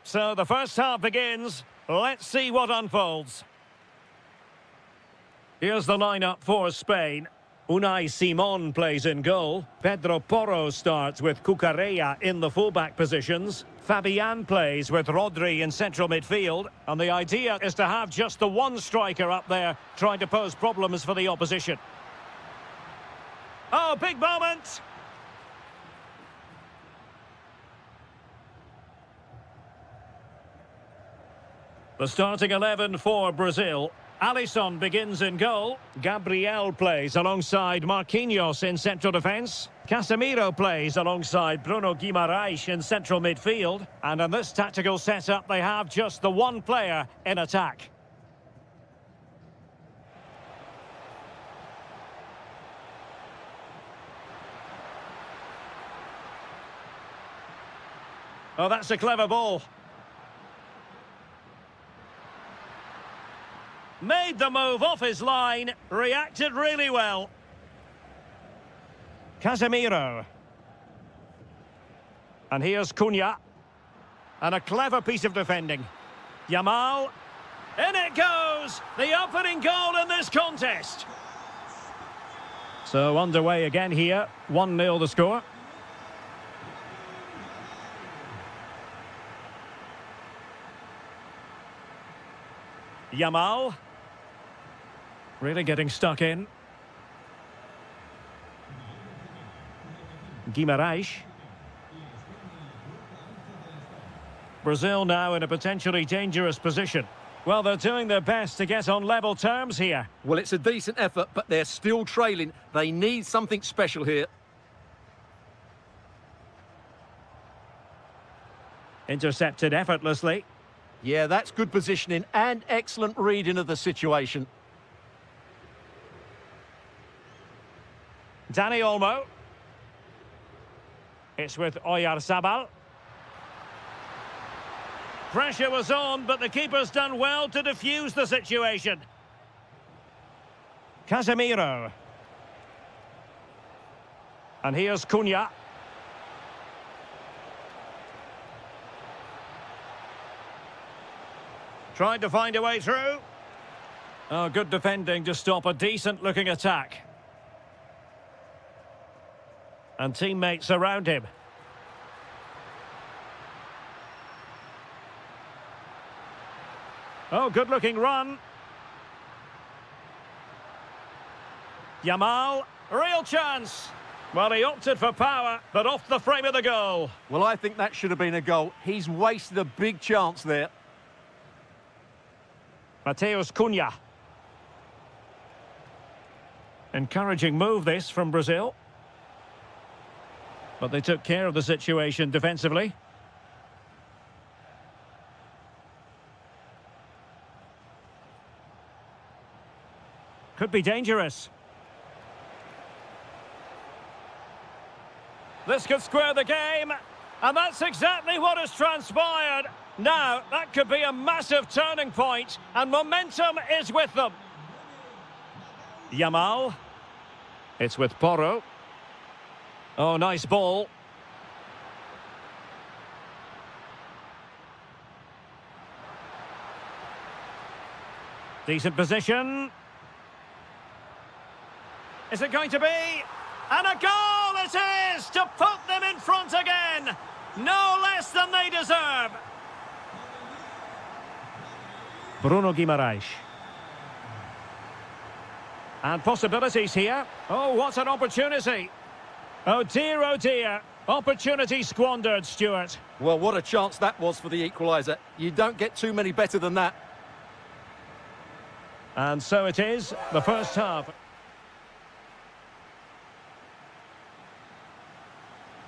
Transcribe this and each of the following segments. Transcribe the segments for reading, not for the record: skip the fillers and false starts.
So the first half begins. Let's see what unfolds. Here's the lineup for Spain. Unai Simon plays in goal. Pedro Porro starts with Cucurella in the fullback positions. Fabian plays with Rodri in central midfield. And the idea is to have just the one striker up there trying to pose problems for the opposition. Oh, big moment! The starting 11 for Brazil. Alisson begins in goal. Gabriel plays alongside Marquinhos in central defence. Casemiro plays alongside Bruno Guimaraes in central midfield. And in this tactical setup, they have just the one player in attack. Oh, that's a clever ball. Made the move off his line, reacted really well. Casemiro. And here's Cunha. And a clever piece of defending. Yamal. In it goes! The opening goal in this contest. So underway again here. 1-0 the score. Yamal. Really getting stuck in. Guimaraes. Brazil now in a potentially dangerous position. Well, they're doing their best to get on level terms here. Well, it's a decent effort, but they're still trailing. They need something special here. Intercepted effortlessly. Yeah, that's good positioning and excellent reading of the situation. Dani Olmo. It's with Oyarzabal. Pressure was on, but the keeper's done well to defuse the situation. Casemiro. And here's Cunha. Tried to find a way through. Oh, good defending to stop a decent-looking attack. And teammates around him. Oh, good-looking run. Yamal, real chance. Well, he opted for power, but off the frame of the goal. Well, I think that should have been a goal. He's wasted a big chance there. Mateus Cunha. Encouraging move this from Brazil. But they took care of the situation defensively. Could be dangerous. This could square the game. And that's exactly what has transpired. Now, that could be a massive turning point, and momentum is with them. Yamal. It's with Porro. Oh, nice ball. Decent position. Is it going to be? And a goal it is to put them in front again. No less than they deserve. Bruno Guimaraes. And possibilities here. Oh, what an opportunity. Oh dear, opportunity squandered, Stuart. Well, what a chance that was for the equaliser. You don't get too many better than that. And so it is, the first half.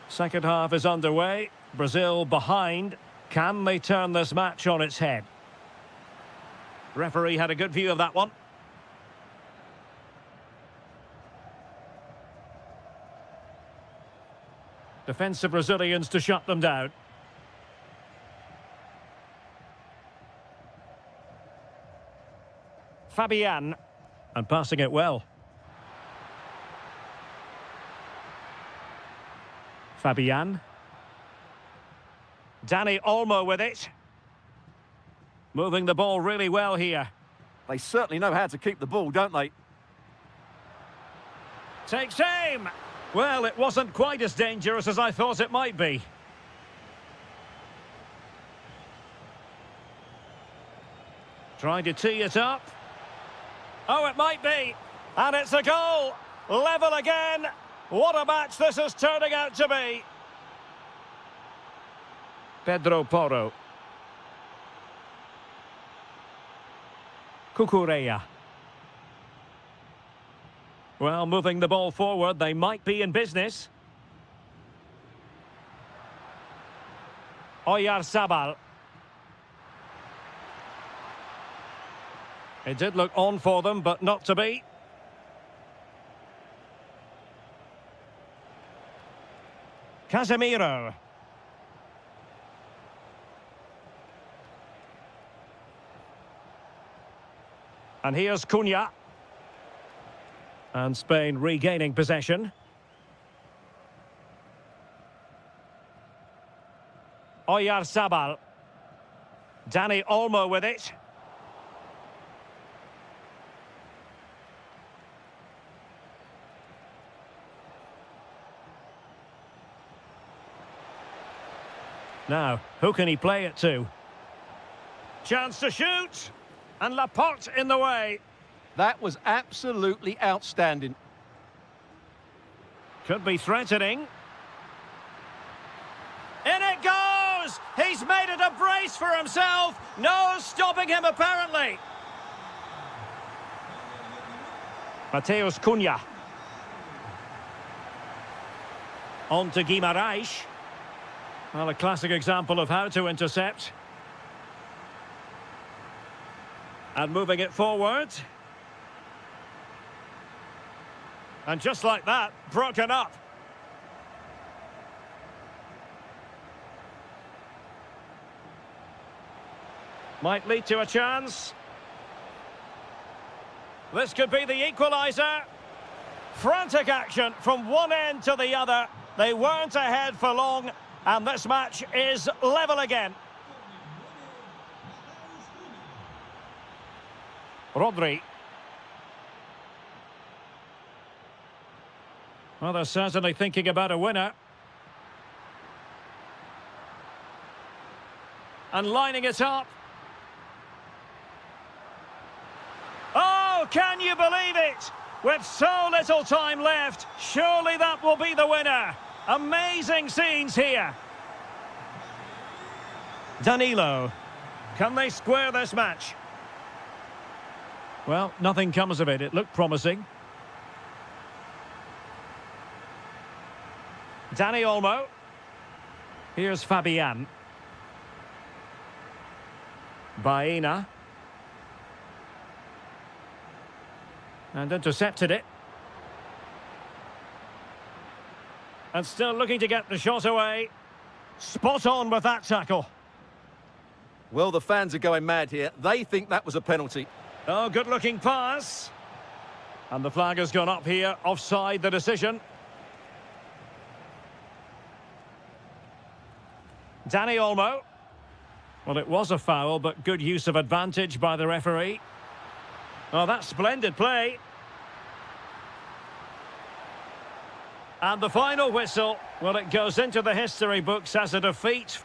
Second half is underway. Brazil behind. Can they turn this match on its head? Referee had a good view of that one. Defensive Brazilians to shut them down. Fabian. And passing it well. Fabian. Dani Olmo with it. Moving the ball really well here. They certainly know how to keep the ball, don't they? Takes aim. Well, it wasn't quite as dangerous as I thought it might be. Trying to tee it up. Oh, it might be. And it's a goal. Level again. What a match this is turning out to be. Pedro Porro. Cucurella. Well, moving the ball forward, they might be in business. Oyarzabal. It did look on for them, but not to be. Casemiro. And here's Cunha. And Spain regaining possession. Oyarzabal. Dani Olmo with it. Now, who can he play it to? Chance to shoot! And Laporte in the way. That was absolutely outstanding. Could be threatening. In it goes! He's made it a brace for himself. No stopping him, apparently. Mateus Cunha. On to Guimarães. Well, a classic example of how to intercept. And moving it forward. And just like that, broken up. Might lead to a chance. This could be the equaliser. Frantic action from one end to the other. They weren't ahead for long, and this match is level again. Rodri. Well, they're certainly thinking about a winner. And lining it up. Oh, can you believe it? With so little time left, surely that will be the winner. Amazing scenes here. Danilo. Can they square this match? Well, nothing comes of it. It looked promising. Dani Olmo. Here's Fabian. Baena. And intercepted it. And still looking to get the shot away. Spot on with that tackle. Well, the fans are going mad here. They think that was a penalty. Oh, good-looking pass. And the flag has gone up here. Offside the decision. Dani Olmo. Well, it was a foul, but good use of advantage by the referee. Oh, that's splendid play. And the final whistle, well, it goes into the history books as a defeat.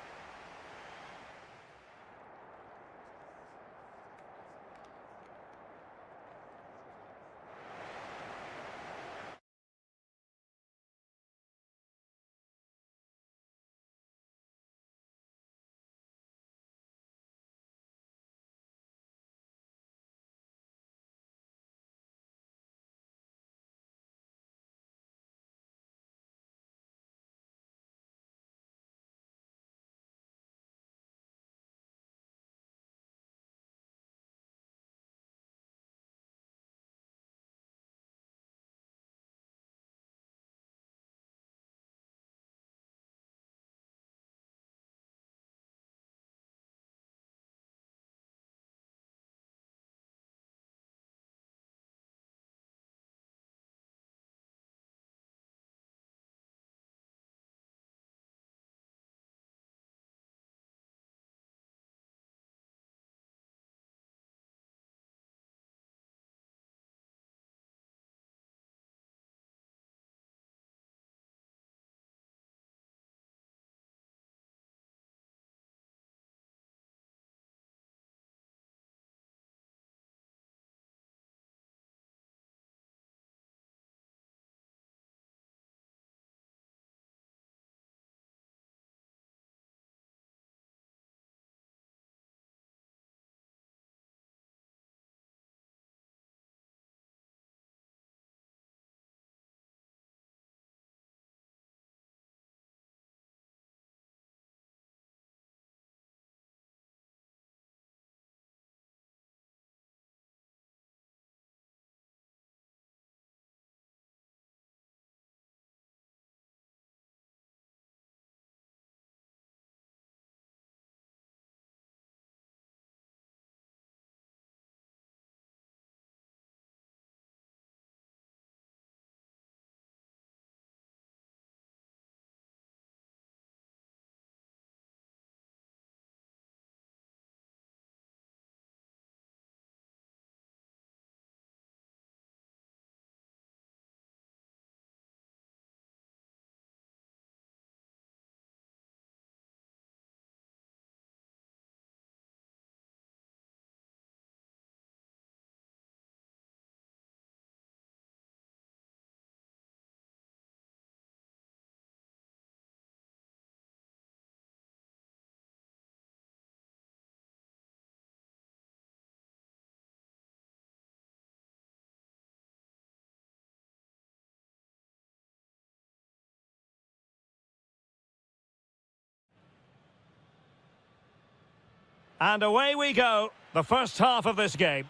And away we go, the first half of this game.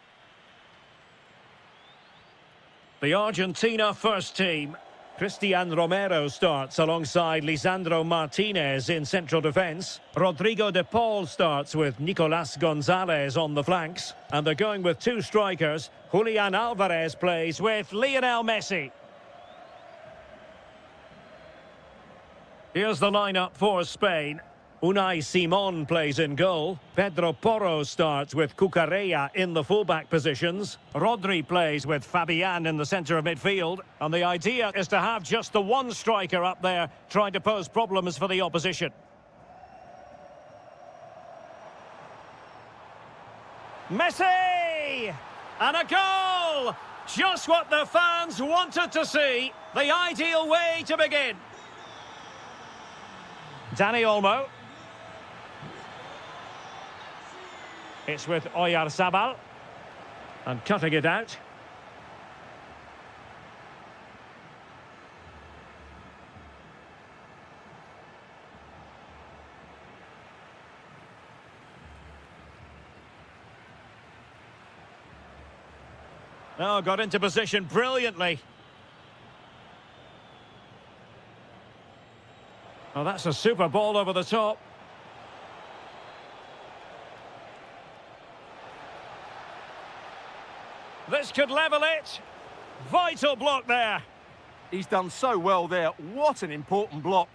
The Argentina first team. Cristian Romero starts alongside Lisandro Martinez in central defence. Rodrigo de Paul starts with Nicolas Gonzalez on the flanks. And they're going with two strikers. Julian Alvarez plays with Lionel Messi. Here's the lineup for Spain. Unai Simon plays in goal. Pedro Porro starts with Cucurella in the fullback positions. Rodri plays with Fabian in the centre of midfield. And the idea is to have just the one striker up there trying to pose problems for the opposition. Messi! And a goal! Just what the fans wanted to see. The ideal way to begin. Dani Olmo. It's with Oyarzabal. And cutting it out. Oh, got into position brilliantly. Oh, that's a super ball over the top. This could level it. Vital block there. He's done so well there. What an important block.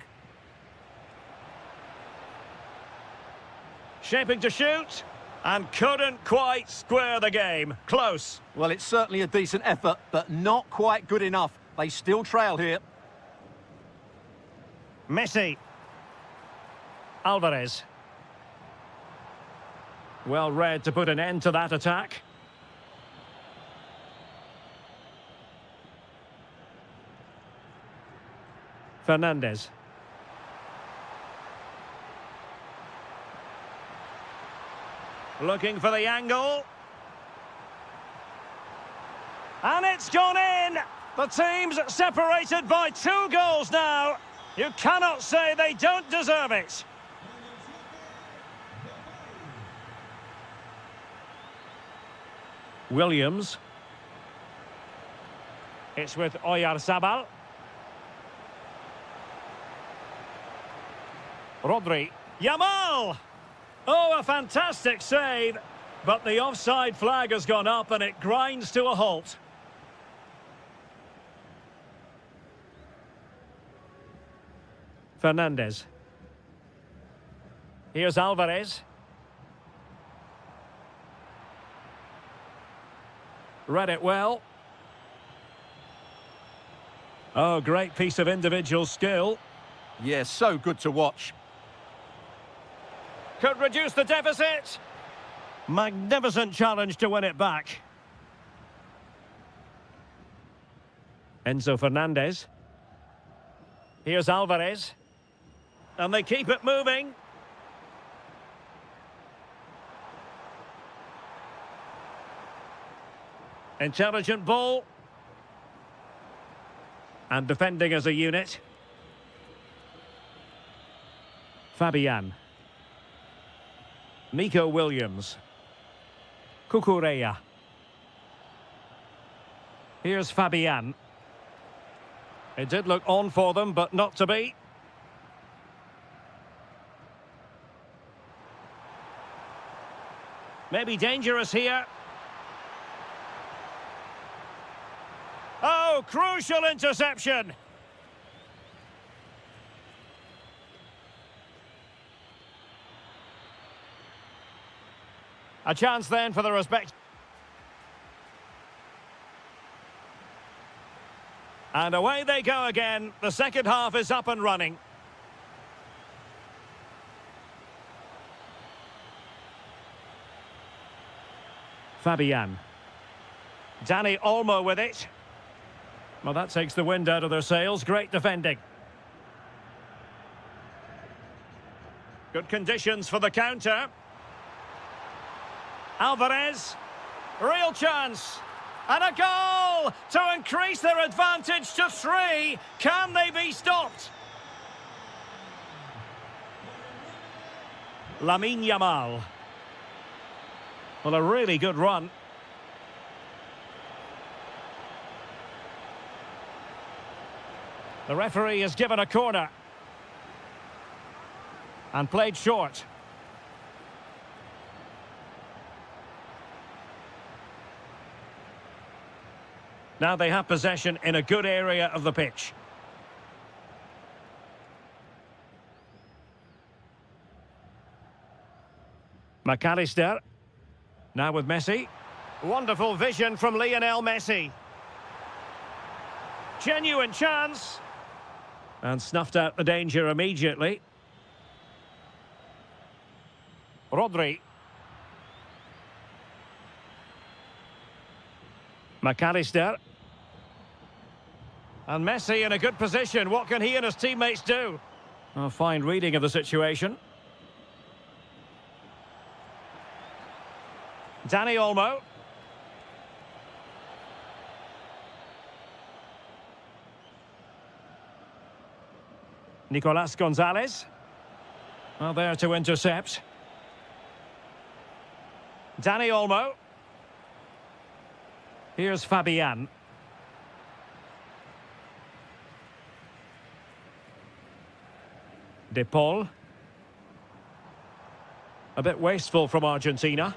Shaping to shoot. And couldn't quite square the game. Close. Well, it's certainly a decent effort, but not quite good enough. They still trail here. Messi. Alvarez. Well read to put an end to that attack. Fernandez. Looking for the angle. And it's gone in! The team's separated by 2 goals now. You cannot say they don't deserve it. Williams. It's with Oyarzabal. Rodri. Yamal! Oh, a fantastic save. But the offside flag has gone up and it grinds to a halt. Fernandez. Here's Alvarez. Read it well. Oh, great piece of individual skill. Yeah, so good to watch. Could reduce the deficit. Magnificent challenge to win it back. Enzo Fernandez. Here's Alvarez. And they keep it moving. Intelligent ball. And defending as a unit. Fabian. Nico Williams. Cucurella. Here's Fabian. It did look on for them, but not to be. Maybe dangerous here. Oh, crucial interception. A chance then for the respect. And away they go again. The second half is up and running. Fabian. Dani Olmo with it. Well, that takes the wind out of their sails. Great defending. Good conditions for the counter. Alvarez. Real chance. And a goal to increase their advantage to 3. Can they be stopped? Lamine Yamal. Well, a really good run. The referee has given a corner. And played short. Now they have possession in a good area of the pitch. McAllister. Now with Messi. Wonderful vision from Lionel Messi. Genuine chance. And snuffed out the danger immediately. Rodri. McAllister. And Messi in a good position. What can he and his teammates do? A fine reading of the situation. Dani Olmo. Nicolas Gonzalez. Well, there to intercept. Dani Olmo. Here's Fabian. De Paul. A bit wasteful from Argentina.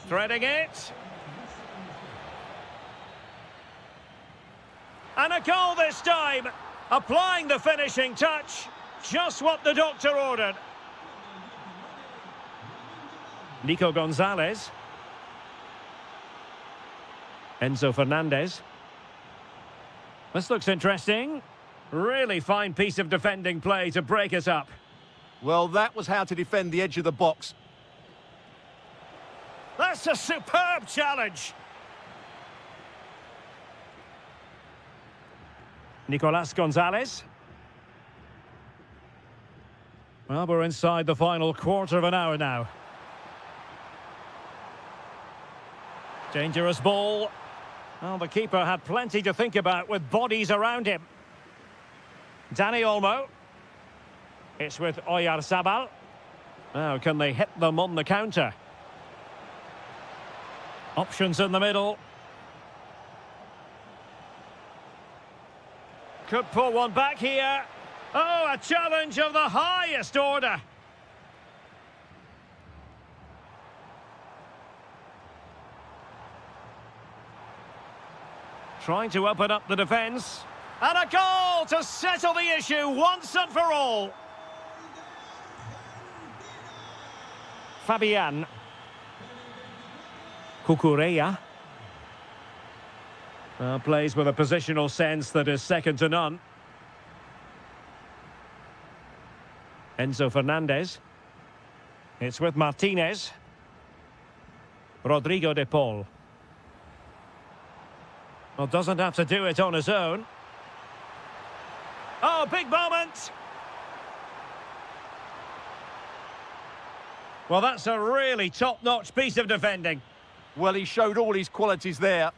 Threading it. And a goal this time. Applying the finishing touch. Just what the doctor ordered. Nico Gonzalez. Enzo Fernandez. This looks interesting. Really fine piece of defending play to break us up. Well, that was how to defend the edge of the box. That's a superb challenge. Nicolas Gonzalez. Well, we're inside the final quarter of an hour now. Dangerous ball. Well, the keeper had plenty to think about with bodies around him. Dani Olmo. It's with Oyarzabal. Now, can they hit them on the counter? Options in the middle. Could pull one back here. Oh, a challenge of the highest order. Trying to open up the defence. And a goal to settle the issue once and for all. Fabian. Cucurella. Plays with a positional sense that is second to none. Enzo Fernandez. It's with Martinez. Rodrigo de Paul. Well, doesn't have to do it on his own. Oh, big moment! Well, that's a really top-notch piece of defending. Well, he showed all his qualities there.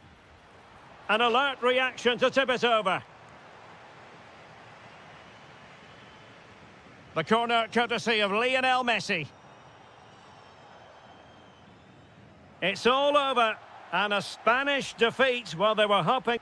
An alert reaction to tip it over. The corner courtesy of Lionel Messi. It's all over. And a Spanish defeat. Well, they were hoping...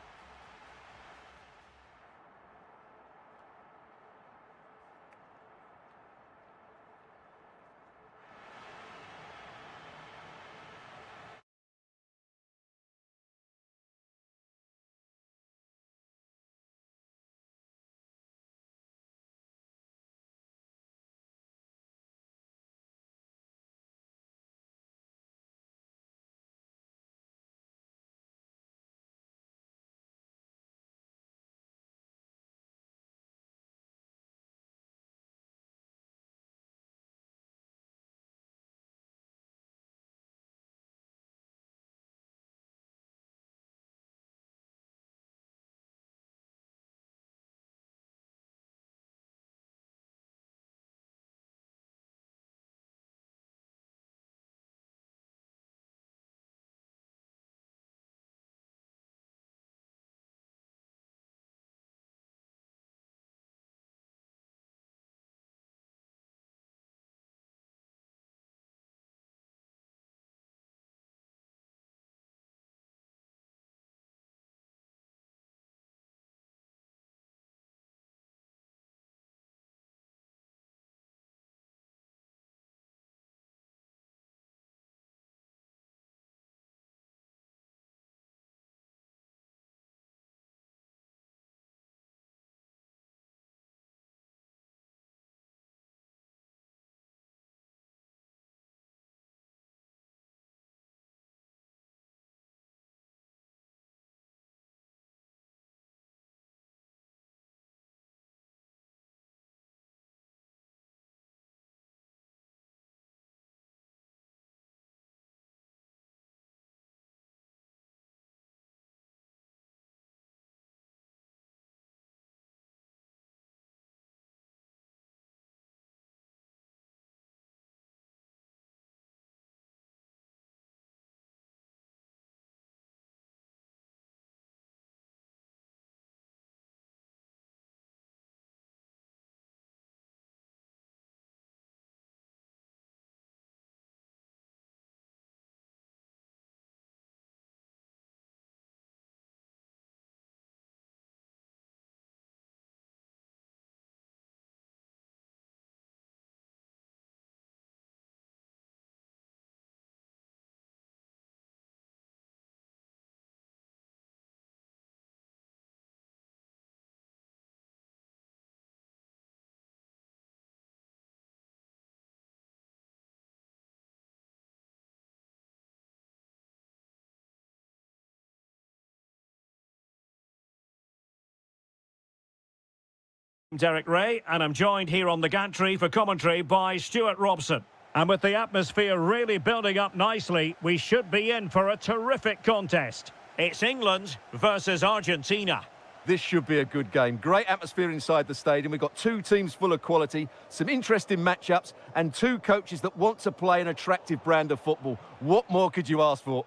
Derek Ray, and I'm joined here on the gantry for commentary by Stuart Robson. And with the atmosphere really building up nicely, we should be in for a terrific contest. It's England versus Argentina. This should be a good game. Great atmosphere inside the stadium. We've got two teams full of quality, some interesting matchups, and two coaches that want to play an attractive brand of football. What more could you ask for?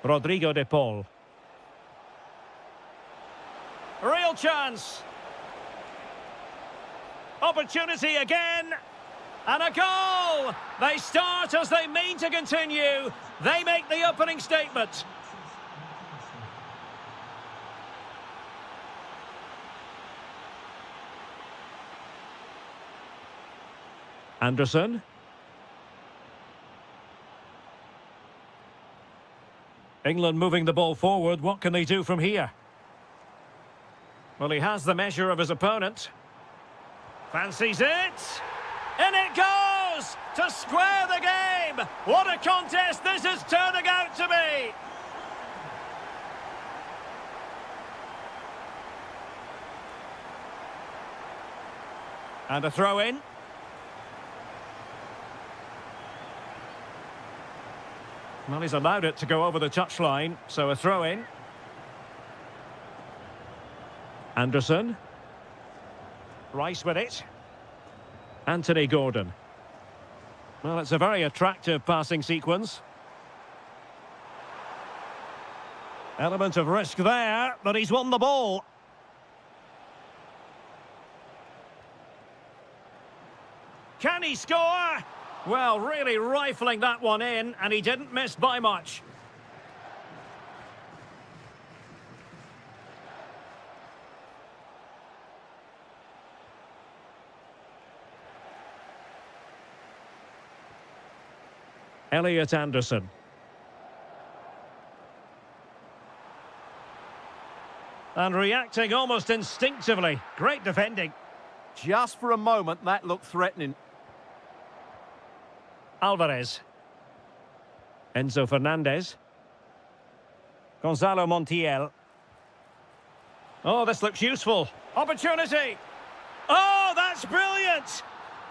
Rodrigo de Paul. Real chance. Opportunity again. And a goal! They start as they mean to continue. They make the opening statement. Anderson. England moving the ball forward. What can they do from here? Well, he has the measure of his opponent. Fancies it. And it goes to square the game. What a contest this is turning out to be. And a throw in. Well, he's allowed it to go over the touchline, so a throw in. Anderson. Rice with it. Anthony Gordon. Well, it's a very attractive passing sequence. Element of risk there, but he's won the ball. Can he score? Well, really rifling that one in, and he didn't miss by much. Elliot Anderson. And reacting almost instinctively. Great defending. Just for a moment, that looked threatening. Alvarez. Enzo Fernandez. Gonzalo Montiel. Oh, this looks useful. Opportunity. Oh, that's brilliant.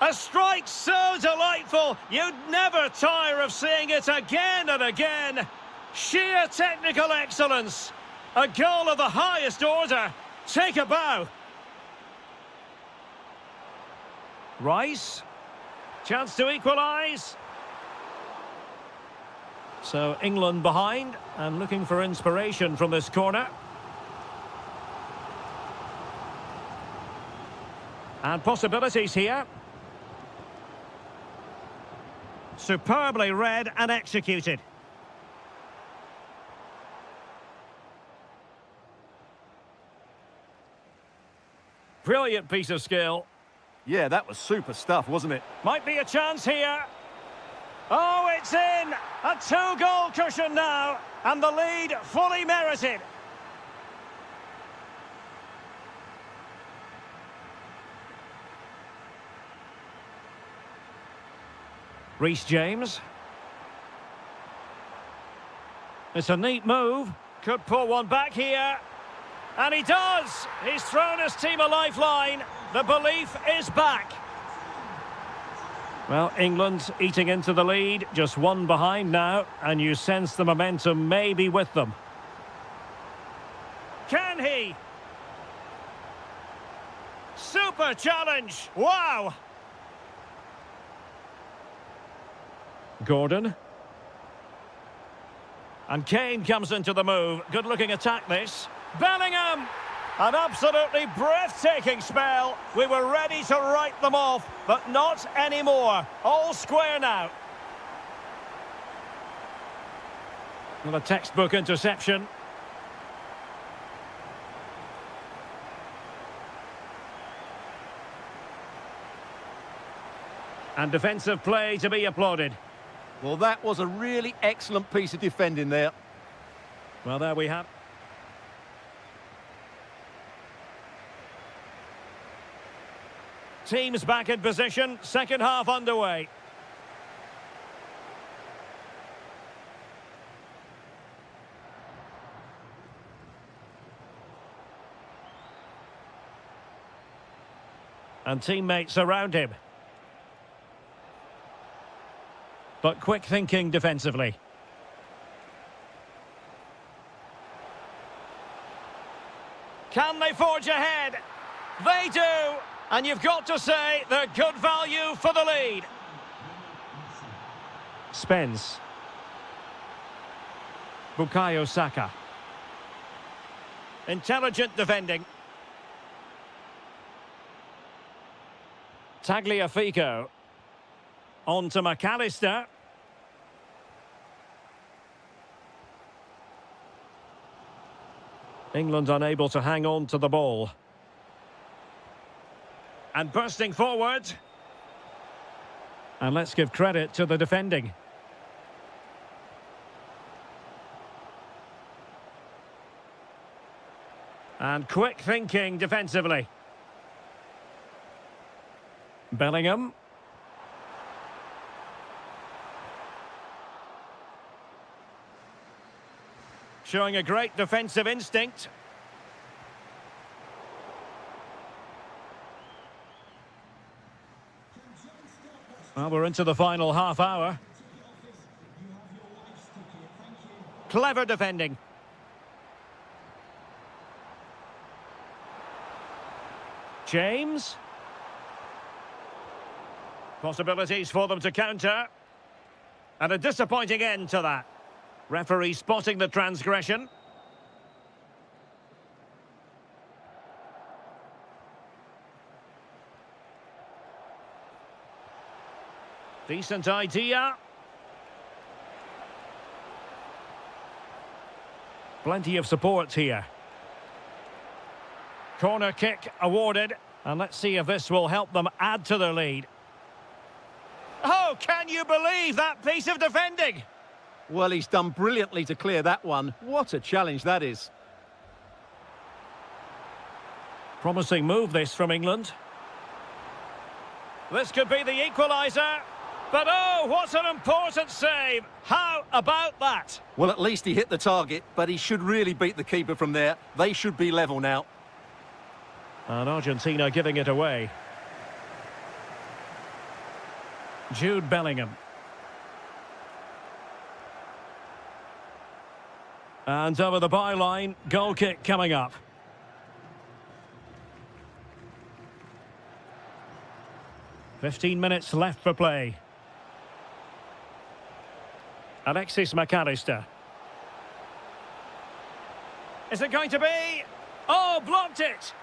A strike so delightful. You'd never tire of seeing it again and again. Sheer technical excellence. A goal of the highest order. Take a bow. Rice. Chance to equalise. So England behind and looking for inspiration from this corner. And possibilities here. Superbly read and executed. Brilliant piece of skill. Yeah, that was super stuff, wasn't it? Might be a chance here. Oh, it's in! A two-goal cushion now, and the lead fully merited. Reece James. It's a neat move. Could pull one back here. And he does! He's thrown his team a lifeline. The belief is back. Well, England eating into the lead, just one behind now, and you sense the momentum may be with them. Can he? Super challenge! Wow! Gordon. And Kane comes into the move. Good-looking attack, this. Bellingham! An absolutely breathtaking spell. We were ready to write them off, but not anymore. All square now. Well, a textbook interception. And defensive play to be applauded. Well, that was a really excellent piece of defending there. Well, there we have. Teams back in position, second half underway. And teammates around him. But quick thinking defensively. Can they forge ahead? They do! And you've got to say they're good value for the lead. Spence. Bukayo Saka. Intelligent defending. Tagliafico. On to McAllister. England unable to hang on to the ball. And bursting forward. And let's give credit to the defending. And quick thinking defensively. Bellingham. Showing a great defensive instinct. Well, we're into the final half hour. Clever defending. James. Possibilities for them to counter. And a disappointing end to that. Referee spotting the transgression. Decent idea. Plenty of support here. Corner kick awarded. And let's see if this will help them add to their lead. Oh, can you believe that piece of defending? Well, he's done brilliantly to clear that one. What a challenge that is. Promising move this from England. This could be the equaliser. But oh, what an important save. How about that? Well, at least he hit the target, but he should really beat the keeper from there. They should be level now. And Argentina giving it away. Jude Bellingham. And over the byline, goal kick coming up. "15 minutes left for play. Alexis McAllister. Is it going to be? Oh, blocked it!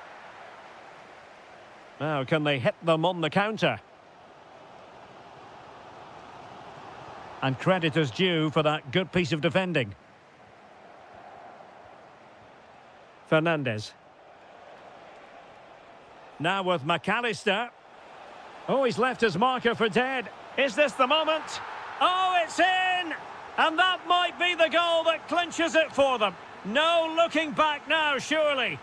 Now, can they hit them on the counter? And credit is due for that good piece of defending. Fernandez. Now with McAllister. Oh, he's left his marker for dead. Is this the moment? Oh, it's in! And that might be the goal that clinches it for them. No looking back now, surely.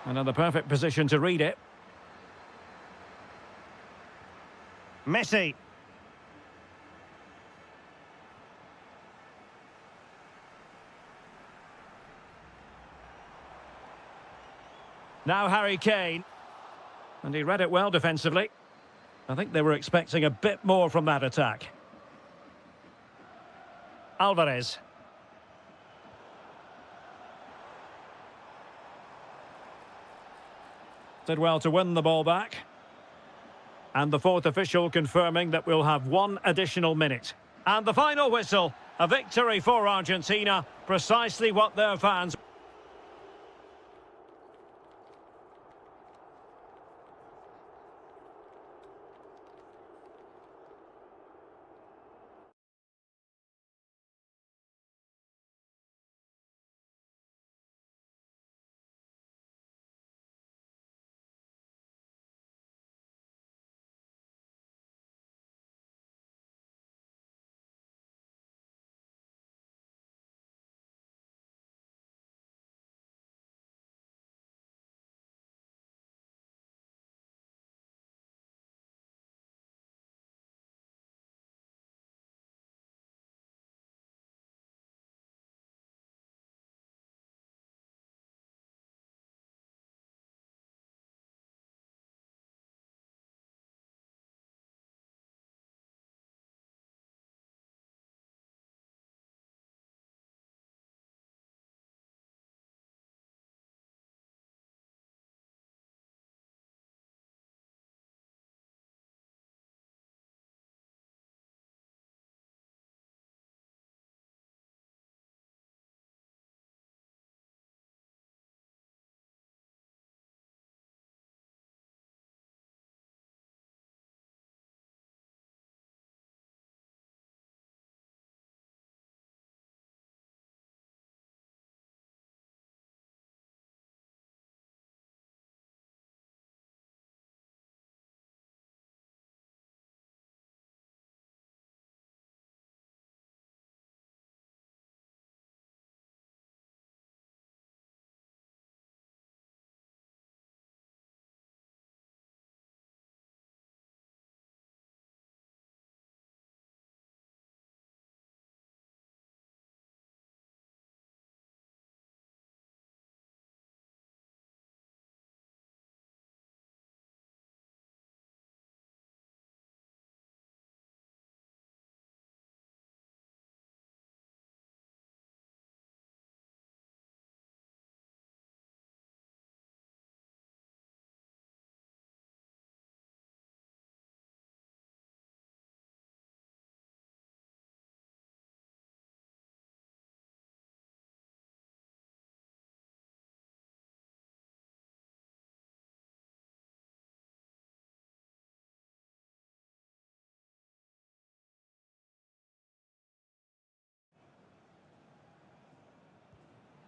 Another perfect position to read it. Messi. Now Harry Kane. And he read it well defensively. I think they were expecting a bit more from that attack. Alvarez. Did well to win the ball back. And the fourth official confirming that we'll have one additional minute. And the final whistle. A victory for Argentina. Precisely what their fans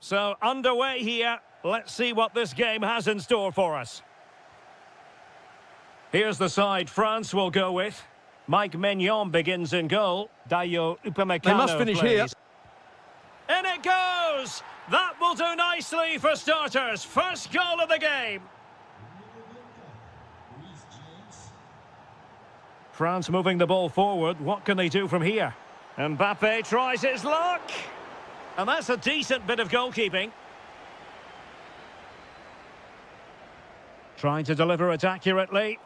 So, underway here. Let's see what this game has in store for us. Here's the side France will go with. Mike Maignan begins in goal. Dayo Upamecano They must finish plays. here. In it goes! That will do nicely for starters. First goal of the game. France moving the ball forward. What can they do from here? Mbappe tries his luck. And that's a decent bit of goalkeeping. Trying to deliver it accurately.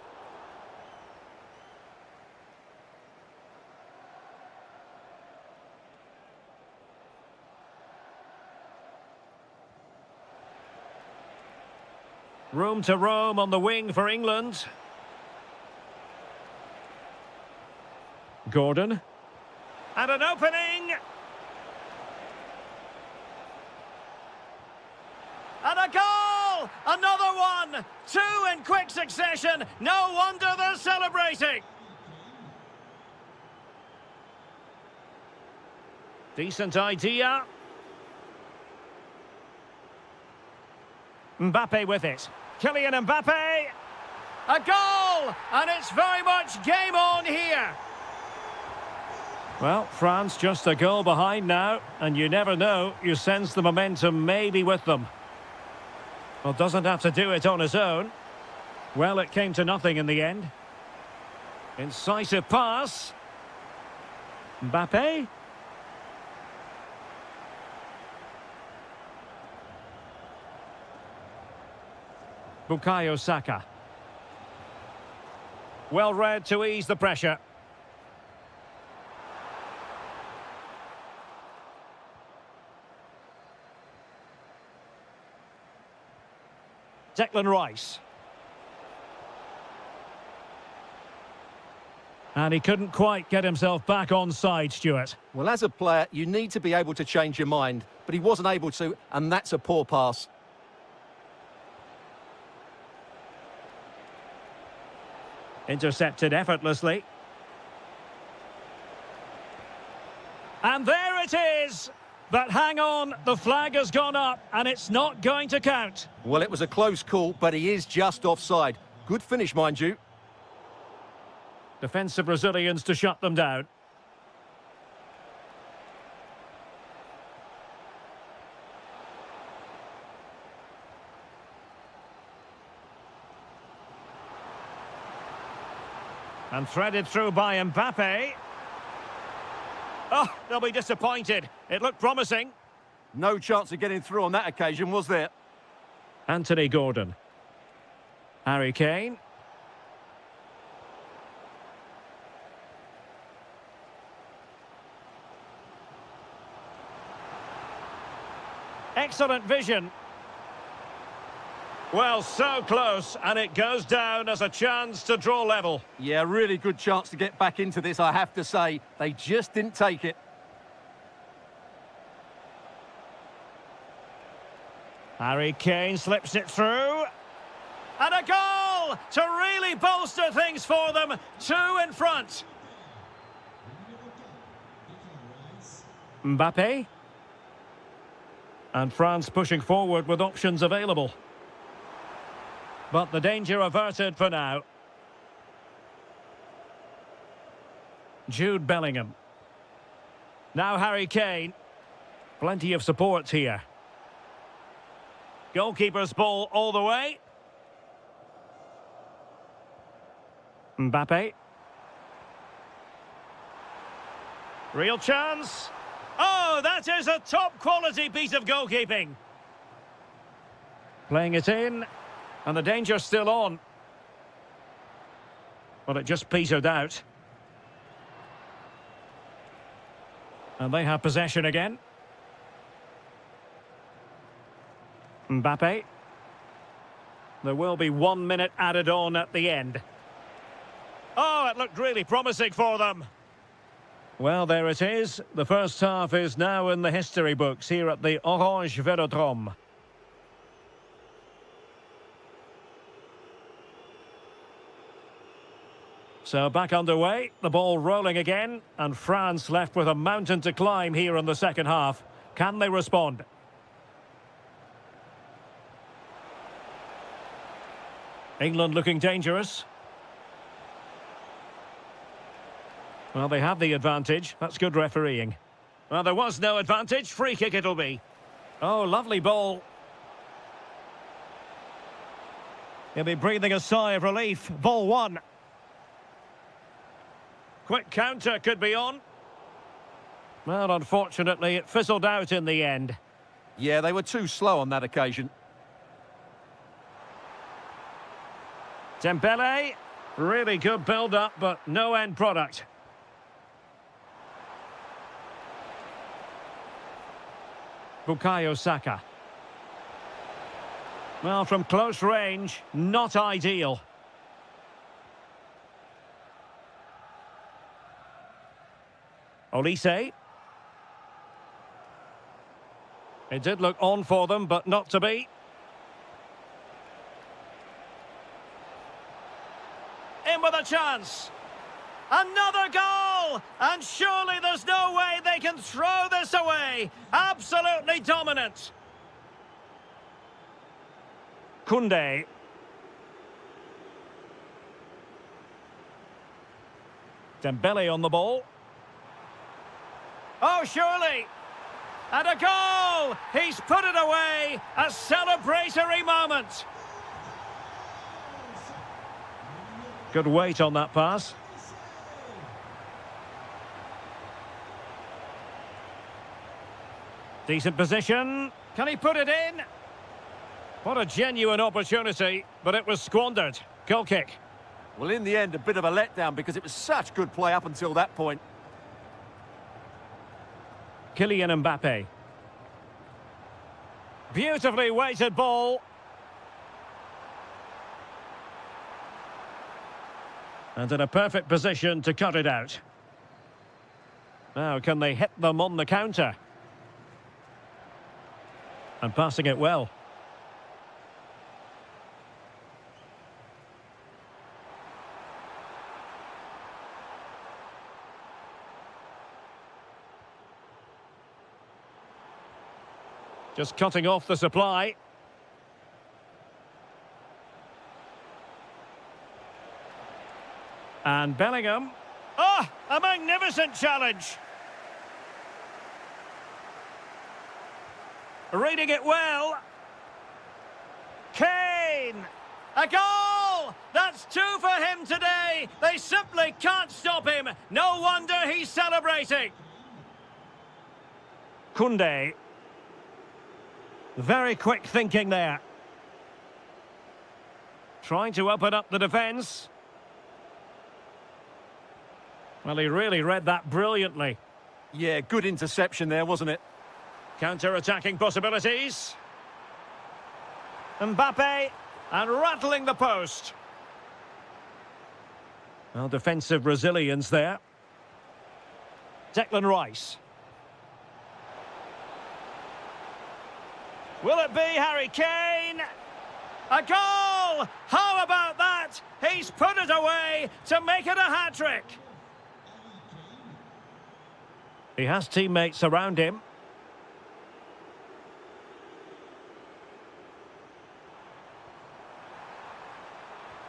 Room to roam on the wing for England. Gordon. And an opening. And a goal! Another one! Two in quick succession. No wonder they're celebrating. Decent idea. Mbappe with it. Kylian Mbappe. A goal! And it's very much game on here. Well, France just a goal behind now, and you never know, you sense the momentum may be with them. Well, doesn't have to do it on his own. Well, it came to nothing in the end. Incisive pass. Mbappe. Bukayo Saka. Well read to ease the pressure. Declan Rice. And he couldn't quite get himself back on side, Stuart. Well, as a player, you need to be able to change your mind, but he wasn't able to, and that's a poor pass. Intercepted effortlessly. And there it is! But hang on, the flag has gone up, and it's not going to count. Well, it was a close call, but he is just offside. Good finish, mind you. Defensive Brazilians to shut them down. And threaded through by Mbappe. Oh, they'll be disappointed. It looked promising. No chance of getting through on that occasion, was there? Anthony Gordon. Harry Kane. Excellent vision. Well, so close, and it goes down as a chance to draw level. Yeah, really good chance to get back into this, I have to say. They just didn't take it. Harry Kane slips it through. And a goal to really bolster things for them. Two in front. Mbappe. And France pushing forward with options available. But the danger averted for now. Jude Bellingham. Now Harry Kane. Plenty of support here. Goalkeeper's ball all the way. Mbappe. Real chance. Oh, that is a top quality piece of goalkeeping. Playing it in. And the danger's still on. Well, it just petered out. And they have possession again. Mbappe. There will be 1 minute added on at the end. Oh, it looked really promising for them. Well, there it is. The first half is now in the history books here at the Orange Velodrome. So back underway, the ball rolling again, and France left with a mountain to climb here in the second half. Can they respond? England looking dangerous. Well, they have the advantage. That's good refereeing. Well, there was no advantage. Free kick it'll be. Oh, lovely ball. He'll be breathing a sigh of relief. Ball one. Quick counter could be on. Well, unfortunately, it fizzled out in the end. Yeah, they were too slow on that occasion. Dembele, really good build-up, but no end product. Bukayo Saka. Well, from close range, not ideal. Olise. It did look on for them, but not to be. In with a chance. Another goal! And surely there's no way they can throw this away. Absolutely dominant. Koundé. Dembele on the ball. Oh, surely. And a goal! He's put it away. A celebratory moment. Good weight on that pass. Decent position. Can he put it in? What a genuine opportunity, but it was squandered. Goal kick. Well, in the end, a bit of a letdown because it was such good play up until that point. Kylian Mbappe. Beautifully weighted ball. And in a perfect position to cut it out. Now, can they hit them on the counter? And passing it well. Just cutting off the supply. And Bellingham. Oh, a magnificent challenge. Reading it well. Kane! A goal! That's two for him today. They simply can't stop him. No wonder he's celebrating. Koundé. Very quick thinking there. Trying to open up the defence. Well, he really read that brilliantly. Yeah, good interception there, wasn't it? Counter-attacking possibilities. Mbappe, and rattling the post. Well, defensive resilience there. Declan Rice. Will it be Harry Kane? A goal! How about that? He's put it away to make it a hat-trick. He has teammates around him.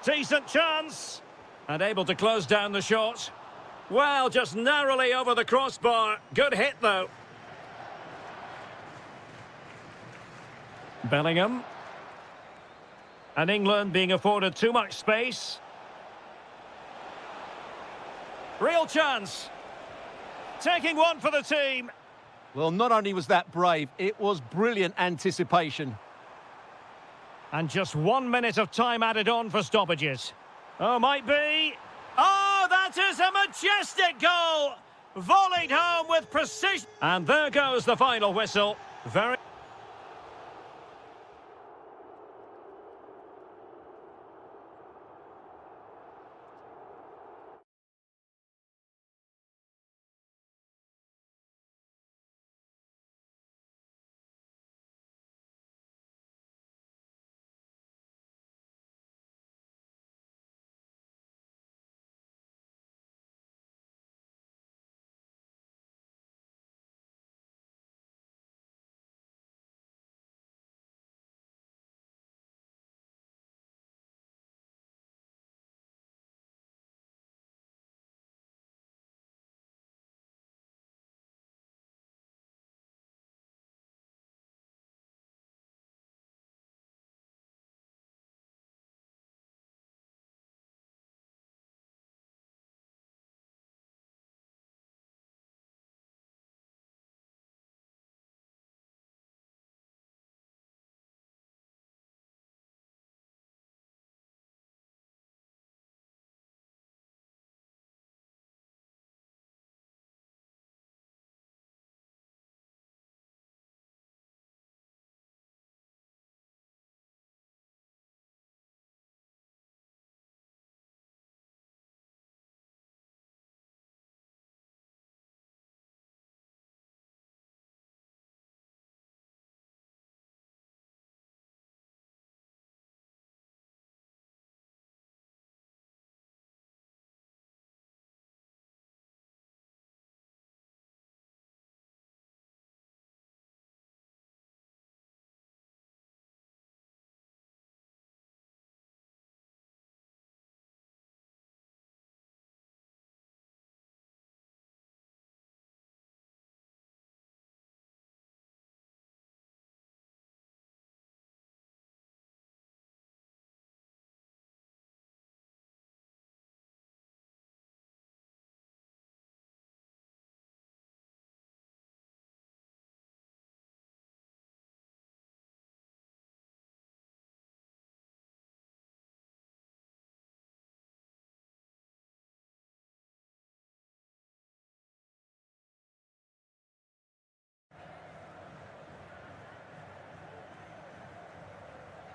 Decent chance. And able to close down the shot. Well, just narrowly over the crossbar. Good hit, though. Bellingham. And England being afforded too much space. Real chance. Taking one for the team. Well, not only was that brave, it was brilliant anticipation. And just 1 minute of time added on for stoppages. Oh, might be. Oh, that is a majestic goal. Volleyed home with precision. And there goes the final whistle. Very...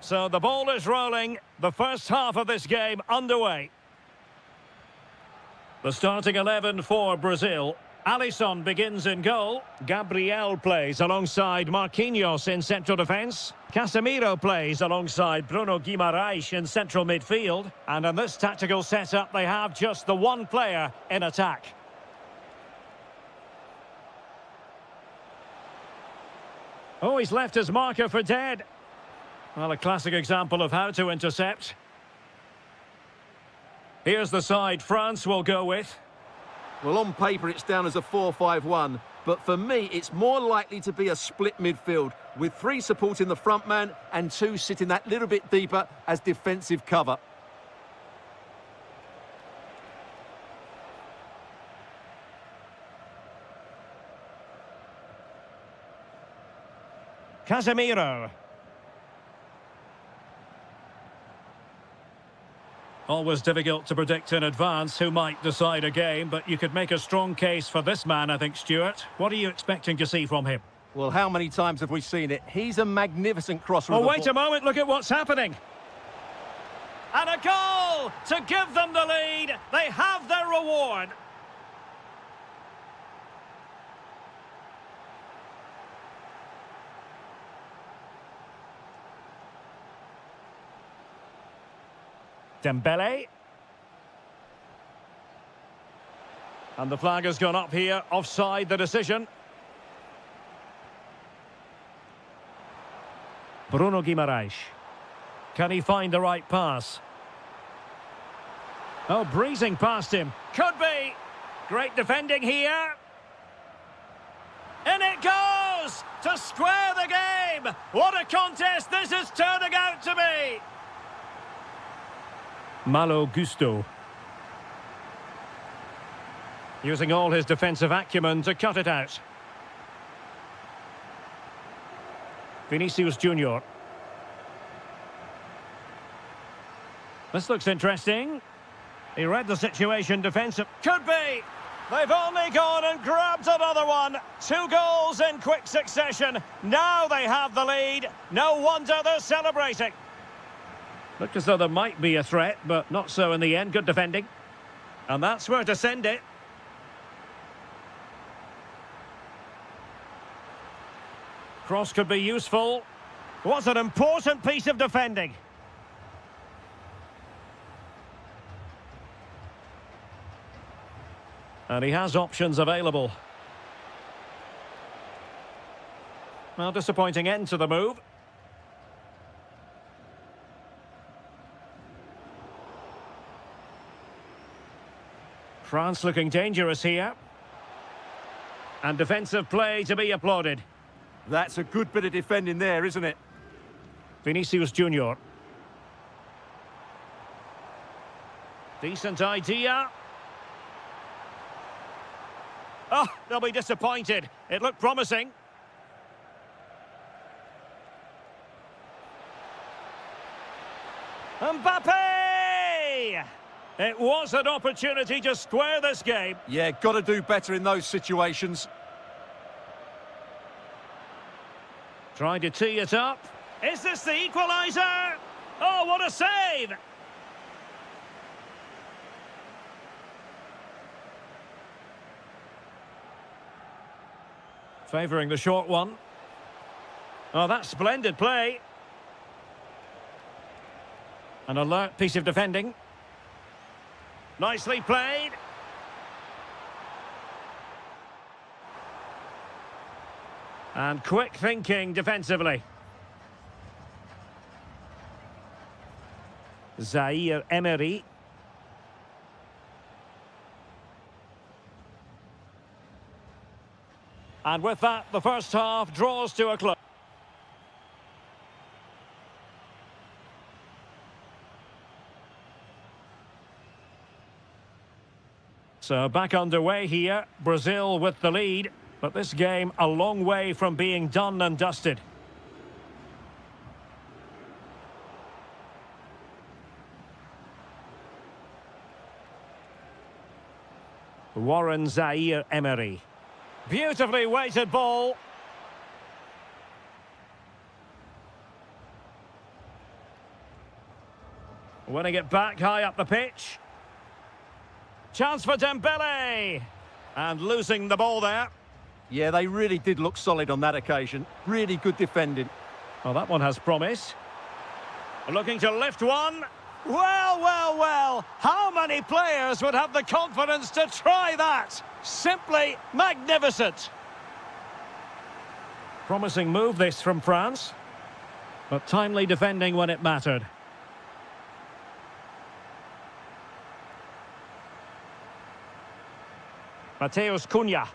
So the ball is rolling. The first half of this game underway. The starting 11 for Brazil. Alisson begins in goal. Gabriel plays alongside Marquinhos in central defence. Casemiro plays alongside Bruno Guimaraes in central midfield. And in this tactical setup, they have just the one player in attack. Oh, he's left his marker for dead. Well, a classic example of how to intercept. Here's the side France will go with. Well, on paper, it's down as a 4-5-1. But for me, it's more likely to be a split midfield, with 3 supporting the front man and 2 sitting that little bit deeper as defensive cover. Casemiro. Always difficult to predict in advance who might decide a game, but you could make a strong case for this man, I think, Stuart. What are you expecting to see from him? Well, how many times have we seen it? He's a magnificent crosser. Oh, wait a moment, look at what's happening. And a goal to give them the lead. They have their reward. Dembele. And the flag has gone up here, offside the decision. Bruno Guimaraes. Can he find the right pass? Oh, breezing past him. Could be. Great defending here. In it goes to square the game. What a contest this is turning out to be. Malo Gusto. Using all his defensive acumen to cut it out. Vinicius Junior. This looks interesting. He read the situation defensive. Could be. They've only gone and grabbed another one. 2 goals in quick succession. Now they have the lead. No wonder they're celebrating. Looked as though there might be a threat, but not so in the end. Good defending. And that's where to send it. Cross could be useful. What an important piece of defending. And he has options available. Well, disappointing end to the move. France looking dangerous here. And defensive play to be applauded. That's a good bit of defending there, isn't it? Vinicius Junior. Decent idea. Oh, they'll be disappointed. It looked promising. Mbappe! It was an opportunity to square this game. Yeah, got to do better in those situations. Trying to tee it up. Is this the equaliser? Oh, what a save! Favouring the short one. Oh, that's splendid play. An alert piece of defending. Nicely played. And quick thinking defensively. Zaire Emery. And with that, the first half draws to a close. So back underway here, Brazil with the lead, but this game a long way from being done and dusted. Warren Zaire Emery. Beautifully weighted ball. Winning it back high up the pitch. Chance for Dembele. And losing the ball there. Yeah, they really did look solid on that occasion. Really good defending. Well, that one has promise. Looking to lift one. Well, well, well. How many players would have the confidence to try that? Simply magnificent. Promising move this from France. But timely defending when it mattered. Mateus Cunha.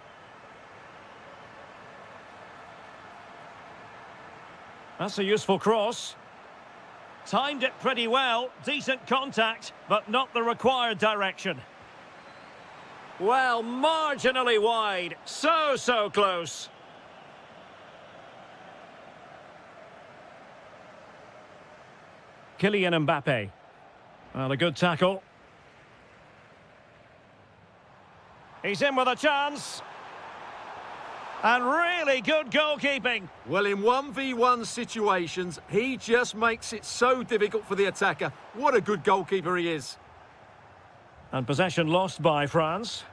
That's a useful cross. Timed it pretty well. Decent contact, but not the required direction. Well, marginally wide. So close. Kylian Mbappe. Well, a good tackle. He's in with a chance. And really good goalkeeping. Well, in 1v1 situations, he just makes it so difficult for the attacker. What a good goalkeeper he is. And possession lost by France.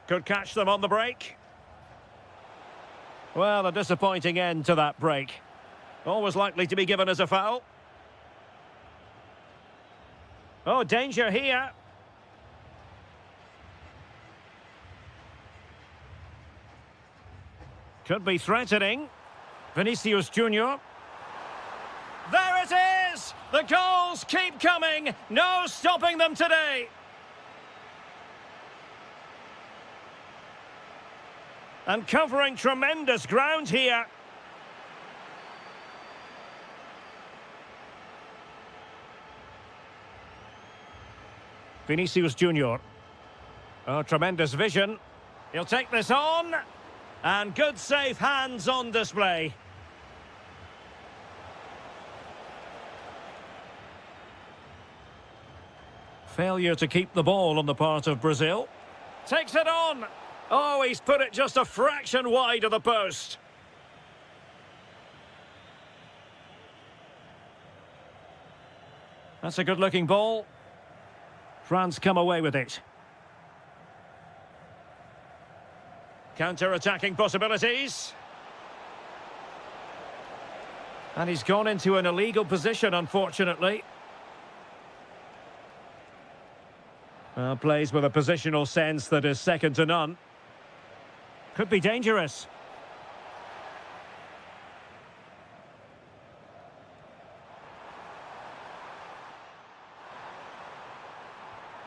Could catch them on the break. Well, a disappointing end to that break. Always likely to be given as a foul. Oh, danger here. Could be threatening. Vinicius Junior. There it is! The goals keep coming. No stopping them today. And covering tremendous ground here. Vinicius Junior. Oh, tremendous vision. He'll take this on. And good safe hands on display. Failure to keep the ball on the part of Brazil. Takes it on. Oh, he's put it just a fraction wide of the post. That's a good-looking ball. France come away with it. Counter-attacking possibilities. And he's gone into an illegal position, unfortunately. Plays with a positional sense that is second to none. Could be dangerous.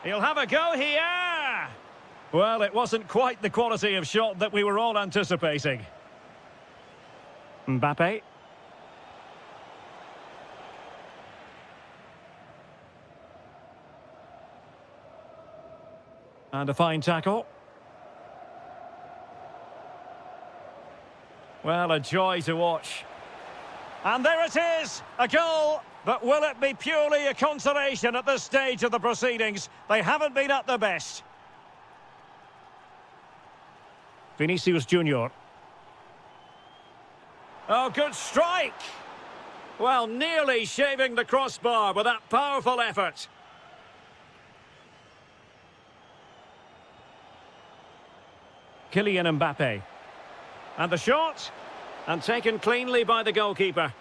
He'll have a go here. Well, it wasn't quite the quality of shot that we were all anticipating. Mbappe. And a fine tackle. Well, a joy to watch. And there it is, a goal. But will it be purely a consolation at this stage of the proceedings? They haven't been at their best. Vinicius Junior. Oh, good strike. Well, nearly shaving the crossbar with that powerful effort. Kylian Mbappe. And the shot. And taken cleanly by the goalkeeper.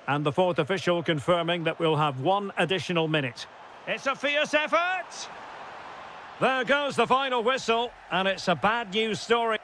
And the fourth official confirming that we'll have one additional minute. It's a fierce effort. There goes the final whistle, and it's a bad news story.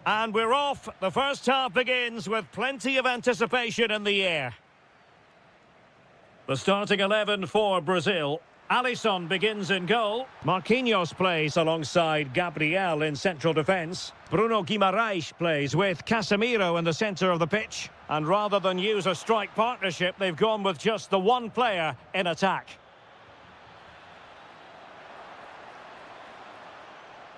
And we're off. The first half begins with plenty of anticipation in the air. The starting 11 for Brazil. Alisson begins in goal. Marquinhos plays alongside Gabriel in central defence. Bruno Guimarães plays with Casemiro in the centre of the pitch. And rather than use a strike partnership, they've gone with just the one player in attack.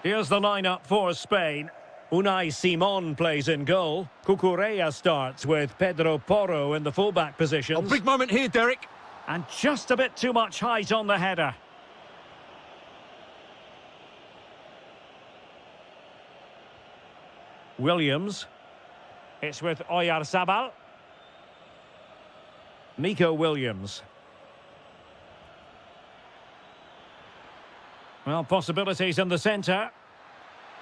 Here's the lineup for Spain. Unai Simon plays in goal. Cucurella starts with Pedro Porro in the fullback positions. A big moment here, Derek. And just a bit too much height on the header. Williams. It's with Oyarzabal. Nico Williams. Well, possibilities in the centre.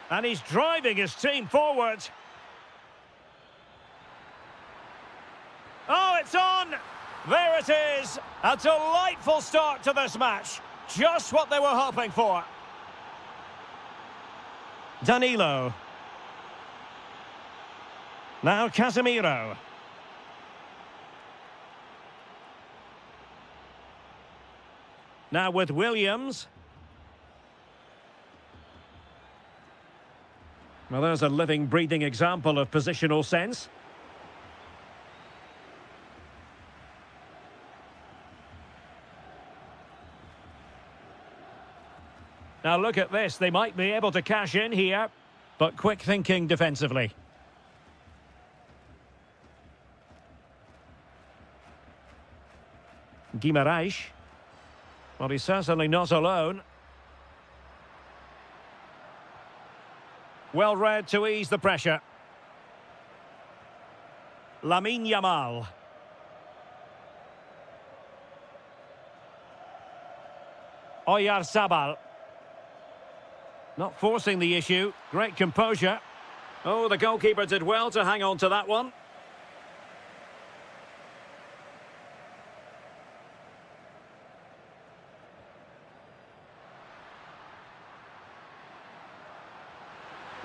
And he's driving his team forward. Oh, it's on! There it is! A delightful start to this match. Just what they were hoping for. Danilo. Now Casemiro. Now with Williams. Well, there's a living, breathing example of positional sense. Now look at this, they might be able to cash in here, but quick thinking defensively. Guimarães. Well, he's certainly not alone. Well read to ease the pressure. Lamine Yamal. Oyarzabal. Not forcing the issue. Great composure. Oh, the goalkeeper did well to hang on to that one.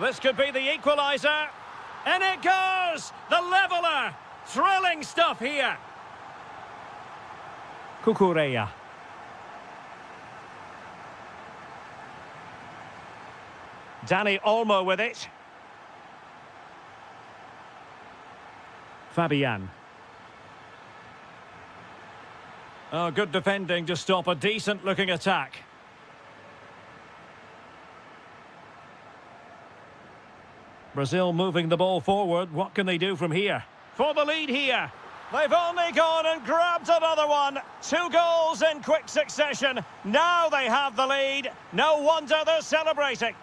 This could be the equaliser. And it goes! The leveller! Thrilling stuff here. Cucurella. Dani Olmo with it. Fabian. Oh, good defending to stop a decent-looking attack. Brazil moving the ball forward. What can they do from here? For the lead here. They've only gone and grabbed another one. 2 goals in quick succession. Now they have the lead. No wonder they're celebrating.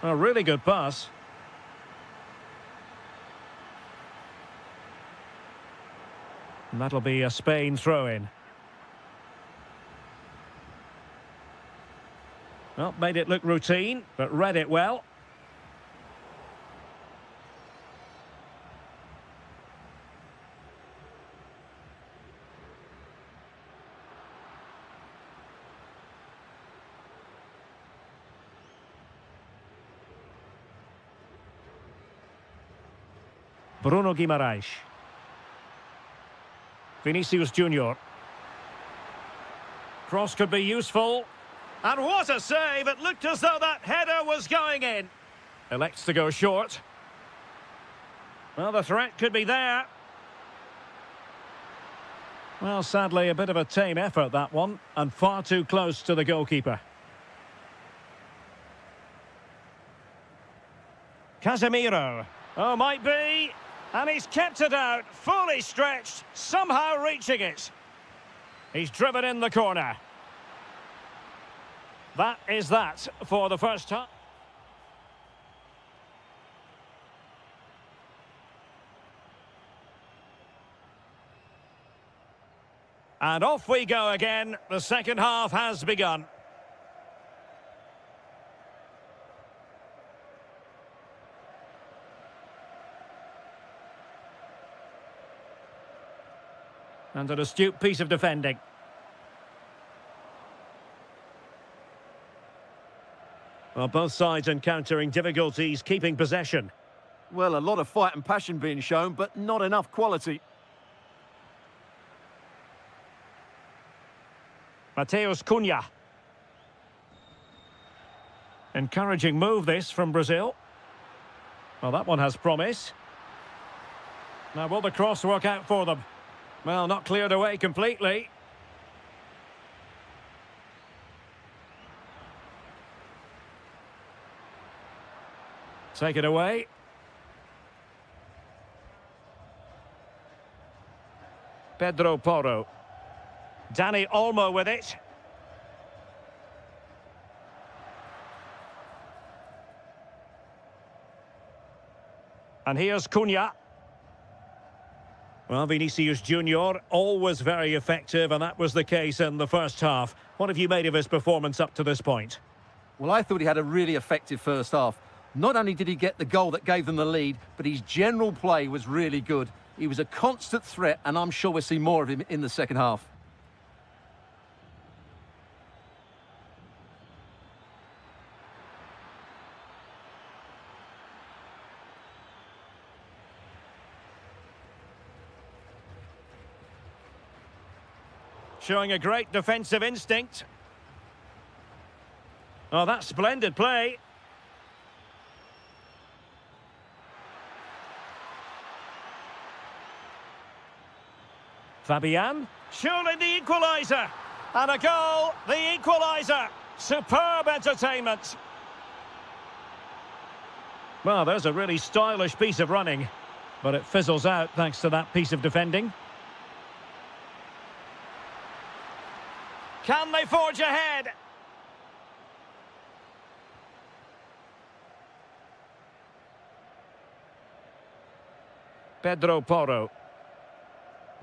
A really good pass. And that'll be a Spain throw-in. Well, made it look routine, but read it well. Bruno Guimarães. Vinicius Junior. Cross could be useful. And what a save! It looked as though that header was going in. Elects to go short. Well, the threat could be there. Well, sadly, a bit of a tame effort, that one. And far too close to the goalkeeper. Casemiro. Oh, might be. And he's kept it out, fully stretched, somehow reaching it. He's driven in the corner. That is that for the first time. And off we go again. The second half has begun. And an astute piece of defending. Well, both sides encountering difficulties keeping possession. Well, a lot of fight and passion being shown, but not enough quality. Mateus Cunha. Encouraging move this from Brazil. Well, that one has promise. Now, will the cross work out for them? Well, not cleared away completely. Take it away. Pedro Porro. Dani Olmo with it. And here's Cunha. Well, Vinicius Junior, always very effective, and that was the case in the first half. What have you made of his performance up to this point? Well, I thought he had a really effective first half. Not only did he get the goal that gave them the lead, but his general play was really good. He was a constant threat, and I'm sure we'll see more of him in the second half. Showing a great defensive instinct. Oh, that's splendid play. Fabian, surely the equaliser. And a goal, the equaliser. Superb entertainment. Well, there's a really stylish piece of running, but it fizzles out thanks to that piece of defending. Can they forge ahead? Pedro Porro.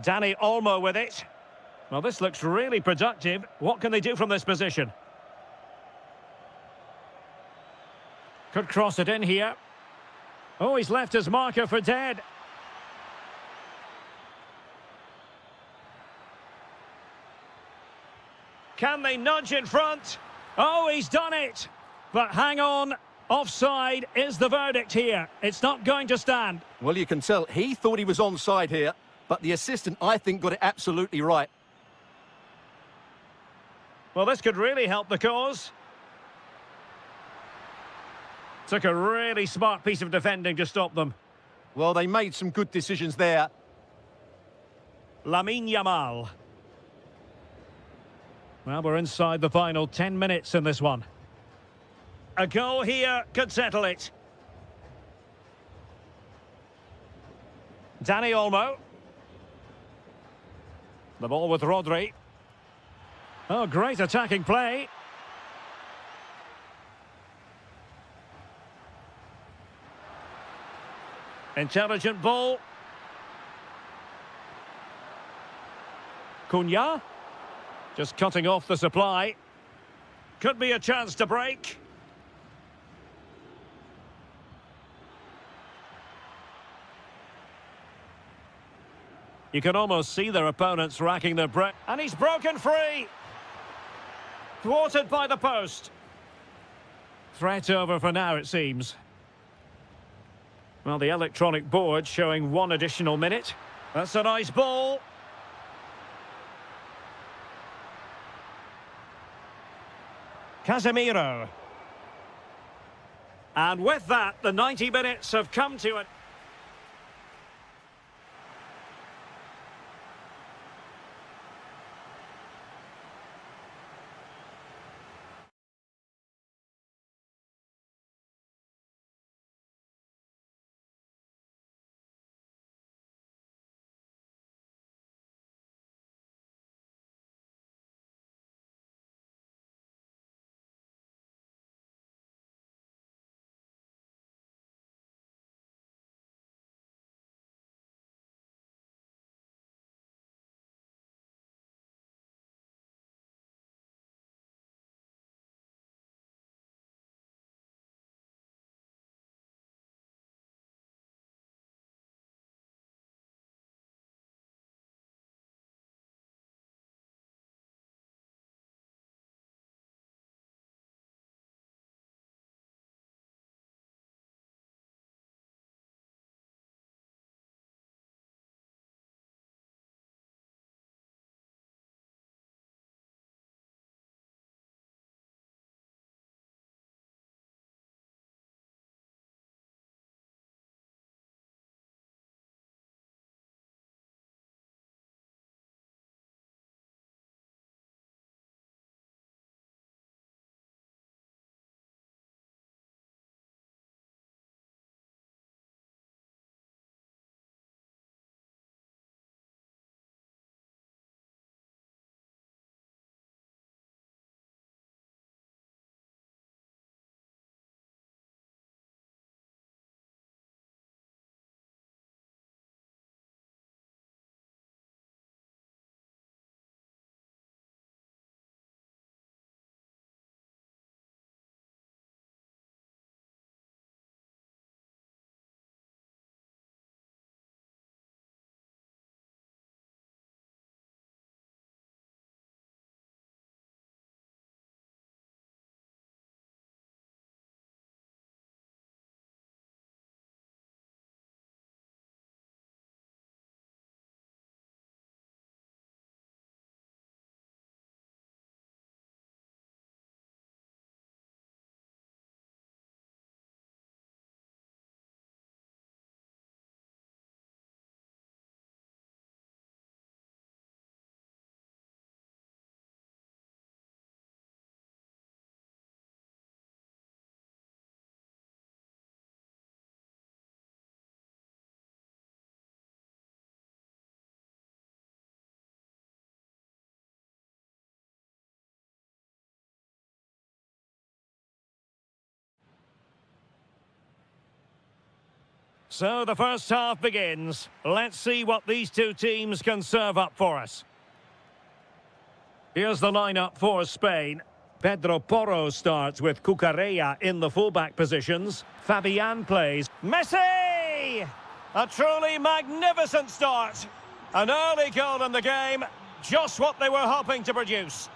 Dani Olmo with it. Well, this looks really productive. What can they do from this position? Could cross it in here. Oh, he's left his marker for dead. Can they nudge in front? Oh, he's done it. But hang on. Offside is the verdict here. It's not going to stand. Well, you can tell he thought he was onside here, but the assistant, I think, got it absolutely right. Well, this could really help the cause. Took a really smart piece of defending to stop them. Well, they made some good decisions there. Lamine Yamal. Well, we're inside the final 10 minutes in this one. A goal here could settle it. Dani Olmo. The ball with Rodri. Oh, great attacking play. Intelligent ball. Cunha. Just cutting off the supply. Could be a chance to break. You can almost see their opponents racking their breath. And he's broken free. Thwarted by the post. Threat over for now, it seems. Well, the electronic board showing one additional minute. That's a nice ball. Casemiro. And with that, the 90 minutes have come to an So the first half begins. Let's see what these two teams can serve up for us. Here's the lineup for Spain. Pedro Porro starts with Cucurella in the fullback positions. Fabian plays. Messi! A truly magnificent start. An early goal in the game. Just what they were hoping to produce.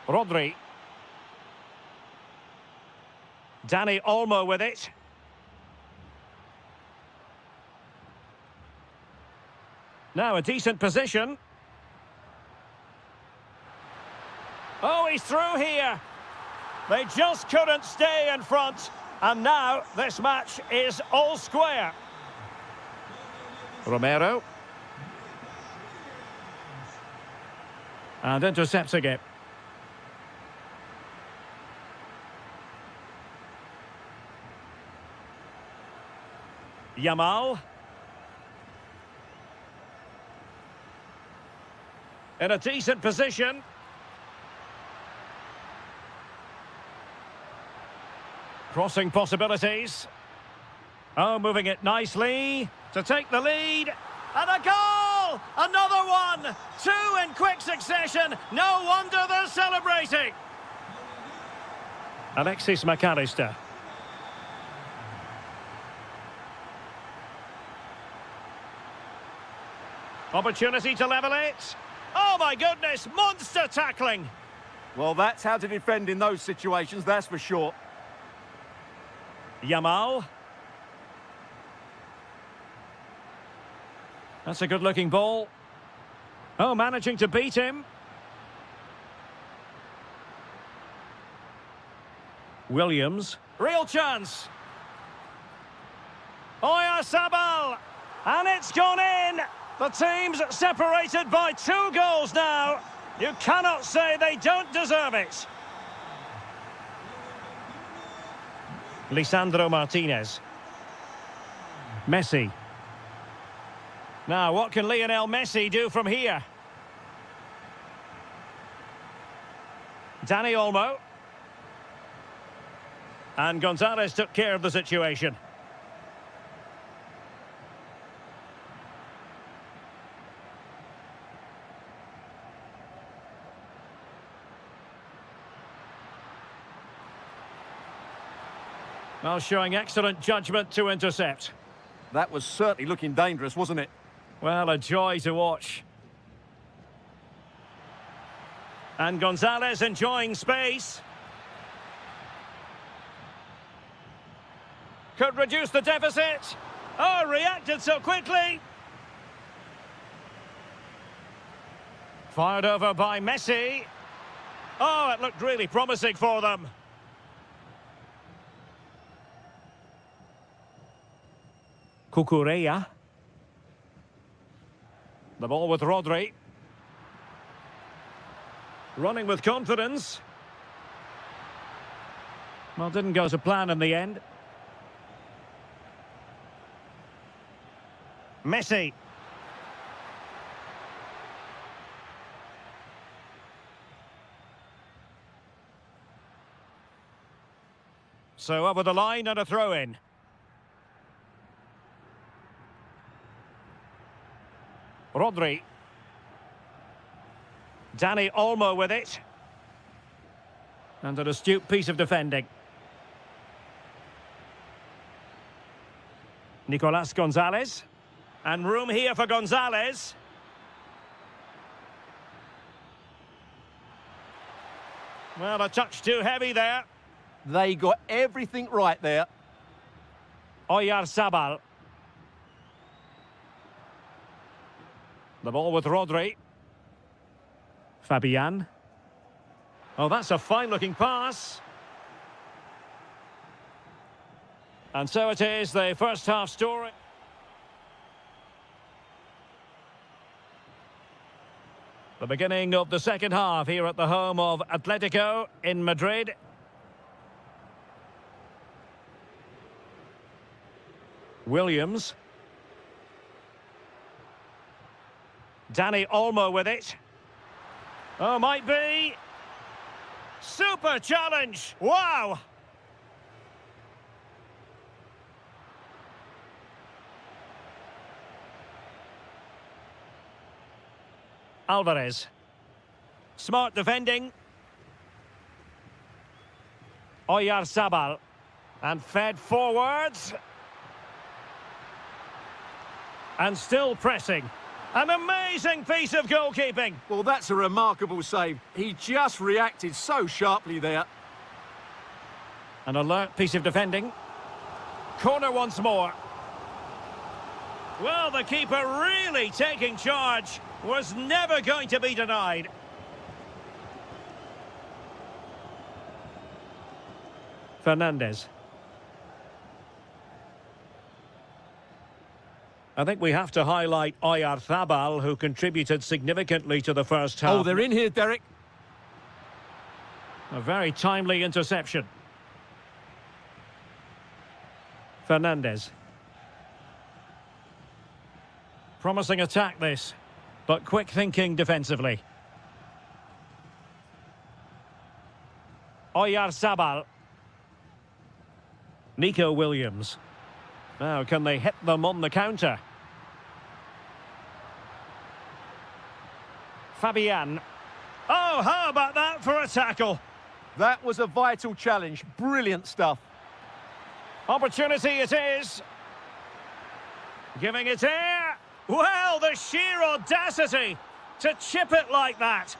Rodri. Dani Olmo with it. Now a decent position. Oh, he's through here. They just couldn't stay in front. And now this match is all square. Romero. And intercepting it. Yamal. In a decent position. Crossing possibilities. Oh, moving it nicely to take the lead. And a goal! Another one! Two in quick succession. No wonder they're celebrating. Alexis McAllister. Opportunity to level it. Oh, my goodness! Monster tackling! Well, that's how to defend in those situations, that's for sure. Yamal. That's a good-looking ball. Oh, managing to beat him. Williams. Real chance. Oyarzabal. And it's gone in. The team's separated by 2 goals now. You cannot say they don't deserve it. Lisandro Martinez. Messi. Now, what can Lionel Messi do from here? Dani Olmo. And Gonzalez took care of the situation. Well, showing excellent judgment to intercept. That was certainly looking dangerous, wasn't it? Well, a joy to watch. And Gonzalez enjoying space. Could reduce the deficit. Oh, reacted so quickly. Fired over by Messi. Oh, it looked really promising for them. Cucurella. The ball with Rodri. Running with confidence. Well, didn't go to plan in the end. Messi. So over the line and a throw-in. Rodri. Dani Olmo with it. And an astute piece of defending. Nicolas Gonzalez. And room here for Gonzalez. Well, a touch too heavy there. They got everything right there. Oyarzabal. The ball with Rodri. Fabian. Oh, that's a fine-looking pass. And so it is, the first half story. The beginning of the second half here at the home of Atletico in Madrid. Williams. Dani Olmo with it. Oh, might be. Super challenge. Wow. Alvarez. Smart defending. Oyarzabal. And fed forwards. And still pressing. An amazing piece of goalkeeping. Well, that's a remarkable save. He just reacted so sharply there. An alert piece of defending. Corner once more. Well, the keeper really taking charge. Was never going to be denied. Fernandez. I think we have to highlight Oyarzabal, who contributed significantly to the first half. Oh, they're in here, Derek. A very timely interception. Fernandez. Promising attack this, but quick thinking defensively. Oyarzabal. Nico Williams. Now, can they hit them on the counter? Fabian. Oh, how about that for a tackle? That was a vital challenge. Brilliant stuff. Opportunity it is. Giving it air. Well, the sheer audacity to chip it like that.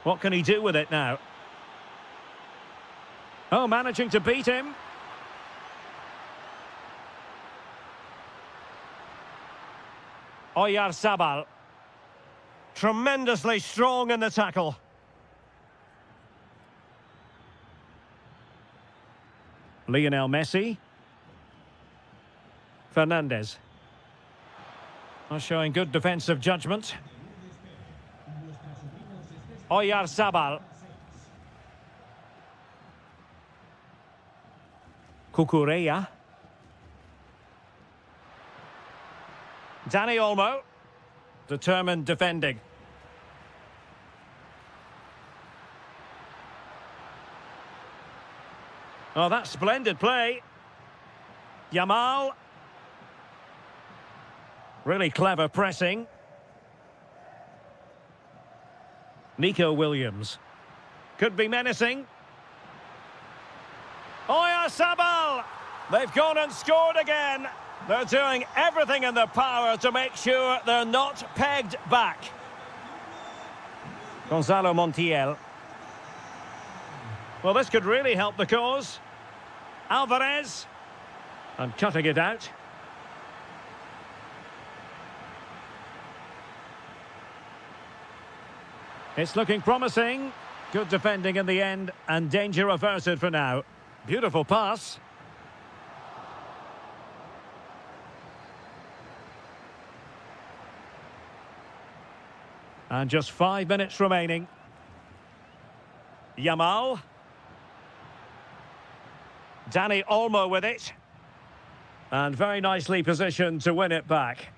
What can he do with it now? Oh, managing to beat him. Oyarzabal. Tremendously strong in the tackle. Lionel Messi. Fernandez. Showing good defensive judgment. Oyarzabal. Cucurella. Dani Olmo. Determined defending. Oh, that's splendid play. Yamal. Really clever pressing. Nico Williams. Could be menacing. Oyarzabal! They've gone and scored again. They're doing everything in their power to make sure they're not pegged back. Gonzalo Montiel. Well, this could really help the cause. Alvarez. And cutting it out. It's looking promising. Good defending in the end, and danger averted for now. Beautiful pass. And just 5 minutes remaining. Yamal. Dani Olmo with it. And very nicely positioned to win it back.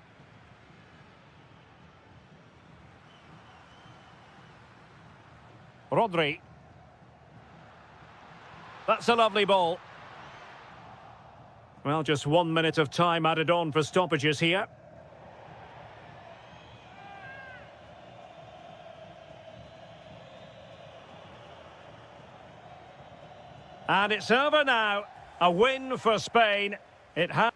Rodri. That's a lovely ball. Well, just 1 minute of time added on for stoppages here. And it's over now. A win for Spain. It has.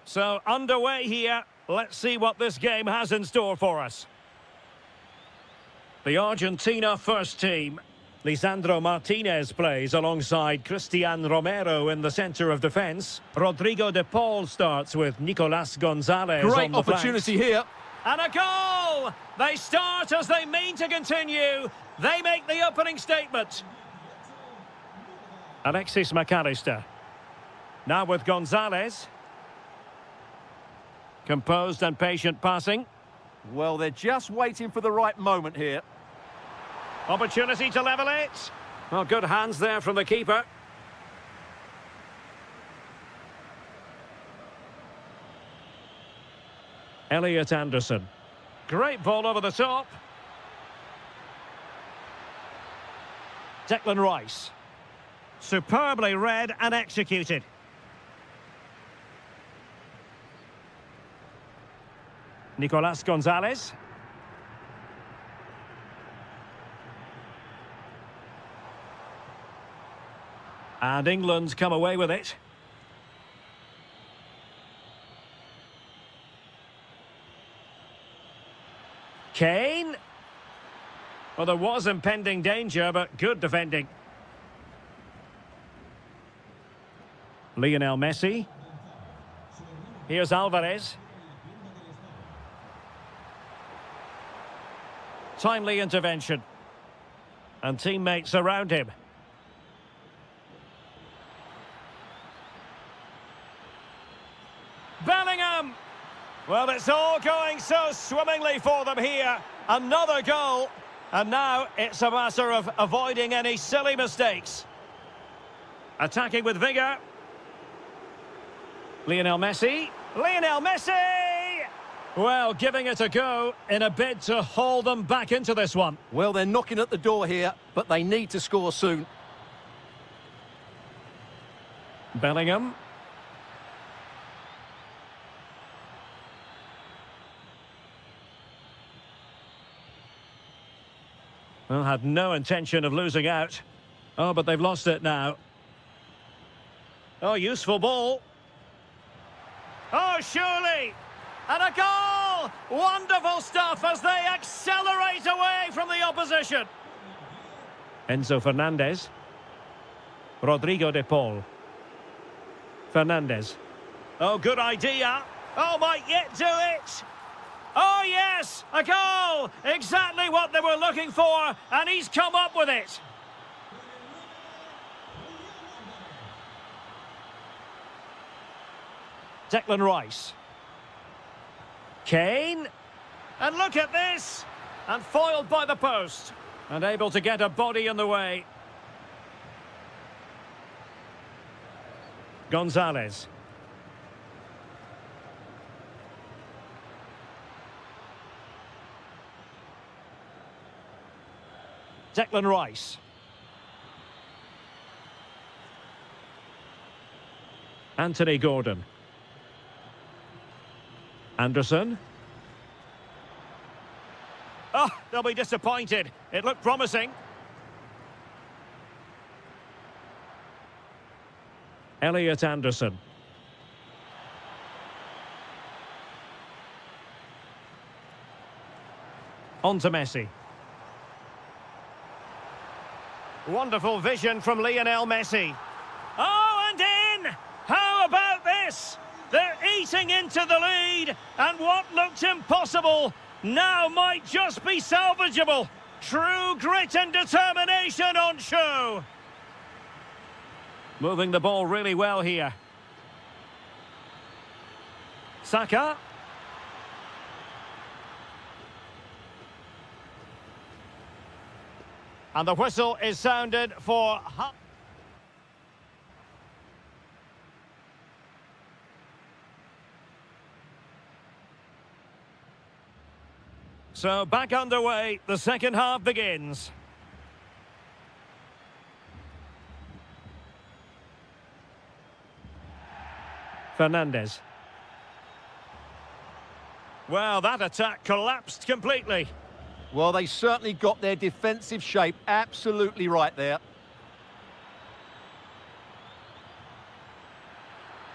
So, underway here. Let's see what this game has in store for us. The Argentina first team. Lisandro Martinez plays alongside Cristian Romero in the centre of defence. Rodrigo de Paul starts with Nicolas Gonzalez Great on the opportunity flanks. here. And a goal! They start as they mean to continue. They make the opening statement. Alexis McAllister. Now with Gonzalez. Composed and patient passing. Well, they're just waiting for the right moment here. Opportunity to level it. Well, good hands there from the keeper. Elliot Anderson. Great ball over the top. Declan Rice. Superbly read and executed. Nicolas Gonzalez. And England's come away with it. Kane. Well, there was impending danger, but good defending. Lionel Messi. Here's Alvarez. Timely intervention. And teammates around him. Bellingham! Well, it's all going so swimmingly for them here. Another goal. And now it's a matter of avoiding any silly mistakes. Attacking with vigour. Lionel Messi. Lionel Messi! Well, giving it a go in a bid to haul them back into this one. Well, they're knocking at the door here, but they need to score soon. Bellingham. Well, had no intention of losing out. Oh, but they've lost it now. Oh, useful ball. Oh, surely! And a goal! Wonderful stuff as they accelerate away from the opposition. Enzo Fernandez. Rodrigo de Paul. Fernandez. Oh, good idea. Oh, might yet do it. Oh, yes, a goal! Exactly what they were looking for, and he's come up with it. Declan Rice. Kane. And look at this. And foiled by the post. And able to get a body in the way. Gonzalez. Declan Rice. Anthony Gordon. Anderson. Oh, they'll be disappointed. It looked promising. Elliot Anderson. On to Messi. Wonderful vision from Lionel Messi. Oh, and in! How about this? They're eating into the lead, and what looked impossible now might just be salvageable. True grit and determination on show. Moving the ball really well here. Saka. And the whistle is sounded for... So back underway, the second half begins. Fernandez. Well, that attack collapsed completely. Well, they certainly got their defensive shape absolutely right there.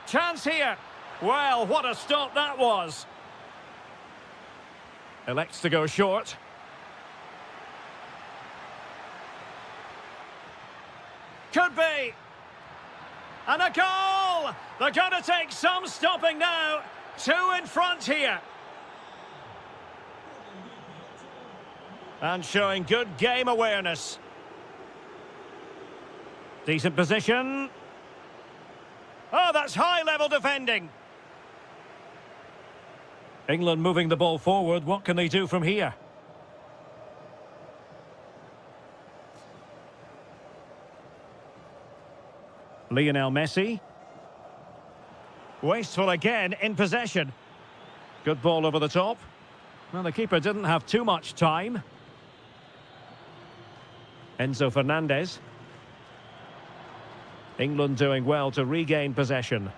Chance here. Well, what a stop that was. Elects to go short. Could be. And a goal! They're going to take some stopping now. 2 in front here. And showing good game awareness. Decent position. Oh, that's high-level defending. England moving the ball forward. What can they do from here? Lionel Messi. Wasteful again in possession. Good ball over the top. Well, the keeper didn't have too much time. Enzo Fernandez. England doing well to regain possession.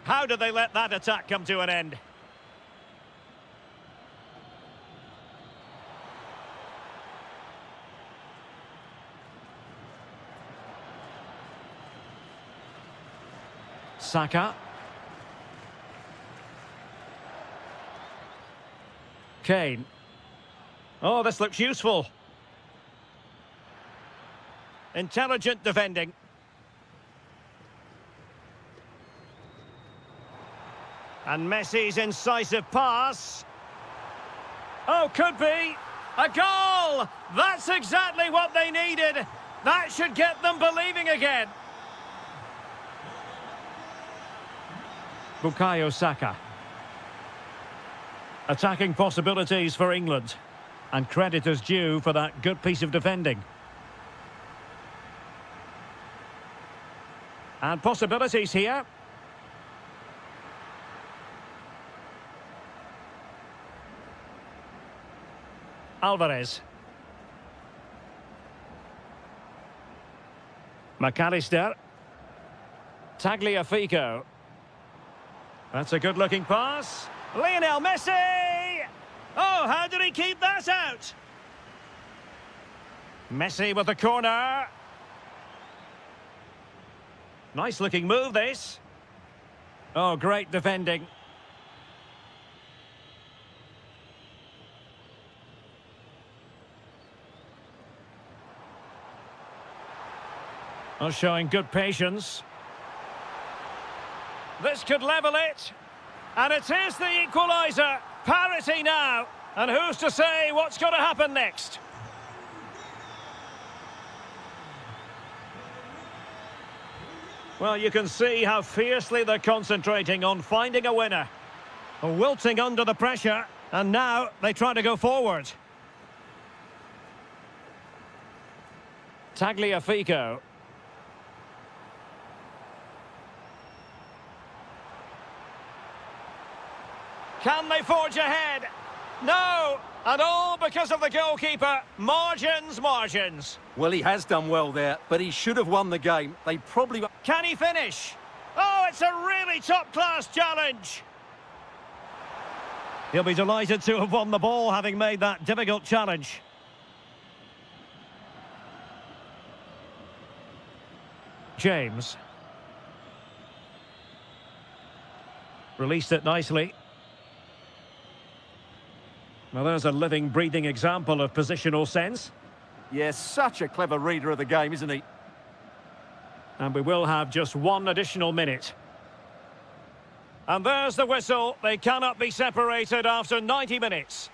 How did they let that attack come to an end? Saka. Kane. Oh, this looks useful. Intelligent defending. And Messi's incisive pass. Oh, could be. A goal! That's exactly what they needed. That should get them believing again. Bukayo Saka. Attacking possibilities for England. And credit is due for that good piece of defending. And possibilities here. Alvarez. McAllister. Tagliafico. That's a good-looking pass. Lionel Messi! Oh, how did he keep that out? Messi with the corner. Nice-looking move, this. Oh, great defending. Oh, showing good patience. This could level it. And it is the equaliser. Parity now. And who's to say what's going to happen next? Well, you can see how fiercely they're concentrating on finding a winner. Wilting under the pressure. And now they try to go forward. Tagliafico. Can they forge ahead? No! And all because of the goalkeeper. Margins, margins. Well, he has done well there, but he should have won the game. They probably... Can he finish? Oh, it's a really top-class challenge. He'll be delighted to have won the ball, having made that difficult challenge. James. Released it nicely. Well, there's a living, breathing example of positional sense. Yes, such a clever reader of the game, isn't he? And we will have just one additional minute. And there's the whistle. They cannot be separated after 90 minutes.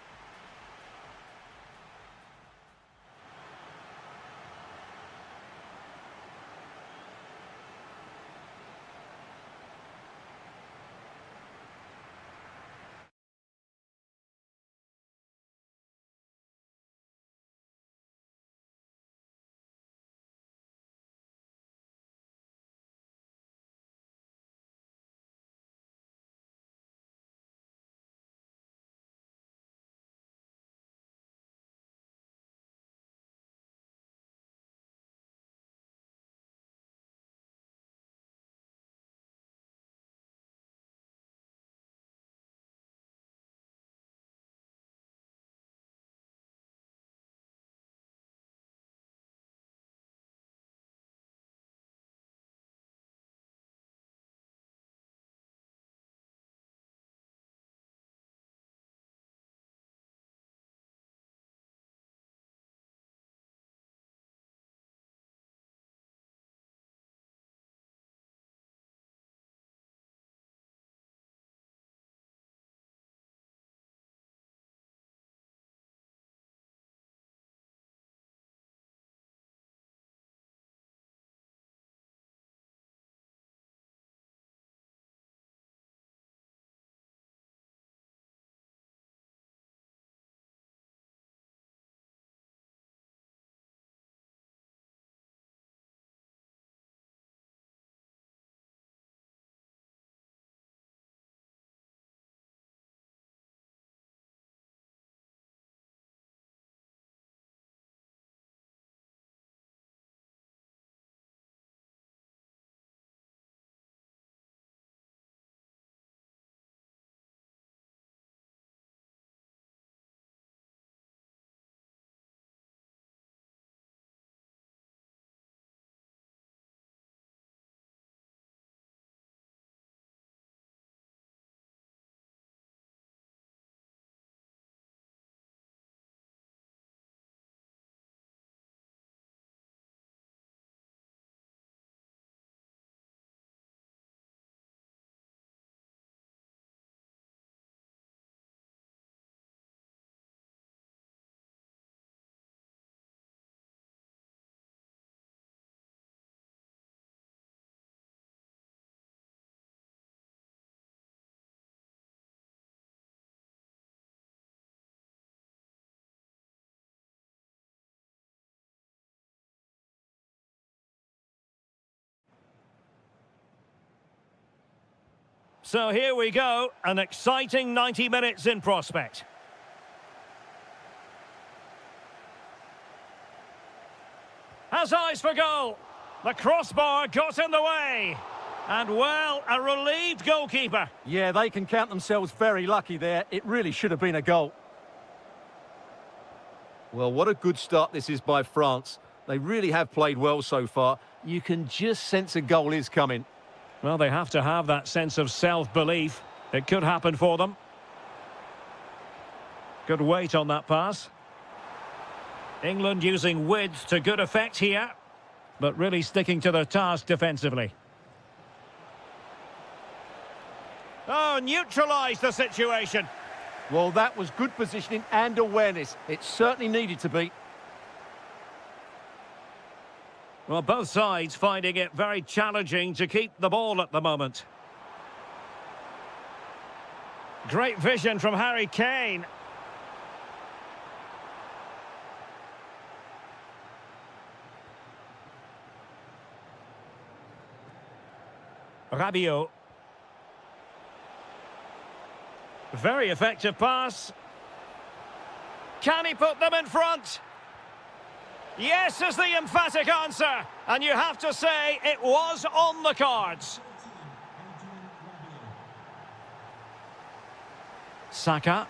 So here we go, an exciting 90 minutes in prospect. Has eyes for goal. The crossbar got in the way. And, well, a relieved goalkeeper. Yeah, they can count themselves very lucky there. It really should have been a goal. Well, what a good start this is by France. They really have played well so far. You can just sense a goal is coming. Well, they have to have that sense of self-belief. It could happen for them. Good weight on that pass. England using width to good effect here, but really sticking to their task defensively. Oh, neutralised the situation. Well, that was good positioning and awareness. It certainly needed to be. Well, both sides finding it very challenging to keep the ball at the moment. Great vision from Harry Kane. Rabiot. Very effective pass. Can he put them in front? Yes is the emphatic answer. And you have to say it was on the cards. Saka.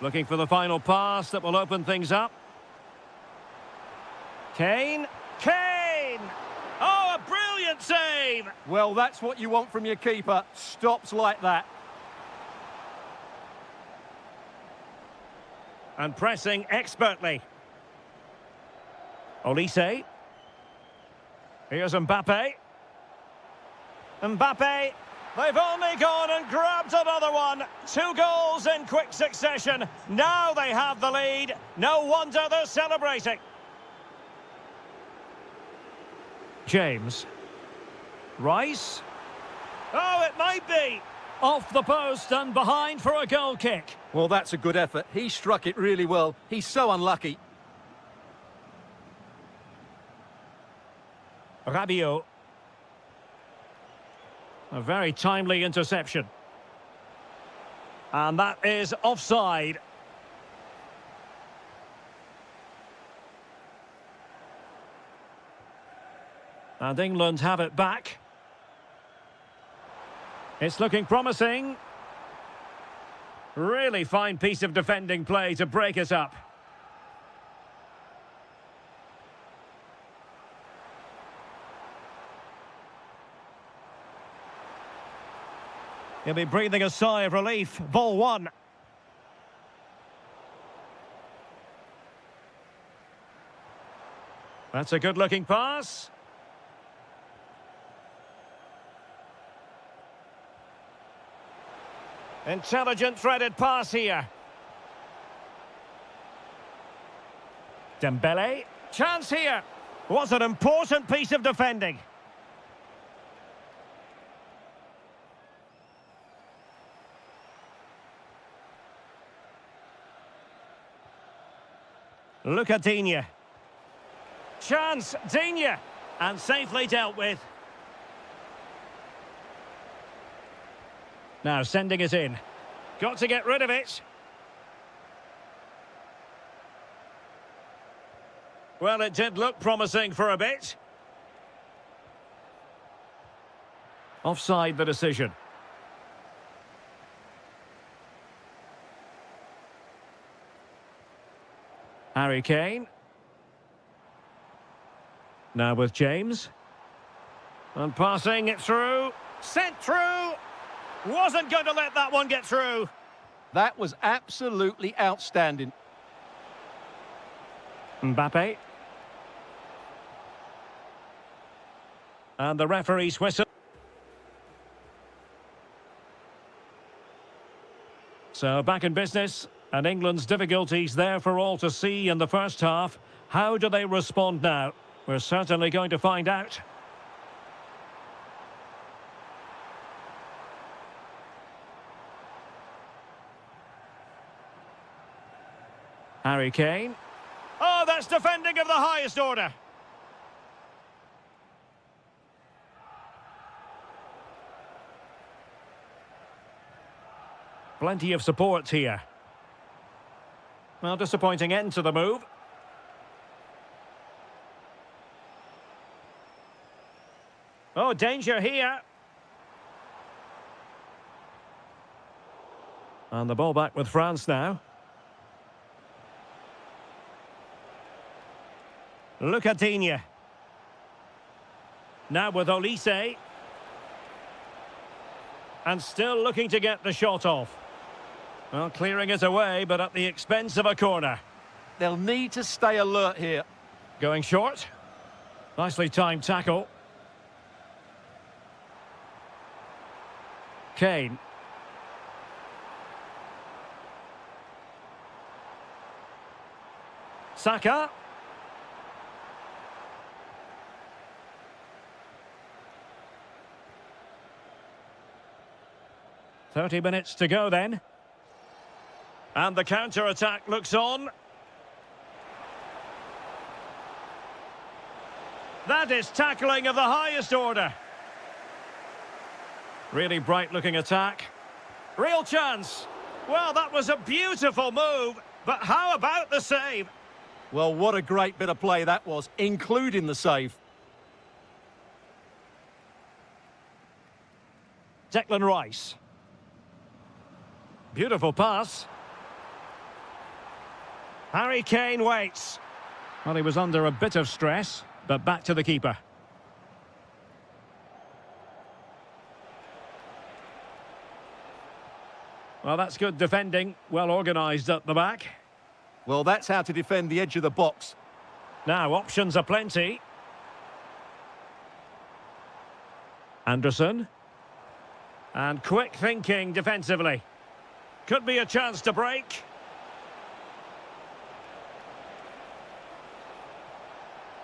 Looking for the final pass that will open things up. Kane. Kane! Oh, a brilliant save! Well, that's what you want from your keeper. Stops like that. And pressing expertly. Olise. Here's Mbappe. Mbappe. They've only gone and grabbed another one. 2 goals in quick succession. Now they have the lead. No wonder they're celebrating. James. Rice. Oh, it might be. Off the post and behind for a goal kick. Well, that's a good effort. He struck it really well. He's so unlucky. Rabiot. A very timely interception. And that is offside. And England have it back. It's looking promising. Really fine piece of defending play to break it up. He'll be breathing a sigh of relief. Ball one. That's a good-looking pass. Intelligent threaded pass here. Dembele. Chance here. Was an important piece of defending. Look at Digne. Chance, Digne. And safely dealt with. Now sending it in. Got to get rid of it. Well, it did look promising for a bit. Offside the decision. Harry Kane. Now with James. And passing it through. Sent through. Wasn't going to let that one get through. That was absolutely outstanding. Mbappe. And the referee's whistle. So back in business, and England's difficulties there for all to see in the first half. How do they respond now? We're certainly going to find out. Harry Kane. Oh, that's defending of the highest order. Plenty of support here. Well, disappointing end to the move. Oh, danger here. And the ball back with France now. Lucatinia. Now with Olise. And still looking to get the shot off. Well, clearing it away, but at the expense of a corner. They'll need to stay alert here. Going short. Nicely timed tackle. Kane. Saka. "30 minutes to go then. And the counter-attack looks on. That is tackling of the highest order. Really bright-looking attack. Real chance. Well, that was a beautiful move, but how about the save? Well, what a great bit of play that was, including the save. Declan Rice. Beautiful pass. Harry Kane waits. Well, he was under a bit of stress, but back to the keeper. Well, that's good defending. Well organised at the back. Well, that's how to defend the edge of the box. Now, options are plenty. Anderson. And quick thinking defensively. Could be a chance to break.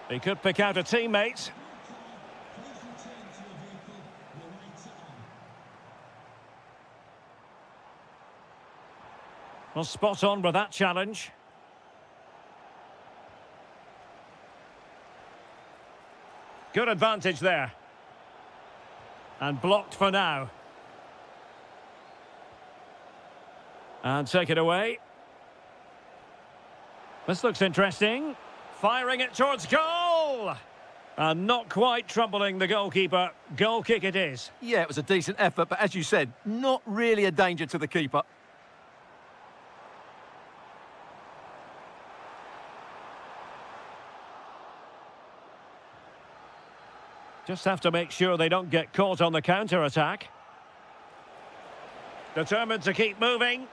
He could pick out a teammate. Well, spot on with that challenge. Good advantage there. And blocked for now. And take it away. This looks interesting. Firing it towards goal! And not quite troubling the goalkeeper. Goal kick it is. Yeah, it was a decent effort, but as you said, not really a danger to the keeper. Just have to make sure they don't get caught on the counter-attack. Determined to keep moving.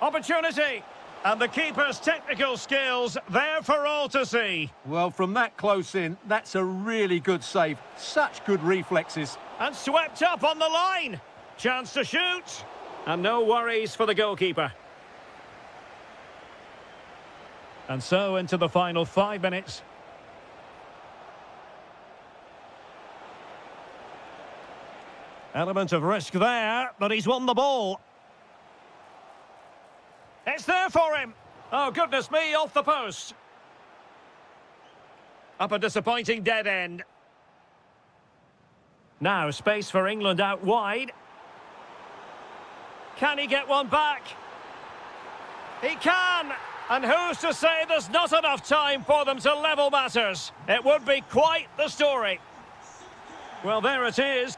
Opportunity! And the keeper's technical skills there for all to see. Well, from that close in, that's a really good save. Such good reflexes. And swept up on the line. Chance to shoot. And no worries for the goalkeeper. And so into the final 5 minutes. Element of risk there, but he's won the ball. It's there for him. Oh, goodness me, off the post. Up a disappointing dead end. Now, space for England out wide. Can he get one back? He can! And who's to say there's not enough time for them to level matters? It would be quite the story. Well, there it is.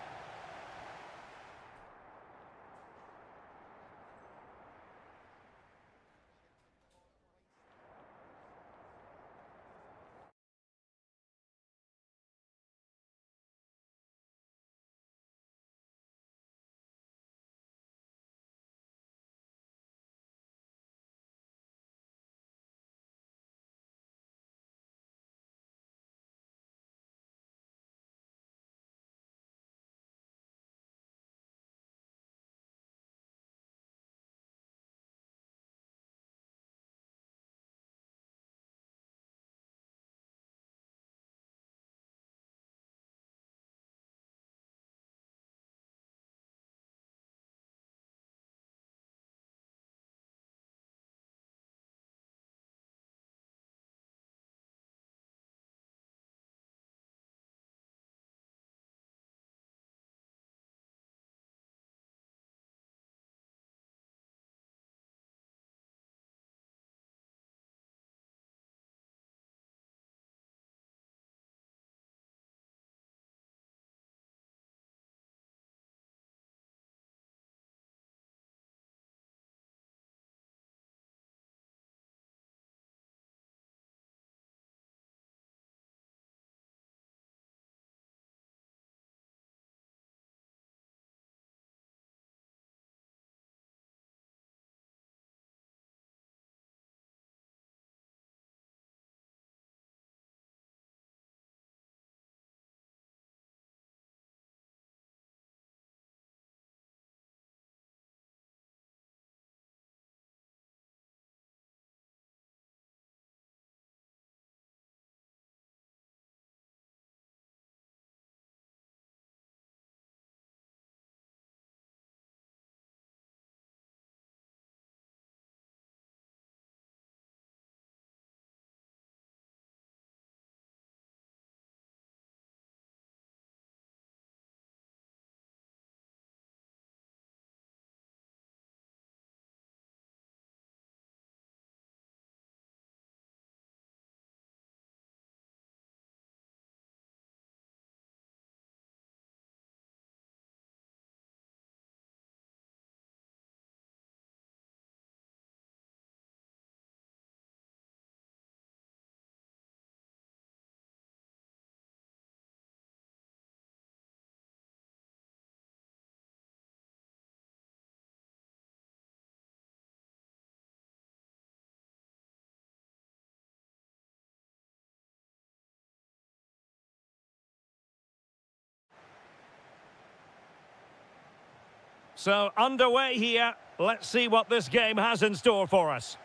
So, underway here. Let's see what this game has in store for us.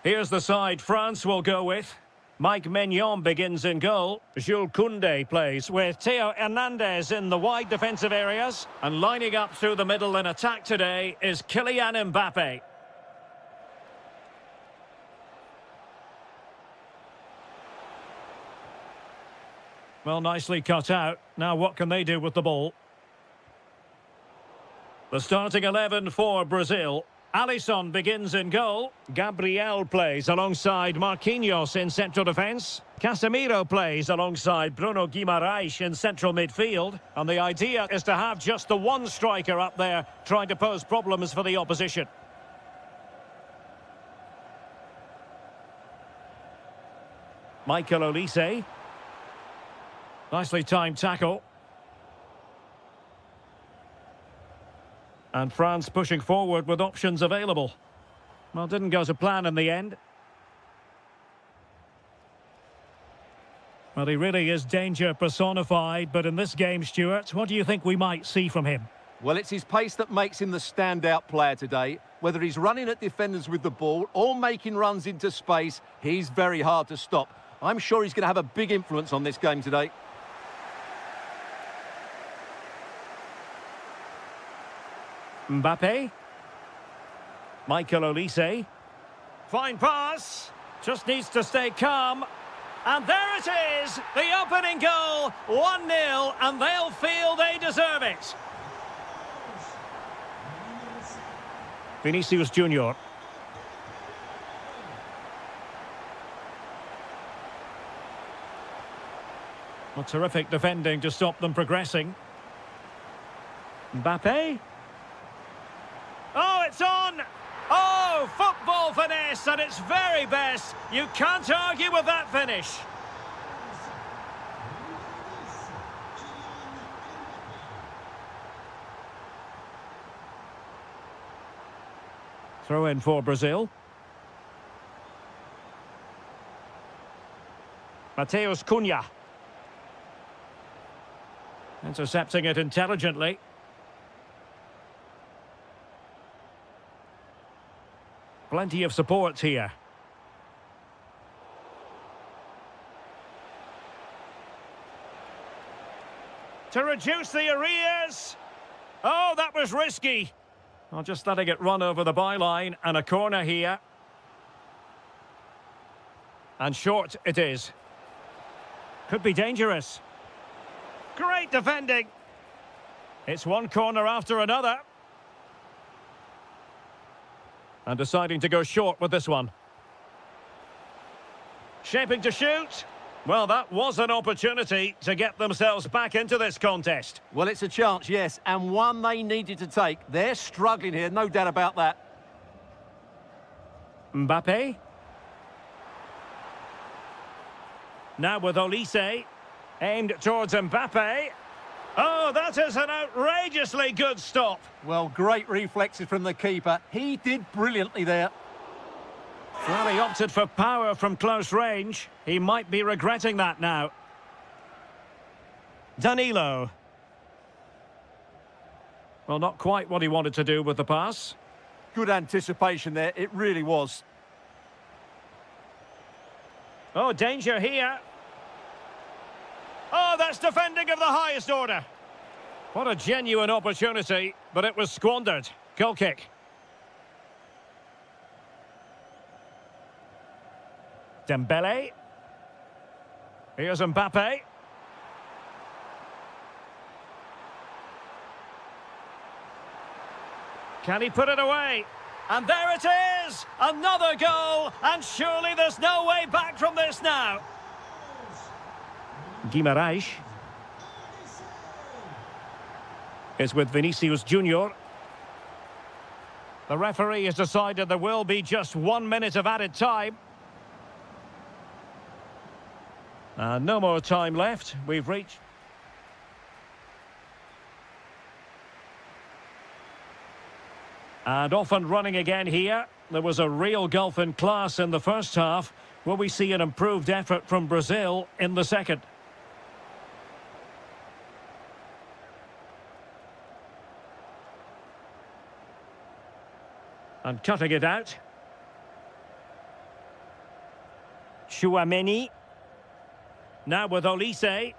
Here's the side France will go with. Mike Maignan begins in goal. Jules Koundé plays with Theo Hernandez in the wide defensive areas. And lining up through the middle in attack today is Kylian Mbappe. Well, nicely cut out. Now what can they do with the ball? The starting 11 for Brazil. Alisson begins in goal. Gabriel plays alongside Marquinhos in central defence. Casemiro plays alongside Bruno Guimaraes in central midfield. And the idea is to have just the one striker up there trying to pose problems for the opposition. Michael Olise. Nicely timed tackle. And France pushing forward with options available. Well, didn't go to plan in the end. Well, he really is danger personified, but in this game, Stuart, what do you think we might see from him? Well, it's his pace that makes him the standout player today. Whether he's running at defenders with the ball or making runs into space, he's very hard to stop. I'm sure he's going to have a big influence on this game today. Mbappe. Michael Olise. Fine pass. Just needs to stay calm. And there it is. The opening goal. 1-0. And they'll feel they deserve it. Vinicius Junior. Well, terrific defending to stop them progressing. Mbappe. Oh, it's on! Oh, football finesse at its very best. You can't argue with that finish. Throw in for Brazil. Matheus Cunha. Intercepting it intelligently. Plenty of support here. To reduce the arrears. Oh, that was risky. Well, just letting it run over the byline, and a corner here. And short it is. Could be dangerous. Great defending. It's one corner after another. And deciding to go short with this one. Shaping to shoot. Well, that was an opportunity to get themselves back into this contest. Well, it's a chance, yes, and one they needed to take. They're struggling here, no doubt about that. Mbappe. Now with Olise. Aimed towards Mbappe. Oh, that is an outrageously good stop. Well, great reflexes from the keeper. He did brilliantly there. Well, he opted for power from close range. He might be regretting that now. Danilo. Well, not quite what he wanted to do with the pass. Good anticipation there, it really was. Oh, danger here. Oh, that's defending of the highest order. What a genuine opportunity, but it was squandered. Goal kick. Dembele. Here's Mbappe. Can he put it away? And there it is! Another goal! And surely there's no way back from this now. Guimaraes is with Vinicius Junior. The referee has decided there will be just 1 minute of added time. No more time left. We've reached... And off and running again here. There was a real gulf in class in the first half. Will we see an improved effort from Brazil in the second? And cutting it out. Chouameni. Now with Olise.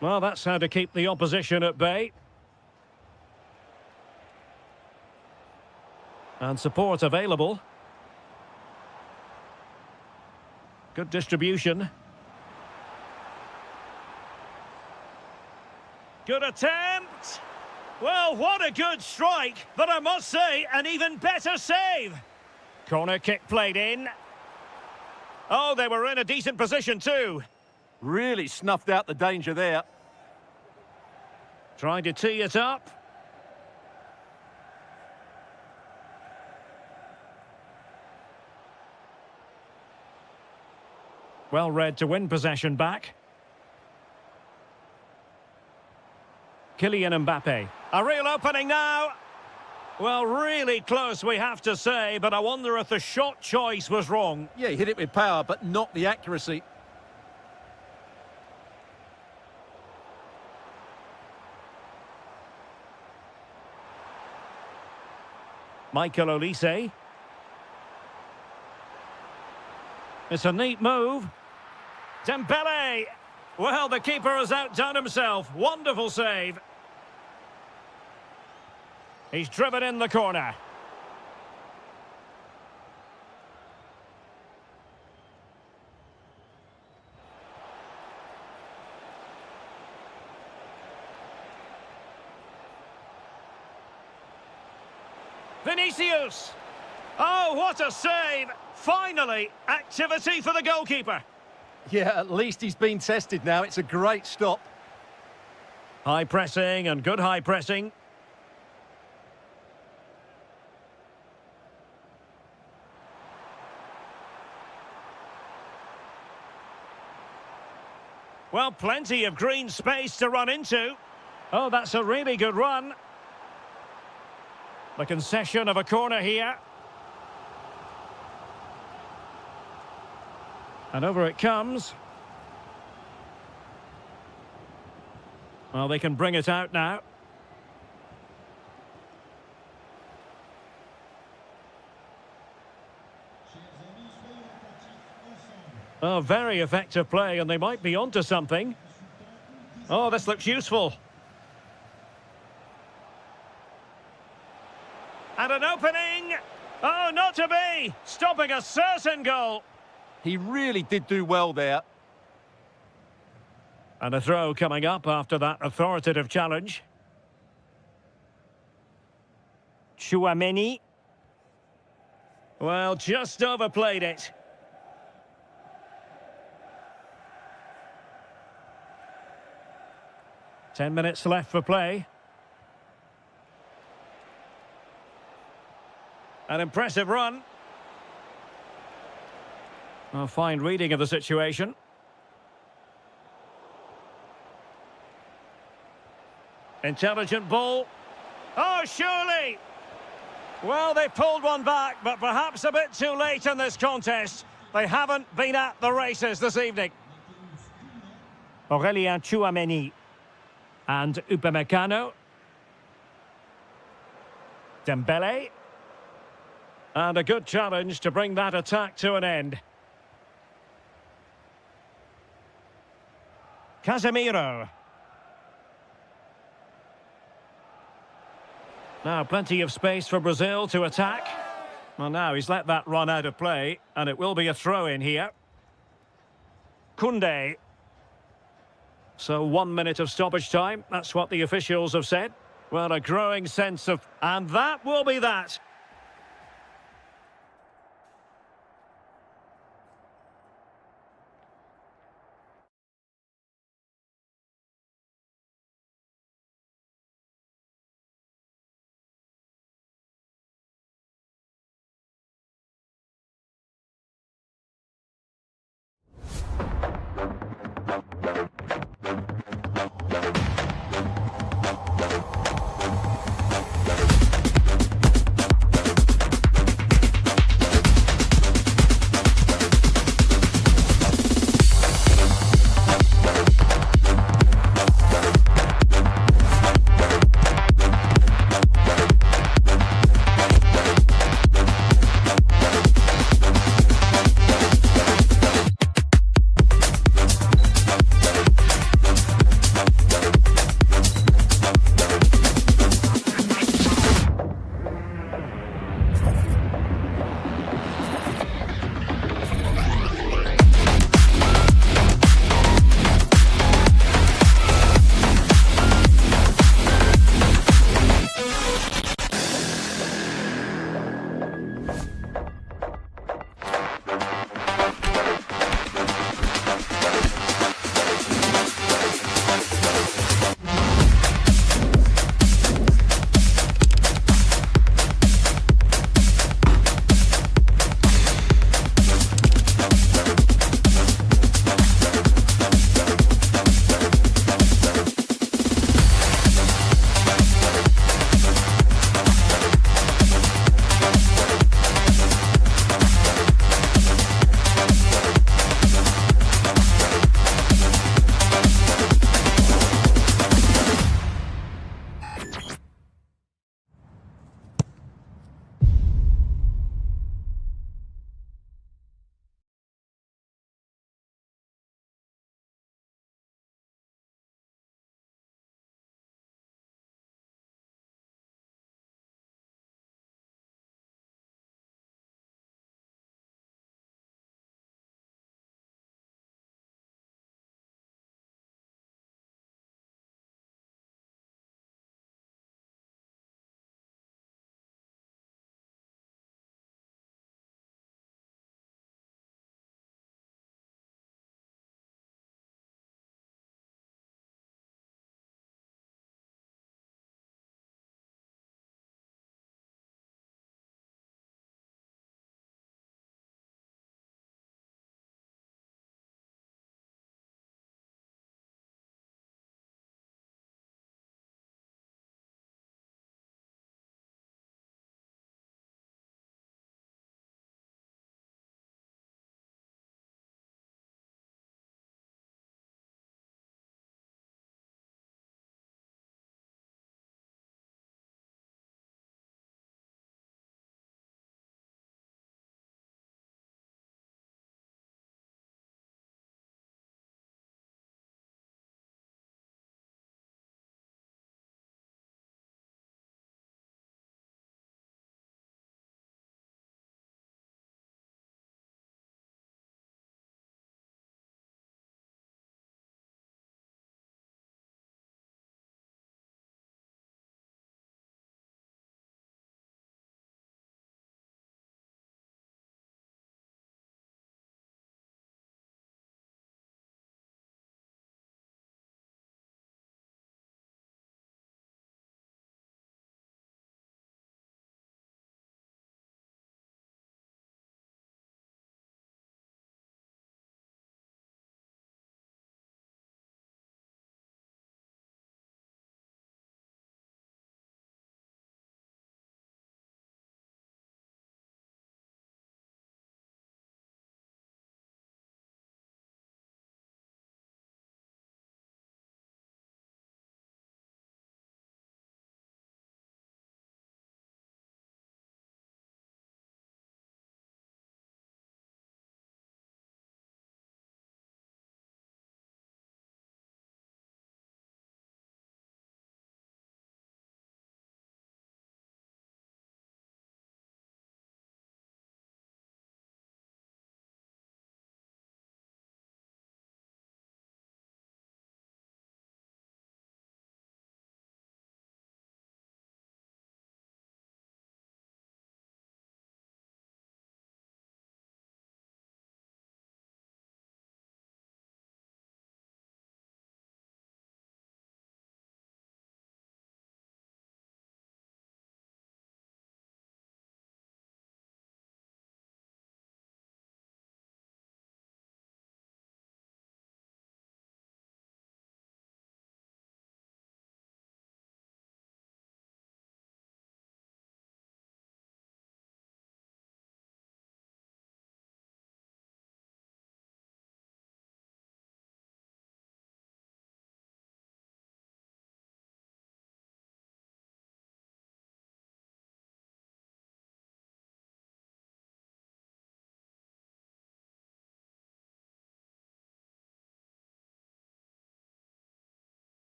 Well, that's how to keep the opposition at bay. And support available. Good distribution. Good attempt. Well, what a good strike, but I must say, an even better save. Corner kick played in. Oh, they were in a decent position too. Really snuffed out the danger there. Trying to tee it up. Well read to win possession back. Kylian Mbappe. A real opening now. Well, really close, we have to say, but I wonder if the shot choice was wrong. Yeah, he hit it with power, but not the accuracy. Michael Olise. It's a neat move. Dembele. Well, the keeper has outdone himself. Wonderful save. He's driven in the corner. Vinicius. Oh, what a save. Finally, activity for the goalkeeper. Yeah, at least he's been tested now. It's a great stop. High pressing and good high pressing. Well, plenty of green space to run into. Oh, that's a really good run. The concession of a corner here. And over it comes. Well, they can bring it out now. Oh, very effective play, and they might be onto something. Oh, this looks useful. And an opening! Oh, not to be! Stopping a certain goal. He really did do well there. And a throw coming up after that authoritative challenge. Chouameni. Well, just overplayed it. Ten minutes left for play. An impressive run. A fine reading of the situation. Intelligent ball. Oh, surely! Well, they pulled one back, but perhaps a bit too late in this contest. They haven't been at the races this evening. Aurélien Chouameni and Upamecano. Dembele. And a good challenge to bring that attack to an end. Casemiro. Now, plenty of space for Brazil to attack. Well, now he's let that run out of play, and it will be a throw-in here. Koundé. So 1 minute of stoppage time, that's what the officials have said. Well, a growing sense of... And that will be that.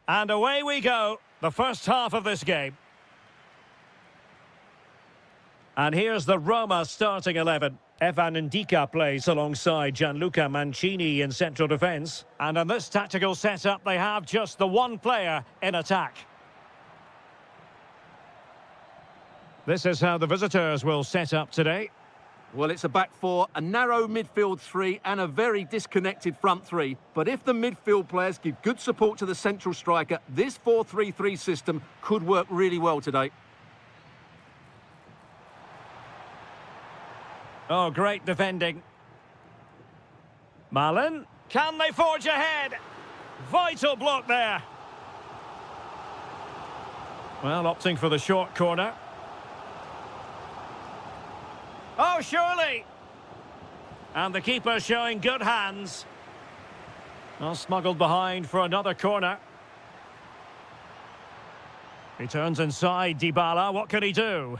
And away we go, the first half of this game. And here's the Roma starting 11. Evan Ndika plays alongside Gianluca Mancini in central defence. And in this tactical setup, they have just the one player in attack. This is how the visitors will set up today. Well, it's a back four, a narrow midfield three and a very disconnected front three. But if the midfield players give good support to the central striker, this 4-3-3 system could work really well today. Oh, great defending. Malin, can they forge ahead? Vital block there. Well, opting for the short corner. Oh, surely! And the keeper showing good hands. Well, smuggled behind for another corner. He turns inside, Dybala. What can he do?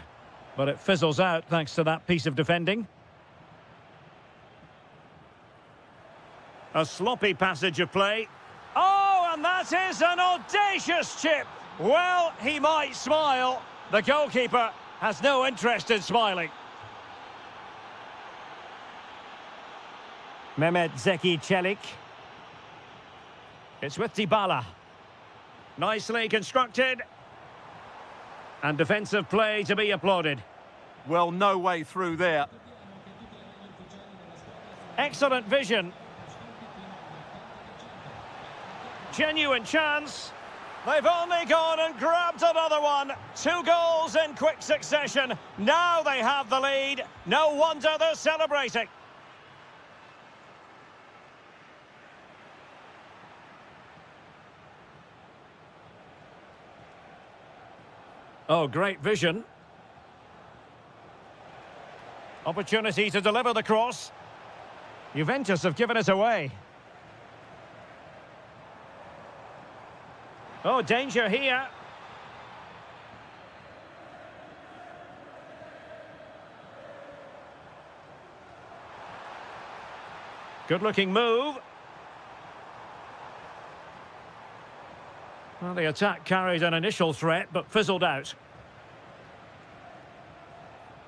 But it fizzles out thanks to that piece of defending. A sloppy passage of play. Oh, and that is an audacious chip. Well, he might smile. The goalkeeper has no interest in smiling. Mehmet Zeki Çelik. It's with Dybala. Nicely constructed. And defensive play to be applauded. Well, no way through there. Excellent vision. Genuine chance. They've only gone and grabbed another one. 2 goals in quick succession. Now they have the lead. No wonder they're celebrating. Oh, great vision. Opportunity to deliver the cross. Juventus have given it away. Oh, danger here. Good-looking move. Well, the attack carried an initial threat, but fizzled out.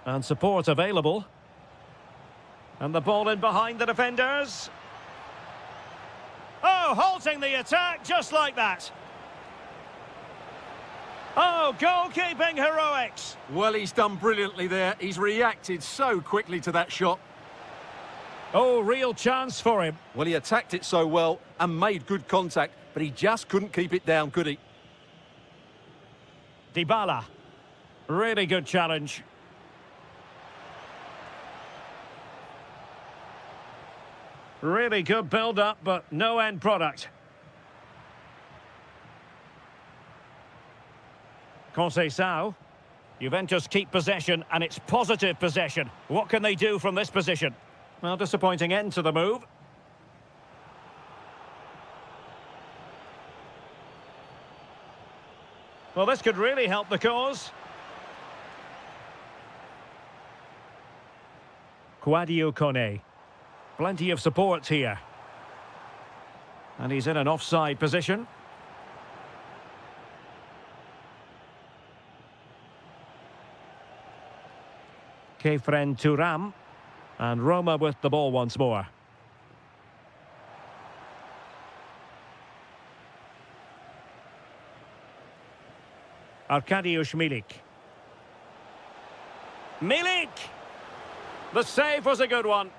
And support available. And the ball in behind the defenders. Oh, halting the attack just like that. Oh, goalkeeping heroics. Well, he's done brilliantly there. He's reacted so quickly to that shot. Oh, real chance for him. Well, he attacked it so well and made good contact, but he just couldn't keep it down, could he? Dybala. Really good challenge. Really good build-up, but no end product. Conceição. Juventus keep possession, and it's positive possession. What can they do from this position? Well, disappointing end to the move. Well, this could really help the cause. Quadio Kone. Plenty of support here. And he's in an offside position. Kefren Turam. And Roma with the ball once more. Arkadiusz Milik. Milik! The save was a good one.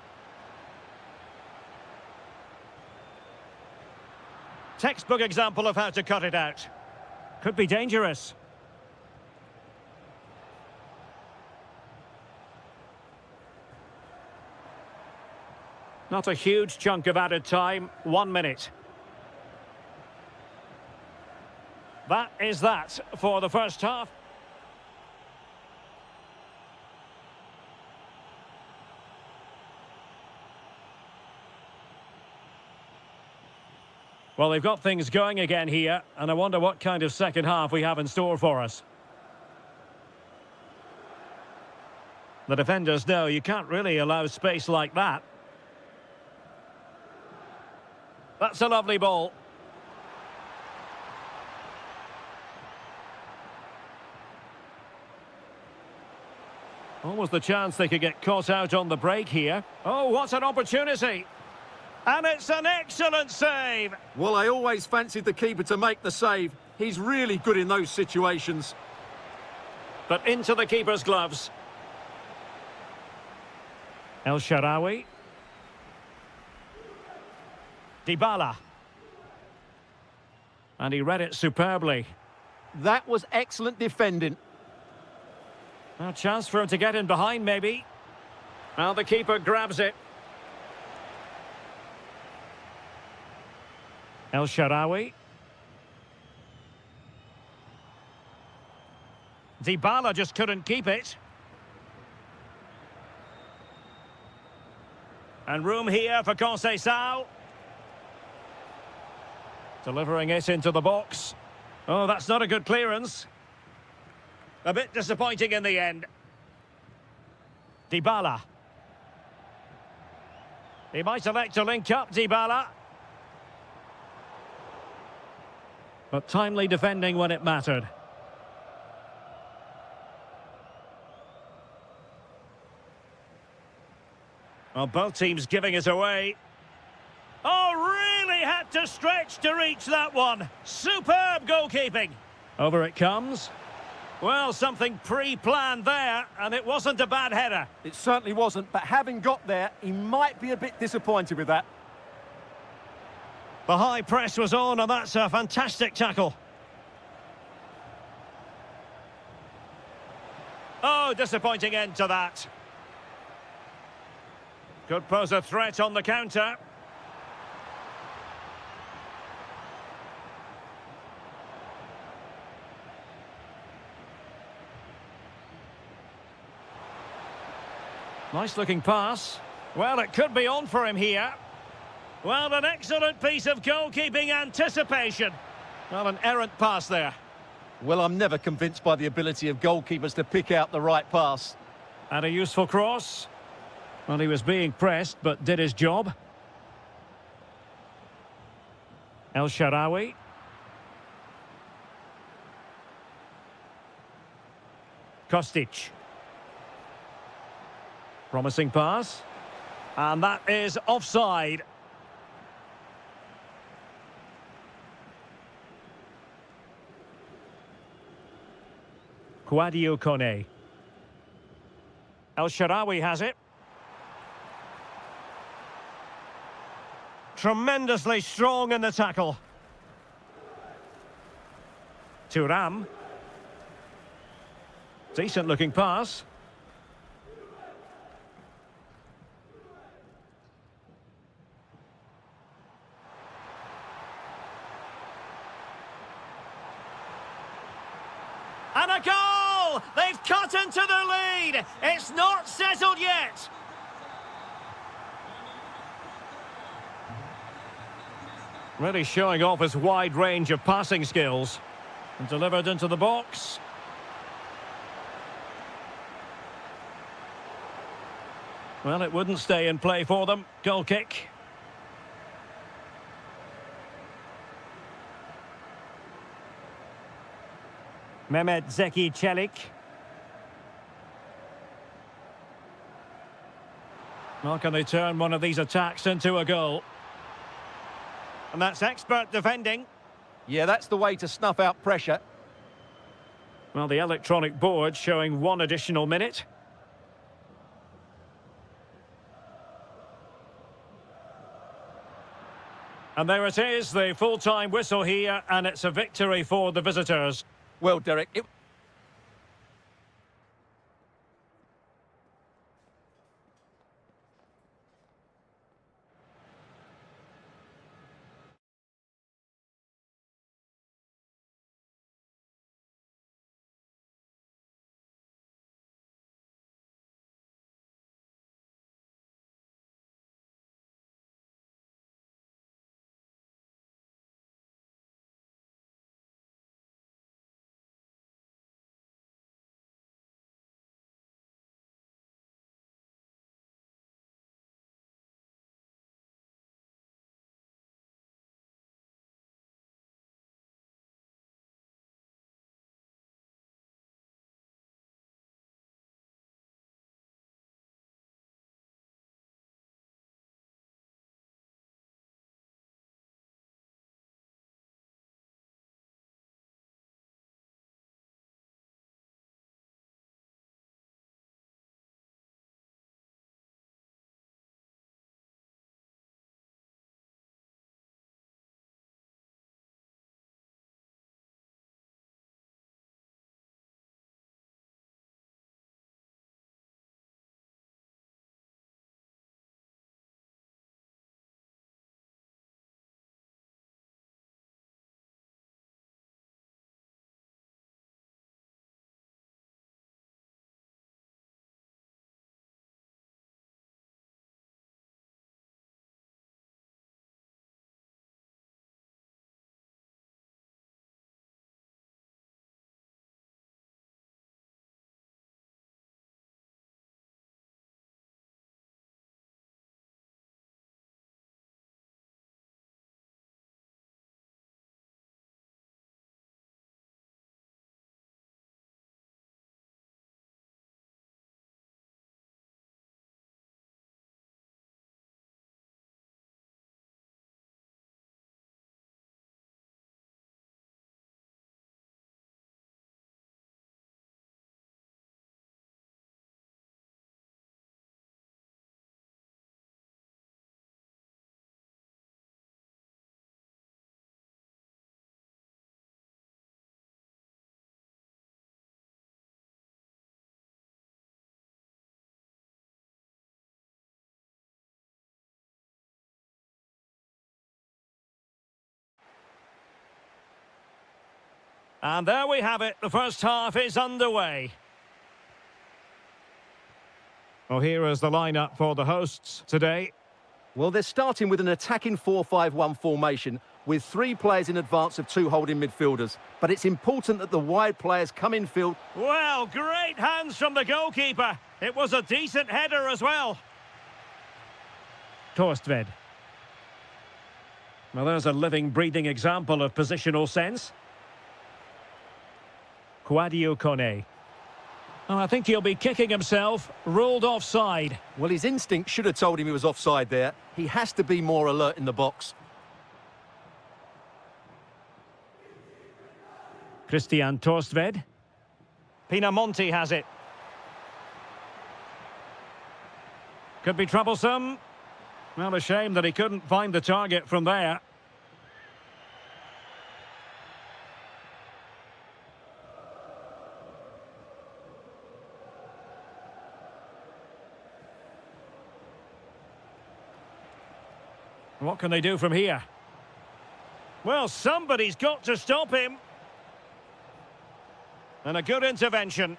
Textbook example of how to cut it out. Could be dangerous. Not a huge chunk of added time, 1 minute. That is that for the first half. Well, they've got things going again here, and I wonder what kind of second half we have in store for us. The defenders know you can't really allow space like that. That's a lovely ball. Almost the chance they could get caught out on the break here. Oh, what an opportunity! And it's an excellent save! Well, I always fancied the keeper to make the save. He's really good in those situations. But into the keeper's gloves. El Shaarawy. Dybala. And he read it superbly. That was excellent defending. A chance for him to get in behind, maybe. Now the keeper grabs it. El Shaarawy. Dybala just couldn't keep it. And room here for Conceição. Delivering it into the box. Oh, that's not a good clearance. A bit disappointing in the end. Dybala. He might elect to link up, Dybala. But timely defending when it mattered. Well, both teams giving it away. Oh, really had to stretch to reach that one. Superb goalkeeping. Over it comes. Well, something pre-planned there, and it wasn't a bad header. It certainly wasn't, but having got there, he might be a bit disappointed with that. The high press was on, and that's a fantastic tackle. Oh, disappointing end to that. Could pose a threat on the counter. Nice looking pass. Well, it could be on for him here. Well, an excellent piece of goalkeeping anticipation. Well, an errant pass there. Well, I'm never convinced by the ability of goalkeepers to pick out the right pass. And a useful cross. Well, he was being pressed, but did his job. El Shaarawy. Kostic. Promising pass. And that is offside. Kwadwo Kone. El Shaarawy has it. Tremendously strong in the tackle. Thuram. Decent looking pass. And a goal! They've cut into the lead! It's not settled yet! Really showing off his wide range of passing skills. And delivered into the box. Well, it wouldn't stay in play for them. Goal kick. Mehmet Zeki Çelik. Well, can they turn one of these attacks into a goal? And that's expert defending. Yeah, that's the way to snuff out pressure. Well, the electronic board showing 1 additional minute. And there it is, the full-time whistle here, and it's a victory for the visitors. Well, Derek, And there we have it. The first half is underway. Well, here is the lineup for the hosts today. Well, they're starting with an attacking 4-5-1 formation with 3 players in advance of 2 holding midfielders. But it's important that the wide players come in field. Well, great hands from the goalkeeper. It was a decent header as well. Torstved. Well, there's a living, breathing example of positional sense. Quadio Kone. Oh, I think he'll be kicking himself. Ruled offside. Well, his instinct should have told him he was offside there. He has to be more alert in the box. Christian Torstved. Pinamonti has it. Could be troublesome. Well, a shame that he couldn't find the target from there. What can they do from here? Well, somebody's got to stop him. And a good intervention.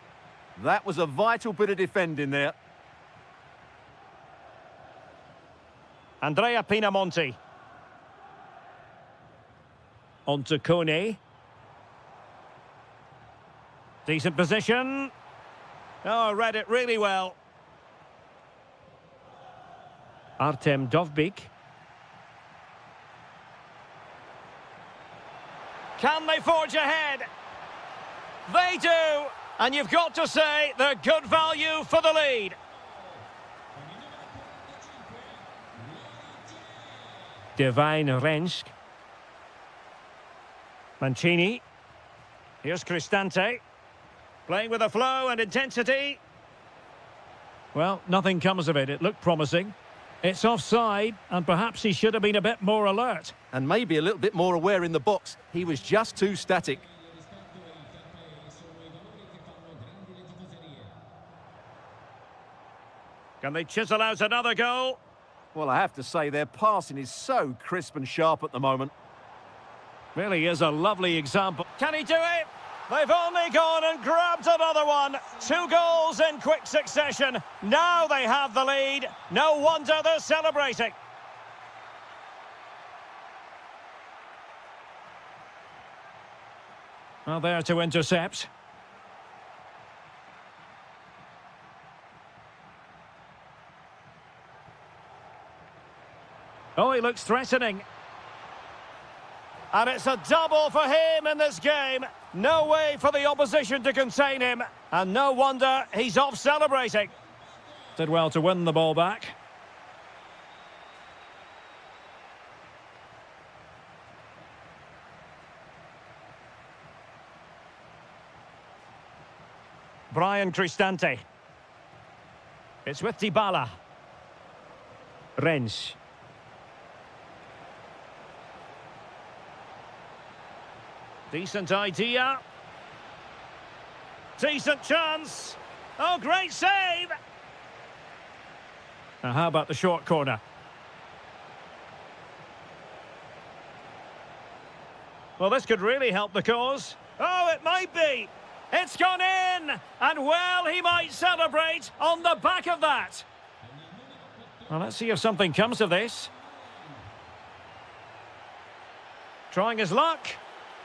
That was a vital bit of defending there. Andrea Pinamonti. On to Kone. Decent position. Oh, read it really well. Artem Dovbyk. Can they forge ahead? They do! And you've got to say they're good value for the lead. Divine Rensk. Mancini. Here's Cristante. Playing with a flow and intensity. Well, nothing comes of it. It looked promising. It's offside, and perhaps he should have been a bit more alert. And maybe a little bit more aware in the box. He was just too static. Can they chisel out another goal? Well, I have to say, their passing is so crisp and sharp at the moment. Really is a lovely example. Can he do it? They've only gone and grabbed another one. 2 goals in quick succession. Now they have the lead. No wonder they're celebrating. Well, there to intercept. Oh, he looks threatening. And it's a double for him in this game. No way for the opposition to contain him. And no wonder he's off celebrating. Did well to win the ball back. Brian Cristante. It's with Dybala. Rensch. Decent idea. Decent chance. Oh, great save. Now, how about the short corner? Well, this could really help the cause. Oh, it might be. It's gone in. And, well, he might celebrate on the back of that. Well, let's see if something comes of this. Trying his luck.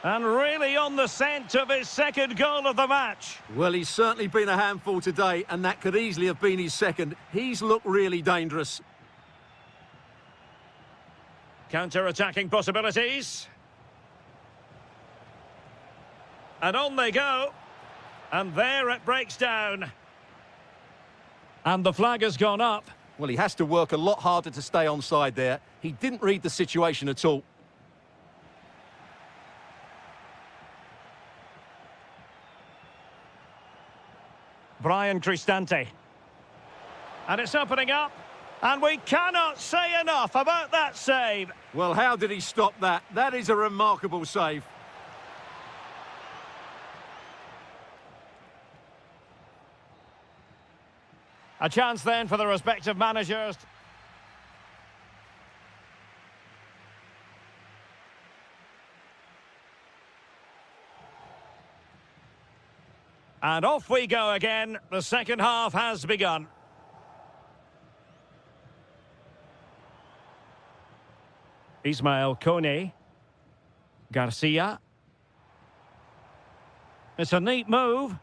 And really on the scent of his second goal of the match. Well, he's certainly been a handful today, and that could easily have been his second. He's looked really dangerous. Counter-attacking possibilities. And on they go. And there it breaks down. And the flag has gone up. Well, he has to work a lot harder to stay onside there. He didn't read the situation at all. Brian Cristante. And it's opening up. And we cannot say enough about that save. Well, how did he stop that? That is a remarkable save. A chance then for the respective managers. And off we go again. The second half has begun. Ismail Kone. Garcia. It's a neat move.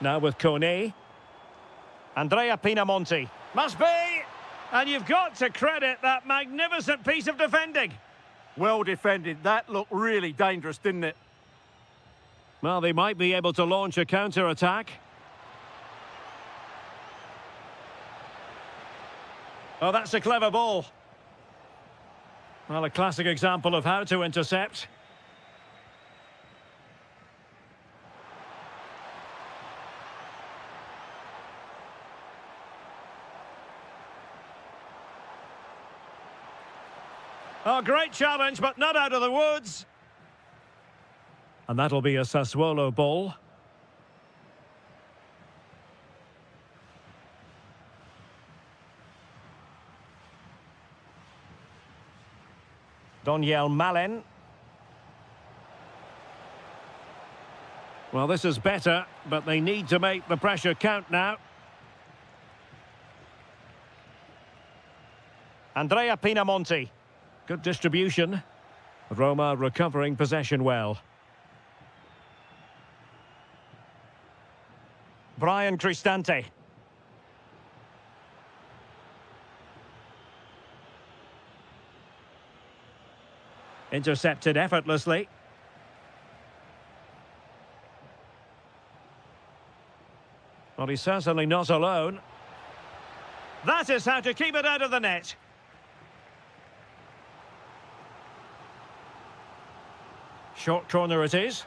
Now with Kone. Andrea Pinamonti. Must be! And you've got to credit that magnificent piece of defending. Well defended. That looked really dangerous, didn't it? Well, they might be able to launch a counter-attack. Oh, that's a clever ball. Well, a classic example of how to intercept. Oh, great challenge, but not out of the woods. And that'll be a Sassuolo ball. Daniel Malen. Well, this is better, but they need to make the pressure count now. Andrea Pinamonti. Good distribution. Roma recovering possession well. Brian Cristante. Intercepted effortlessly. Well, he's certainly not alone. That is how to keep it out of the net. Short corner it is.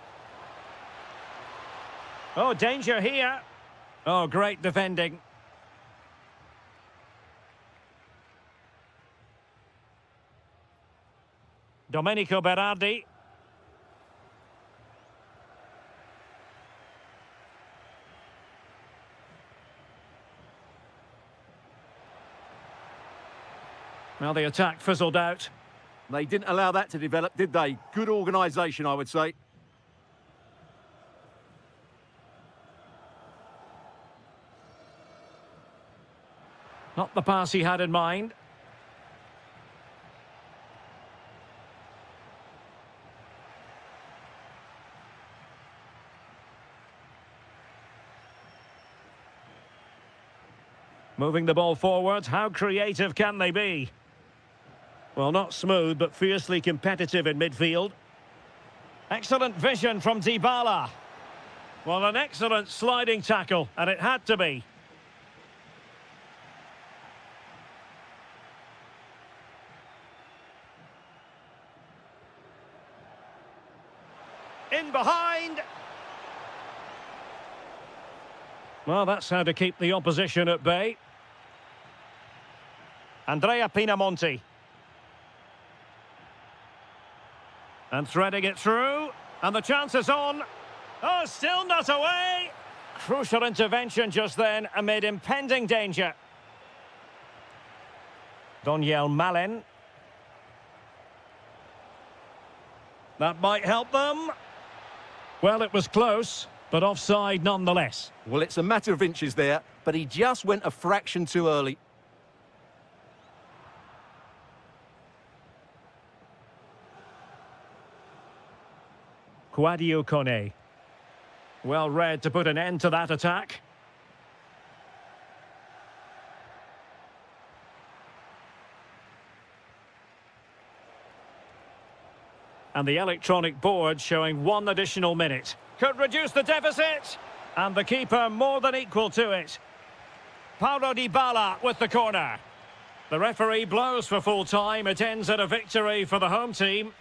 Oh, danger here. Oh, great defending. Domenico Berardi. Well, the attack fizzled out. They didn't allow that to develop, did they? Good organisation, I would say. Not the pass he had in mind. Moving the ball forward, how creative can they be? Well, not smooth, but fiercely competitive in midfield. Excellent vision from Dybala. Well, an excellent sliding tackle, and it had to be. In behind. Well, that's how to keep the opposition at bay. Andrea Pinamonti. And threading it through. And the chance is on. Oh, still not away. Crucial intervention just then amid impending danger. Daniel Malen. That might help them. Well, it was close, but offside nonetheless. Well, it's a matter of inches there, but he just went a fraction too early. Quadio Kone. Well read to put an end to that attack. And the electronic board showing 1 additional minute. Could reduce the deficit. And the keeper more than equal to it. Paulo Dybala with the corner. The referee blows for full time. It ends at a victory for the home team.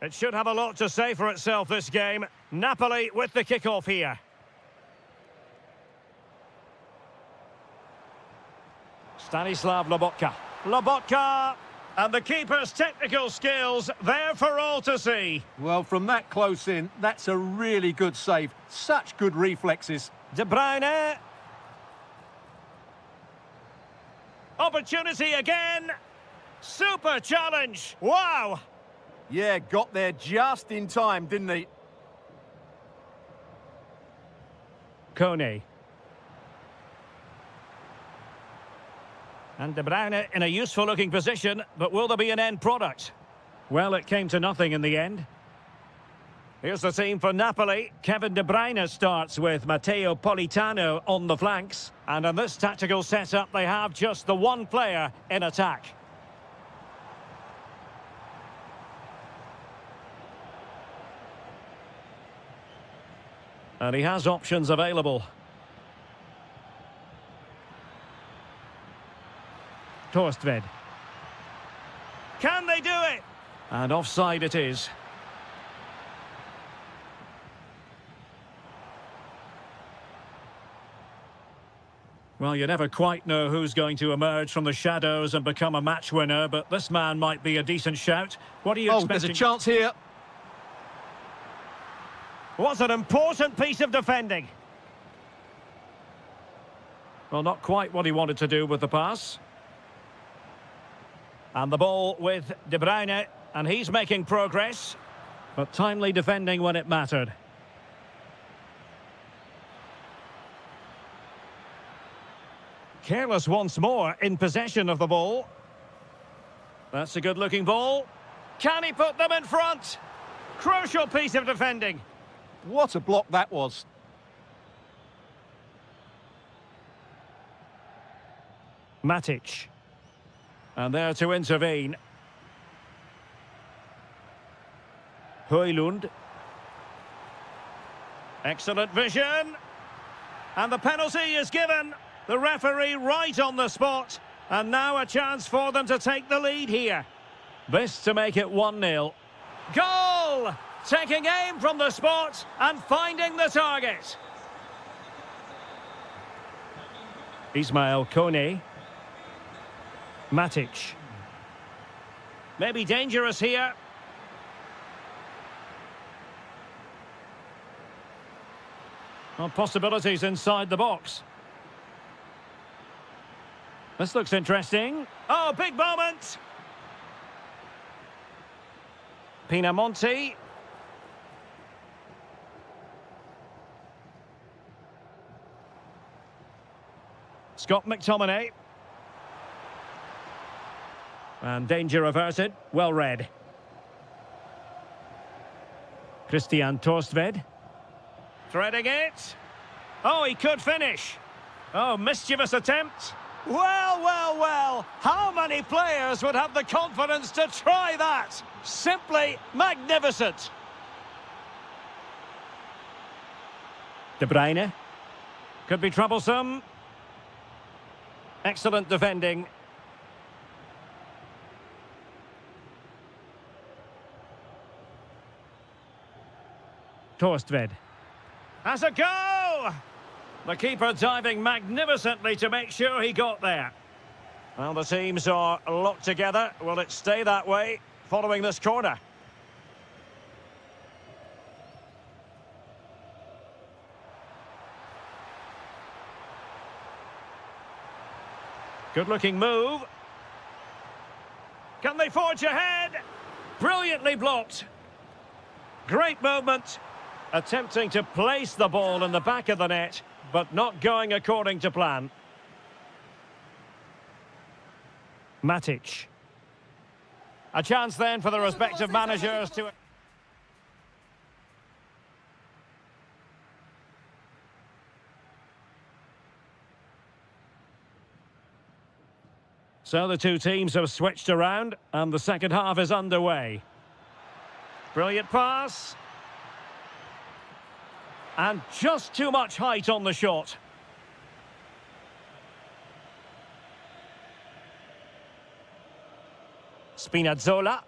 It should have a lot to say for itself, this game. Napoli with the kick-off here. Stanislav Lobotka. Lobotka! And the keeper's technical skills there for all to see. Well, from that close in, that's a really good save. Such good reflexes. De Bruyne. Opportunity again. Super challenge. Wow. Yeah, got there just in time, didn't he? Kone. And De Bruyne in a useful-looking position, but will there be an end product? Well, it came to nothing in the end. Here's the team for Napoli. Kevin De Bruyne starts with Matteo Politano on the flanks. And in this tactical setup, they have just the one player in attack. And he has options available. Torstved. Can they do it? And offside it is. Well, you never quite know who's going to emerge from the shadows and become a match winner, but this man might be a decent shout. What are you expecting? There's a chance here. What an important piece of defending. Well, not quite what he wanted to do with the pass. And the ball with De Bruyne, and he's making progress, but timely defending when it mattered. Careless once more in possession of the ball. That's a good-looking ball. Can he put them in front? Crucial piece of defending. What a block that was. Matic. And there to intervene. Højlund. Excellent vision. And the penalty is given. The referee right on the spot. And now a chance for them to take the lead here. This to make it 1-0. Goal! Taking aim from the spot and finding the target. Ismail Kone. Matic. Maybe dangerous here. Well, possibilities inside the box. This looks interesting. Oh, big moment. Pinamonti. Scott McTominay. And danger averted. Well read. Christian Torstved. Threading it. Oh, he could finish. Oh, mischievous attempt. Well, well, well. How many players would have the confidence to try that? Simply magnificent. De Bruyne. Could be troublesome. Excellent defending. Torstved. Has a go! The keeper diving magnificently to make sure he got there. Well, the teams are locked together. Will it stay that way following this corner? Good-looking move. Can they forge ahead? Brilliantly blocked. Great movement. Attempting to place the ball in the back of the net, but not going according to plan. Matic. A chance then for the respective managers to... So the two teams have switched around, and the second half is underway. Brilliant pass. And just too much height on the shot. Spinazzola.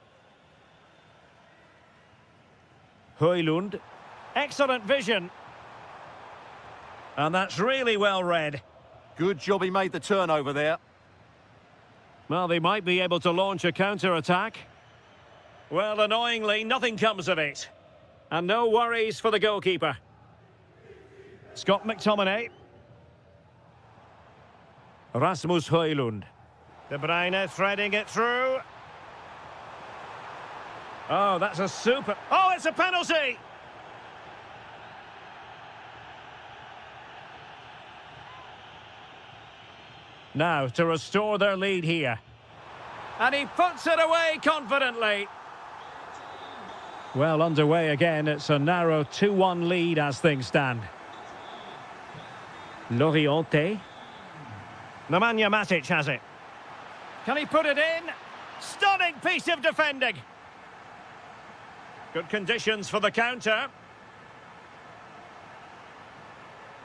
Højlund. Excellent vision. And that's really well read. Good job he made the turnover there. Well, they might be able to launch a counter-attack. Well, annoyingly, nothing comes of it. And no worries for the goalkeeper. Scott McTominay. Rasmus Højlund. De Bruyne threading it through. Oh, that's a super... Oh, it's a penalty! Now, to restore their lead here. And he puts it away confidently. Well, underway again. It's a narrow 2-1 lead as things stand. Loriente. Nemanja Matic has it. Can he put it in? Stunning piece of defending. Good conditions for the counter.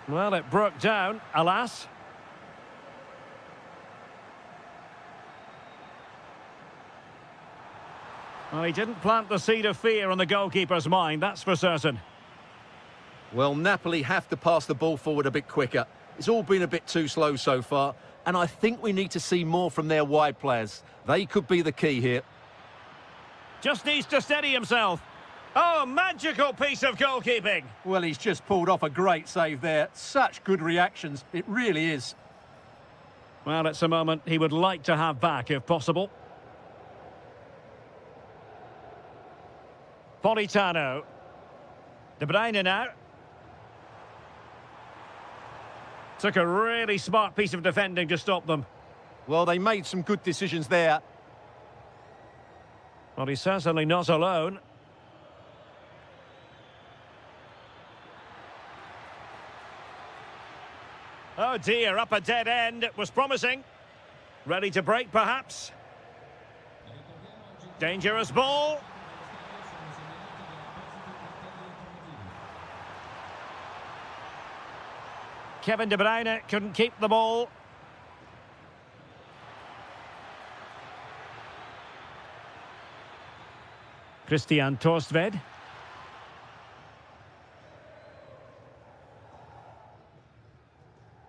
Well, it broke down, alas. Well, he didn't plant the seed of fear on the goalkeeper's mind, that's for certain. Well, Napoli have to pass the ball forward a bit quicker. It's all been a bit too slow so far, and I think we need to see more from their wide players. They could be the key here. Just needs to steady himself. Oh, magical piece of goalkeeping. Well, he's just pulled off a great save there. Such good reactions, it really is. Well, it's a moment he would like to have back if possible. Politano. De Bruyne now. Took a really smart piece of defending to stop them. Well, they made some good decisions there. Well, he's certainly not alone. Oh dear, up a dead end. It was promising. Ready to break, perhaps. Dangerous ball. Kevin De Bruyne couldn't keep the ball. Christian Torstved.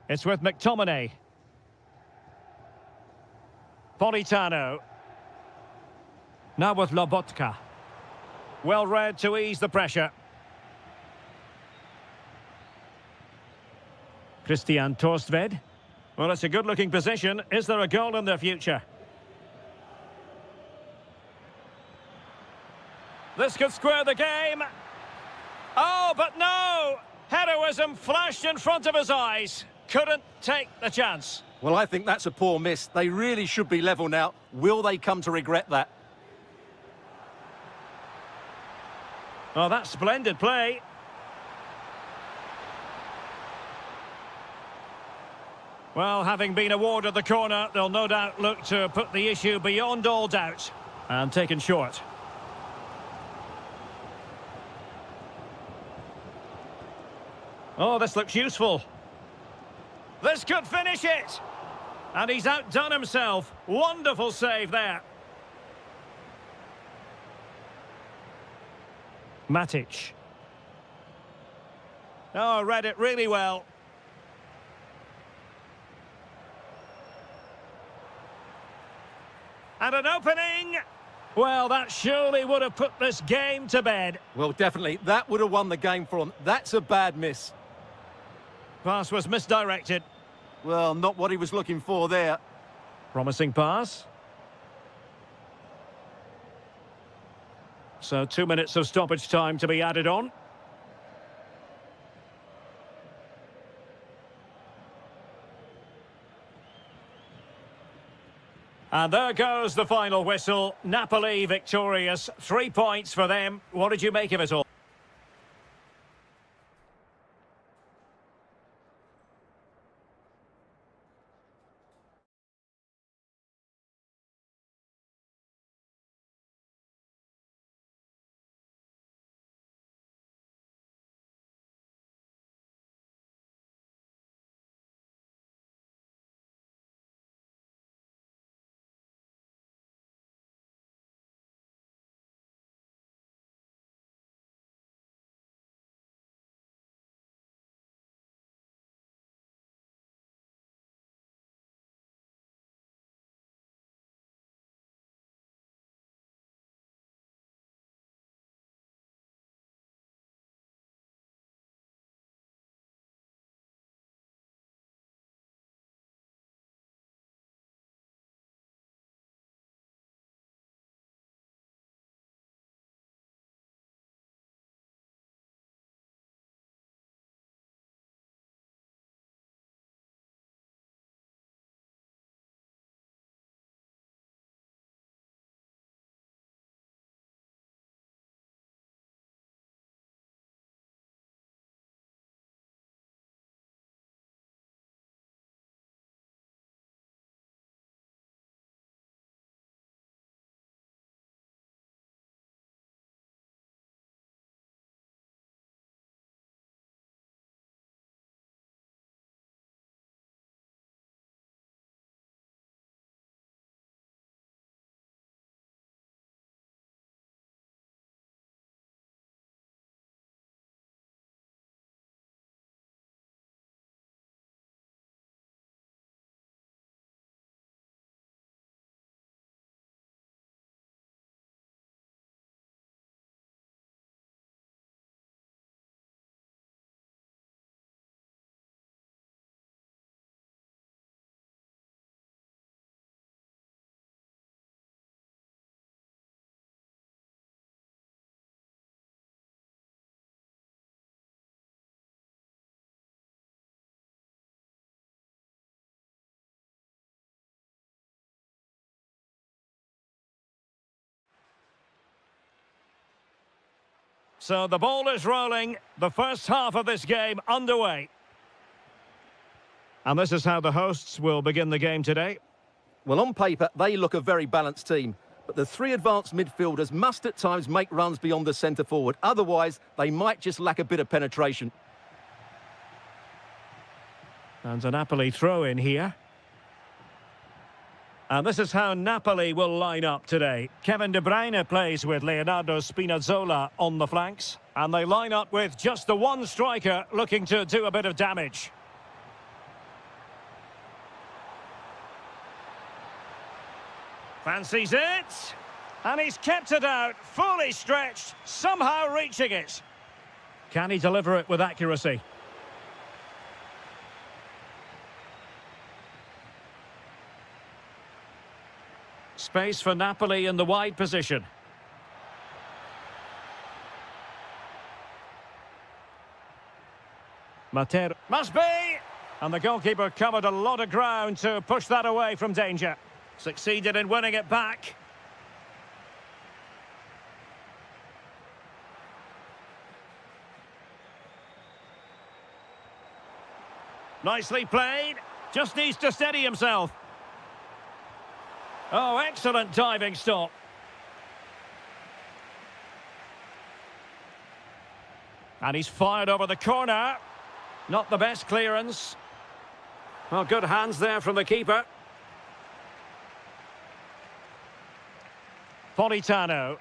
It's with McTominay. Politano. Now with Lobotka. Well read to ease the pressure. Christian Torstved. Well, it's a good-looking position. Is there a goal in the future? This could square the game. Oh, but no! Heroism flashed in front of his eyes. Couldn't take the chance. Well, I think that's a poor miss. They really should be level now. Will they come to regret that? Oh, that's splendid play. Well, having been awarded the corner, they'll no doubt look to put the issue beyond all doubt. And taken short. Oh, this looks useful. This could finish it. And he's outdone himself. Wonderful save there. Matic. Oh, read it really well. And an opening. Well, that surely would have put this game to bed. Well, definitely. That would have won the game for them. That's a bad miss. Pass was misdirected. Well, not what he was looking for there. Promising pass. So 2 minutes of stoppage time to be added on. And there goes the final whistle. Napoli victorious. 3 points for them. What did you make of it all? So the ball is rolling. The first half of this game underway. And this is how the hosts will begin the game today. Well, on paper, they look a very balanced team. But the three advanced midfielders must at times make runs beyond the centre forward. Otherwise, they might just lack a bit of penetration. And a Napoli throw in here. And this is how Napoli will line up today. Kevin De Bruyne plays with Leonardo Spinazzola on the flanks. And they line up with just the one striker looking to do a bit of damage. Fancies it. And he's kept it out, fully stretched, somehow reaching it. Can he deliver it with accuracy? Space for Napoli in the wide position. Mater must be! And the goalkeeper covered a lot of ground to push that away from danger. Succeeded in winning it back. Nicely played. Just needs to steady himself. Oh, excellent diving stop. And he's fired over the corner. Not the best clearance. Well, good hands there from the keeper. Politano.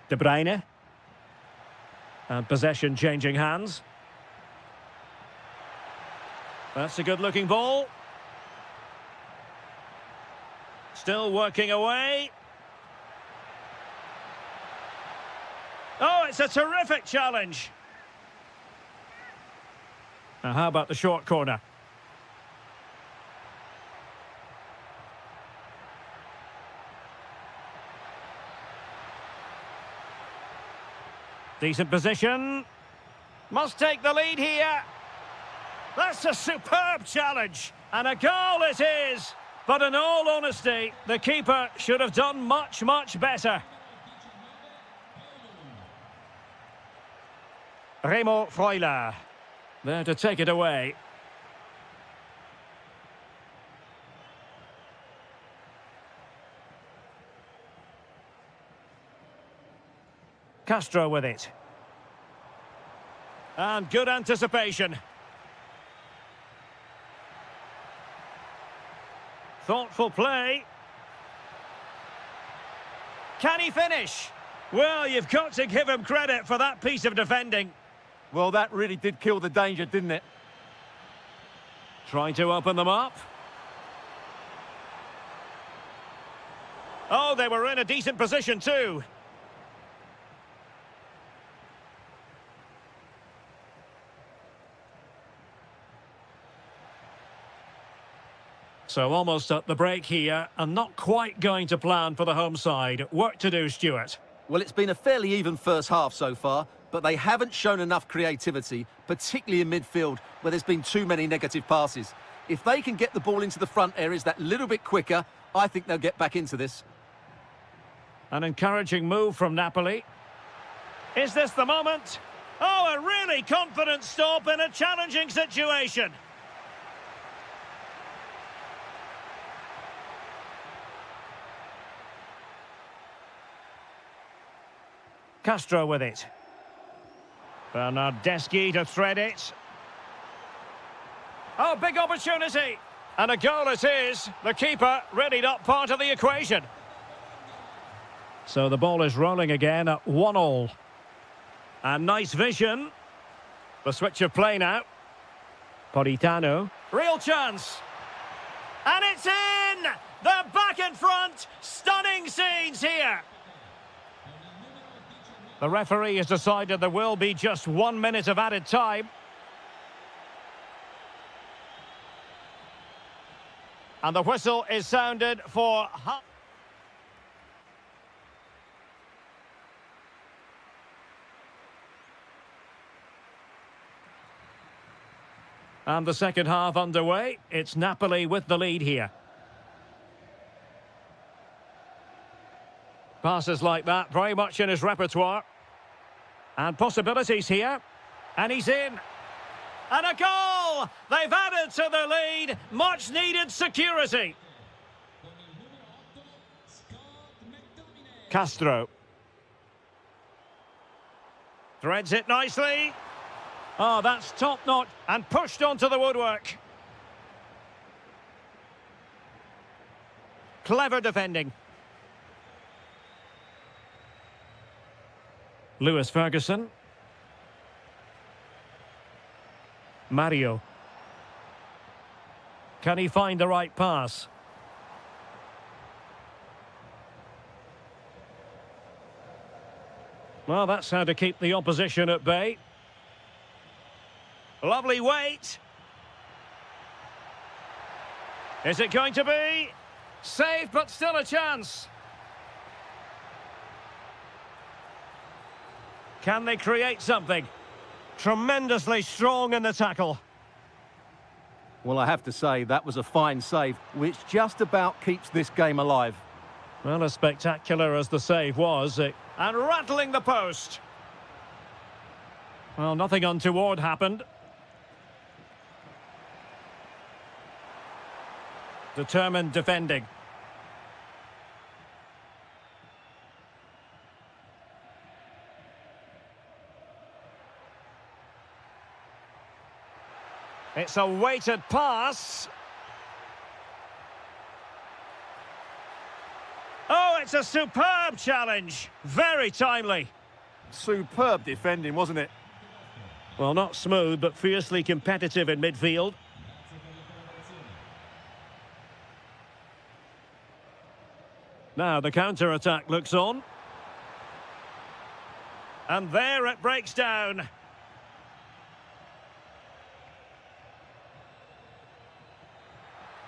De Bruyne. And possession changing hands. That's a good-looking ball. Still working away. Oh, it's a terrific challenge. Now, how about the short corner? Decent position. Must take the lead here. That's a superb challenge. And a goal it is. But in all honesty, the keeper should have done much, much better. Remo Freuler there to take it away. Castro with it. And good anticipation. Thoughtful play. Can he finish? Well, you've got to give him credit for that piece of defending. Well, that really did kill the danger, didn't it? Trying to open them up. Oh, they were in a decent position too. So almost at the break here, and not quite going to plan for the home side. Work to do, Stuart. Well, it's been a fairly even first half so far, but they haven't shown enough creativity, particularly in midfield, where there's been too many negative passes. If they can get the ball into the front areas that little bit quicker, I think they'll get back into this. An encouraging move from Napoli. Is this the moment? Oh, a really confident stop in a challenging situation. Castro with it. Bernardeschi to thread it. Oh, big opportunity. And a goal it is. The keeper really not part of the equation. So the ball is rolling again at 1-1. And nice vision. The switch of play now. Politano. Real chance. And it's in! They're back in front. Stunning scenes here. The referee has decided there will be just 1 minute of added time. And the whistle is sounded for... And the second half underway. It's Napoli with the lead here. Passes like that, very much in his repertoire. And possibilities here. And he's in. And a goal! They've added to the lead. Much needed security. Castro. Threads it nicely. Oh, that's top-notch. And pushed onto the woodwork. Clever defending. Lewis Ferguson. Mario. Can he find the right pass? Well, that's how to keep the opposition at bay. Lovely weight. Is it going to be? Safe, but still a chance. Can they create something? Tremendously strong in the tackle. Well, I have to say, that was a fine save, which just about keeps this game alive. Well, as spectacular as the save was, and rattling the post. Well, nothing untoward happened. Determined defending. It's a weighted pass. Oh, it's a superb challenge. Very timely. Superb defending, wasn't it? Well, not smooth, but fiercely competitive in midfield. Now the counter-attack looks on. And there it breaks down.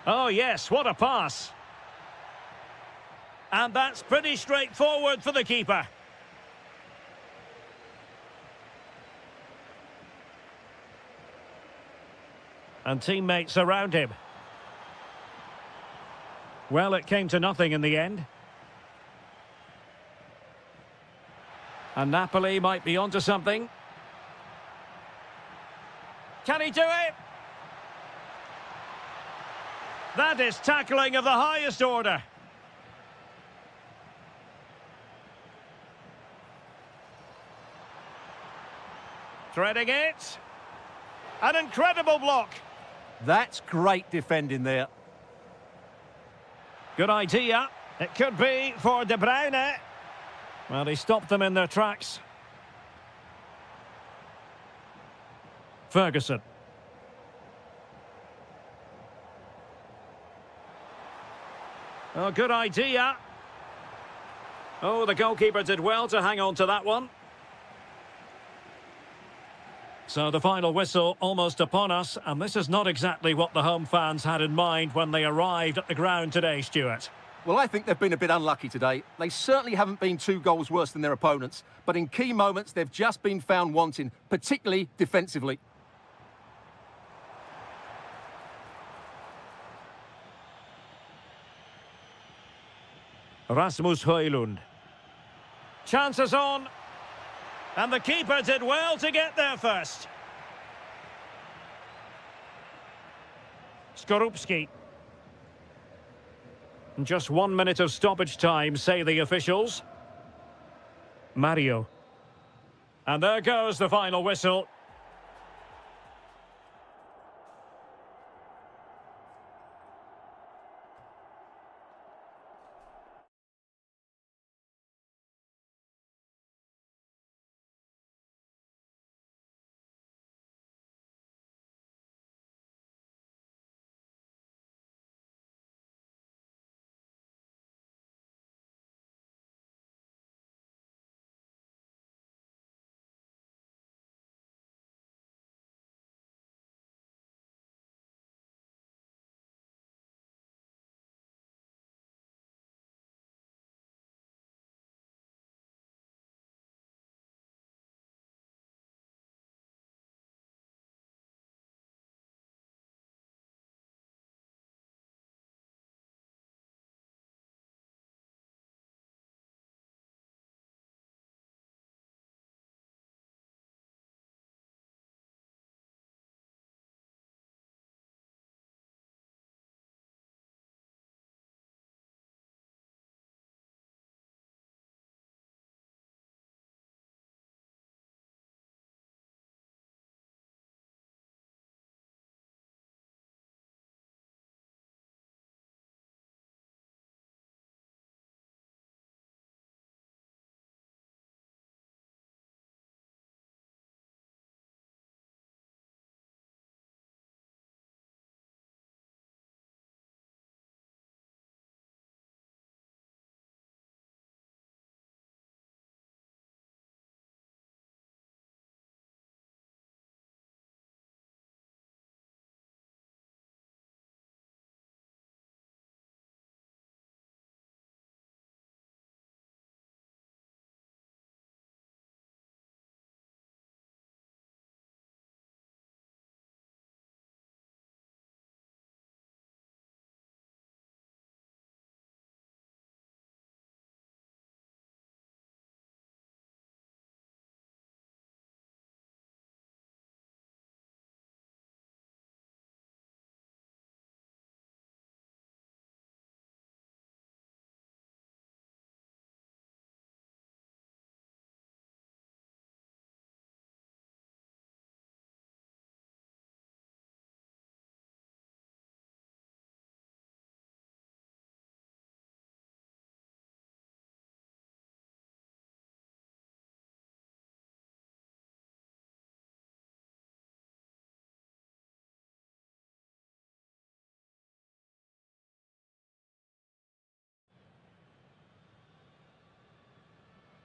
Oh, yes, what a pass. And that's pretty straightforward for the keeper. And teammates around him. Well, it came to nothing in the end. And Napoli might be onto something. Can he do it? That is tackling of the highest order. Threading it. An incredible block. That's great defending there. Good idea. It could be for De Bruyne. Well, he stopped them in their tracks. Ferguson. Oh, good idea. Oh, the goalkeeper did well to hang on to that one. So the final whistle almost upon us, and this is not exactly what the home fans had in mind when they arrived at the ground today, Stuart. Well, I think they've been a bit unlucky today. They certainly haven't been 2 goals worse than their opponents, but in key moments they've just been found wanting, particularly defensively. Rasmus Højlund. Chances on. And the keeper did well to get there first. Skorupski. Just 1 minute of stoppage time, say the officials. Mario. And there goes the final whistle.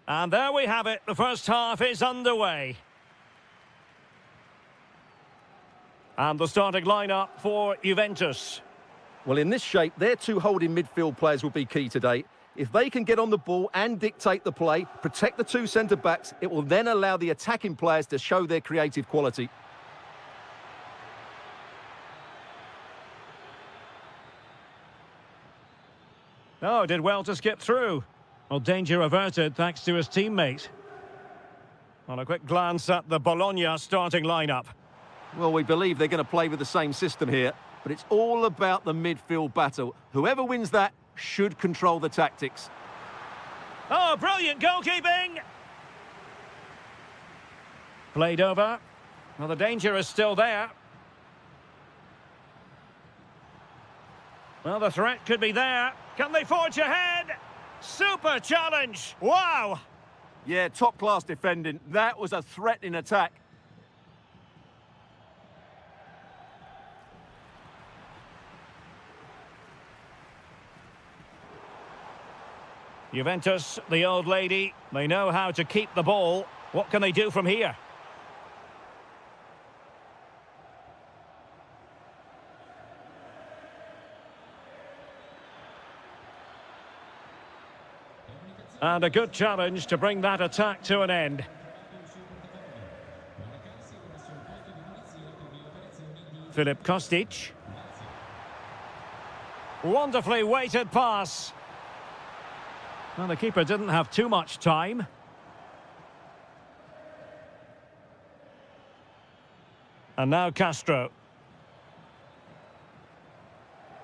And there we have it. The first half is underway. And the starting lineup for Juventus. Well, in this shape, their two holding midfield players will be key today. If they can get on the ball and dictate the play, protect the two centre-backs, it will then allow the attacking players to show their creative quality. Oh, did well to skip through. Well, danger averted thanks to his teammate. On a quick glance at the Bologna starting lineup. Well, we believe they're going to play with the same system here, but it's all about the midfield battle. Whoever wins that should control the tactics. Oh, brilliant goalkeeping! Played over. Well, the danger is still there. Well, the threat could be there. Can they forge ahead? Super challenge! Wow! Yeah, top-class defending. That was a threatening attack. Juventus, the old lady, they know how to keep the ball. What can they do from here? And a good challenge to bring that attack to an end. Filip Kostic. Wonderfully weighted pass. Well, the keeper didn't have too much time. And now Castro.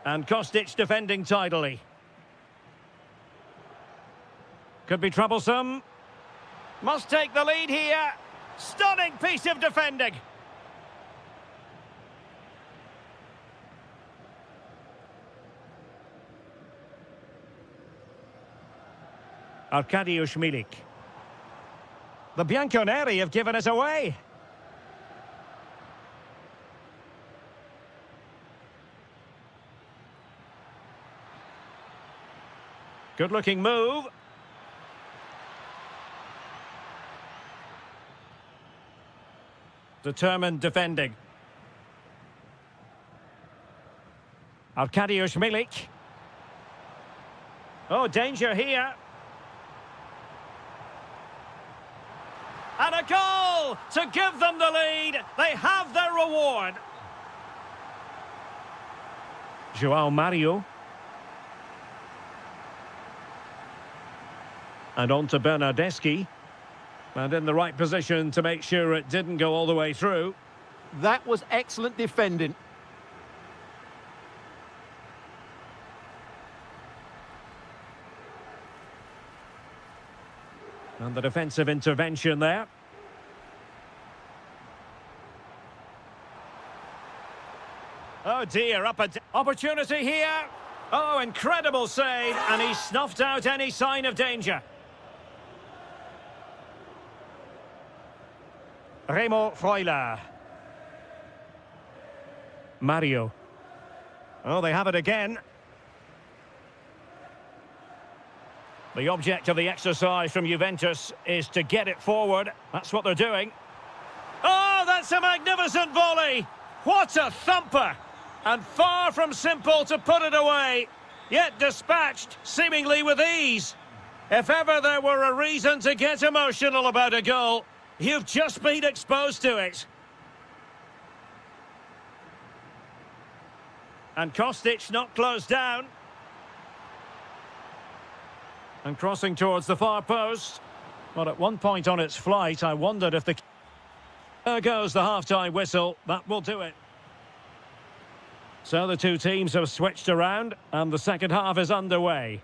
And Kostic defending tidily. Could be troublesome. Must take the lead here. Stunning piece of defending. Arkadiusz Milik. The Bianconeri have given us away. Good-looking move. Determined defending. Arkadiusz Milik. Oh, danger here. And a goal to give them the lead. They have their reward. João Mario. And on to Bernardeschi. And in the right position to make sure it didn't go all the way through. That was excellent defending. And the defensive intervention there. Oh dear, opportunity here. Oh, incredible save, and he snuffed out any sign of danger. Remo Freuler. Mario. Oh, they have it again. The object of the exercise from Juventus is to get it forward. That's what they're doing. Oh, that's a magnificent volley! What a thumper! And far from simple to put it away, yet dispatched seemingly with ease. If ever there were a reason to get emotional about a goal, you've just been exposed to it. And Kostic not closed down. And crossing towards the far post. Well, at one point on its flight, I wondered if the... There goes the half-time whistle. That will do it. So the two teams have switched around, and the second half is underway.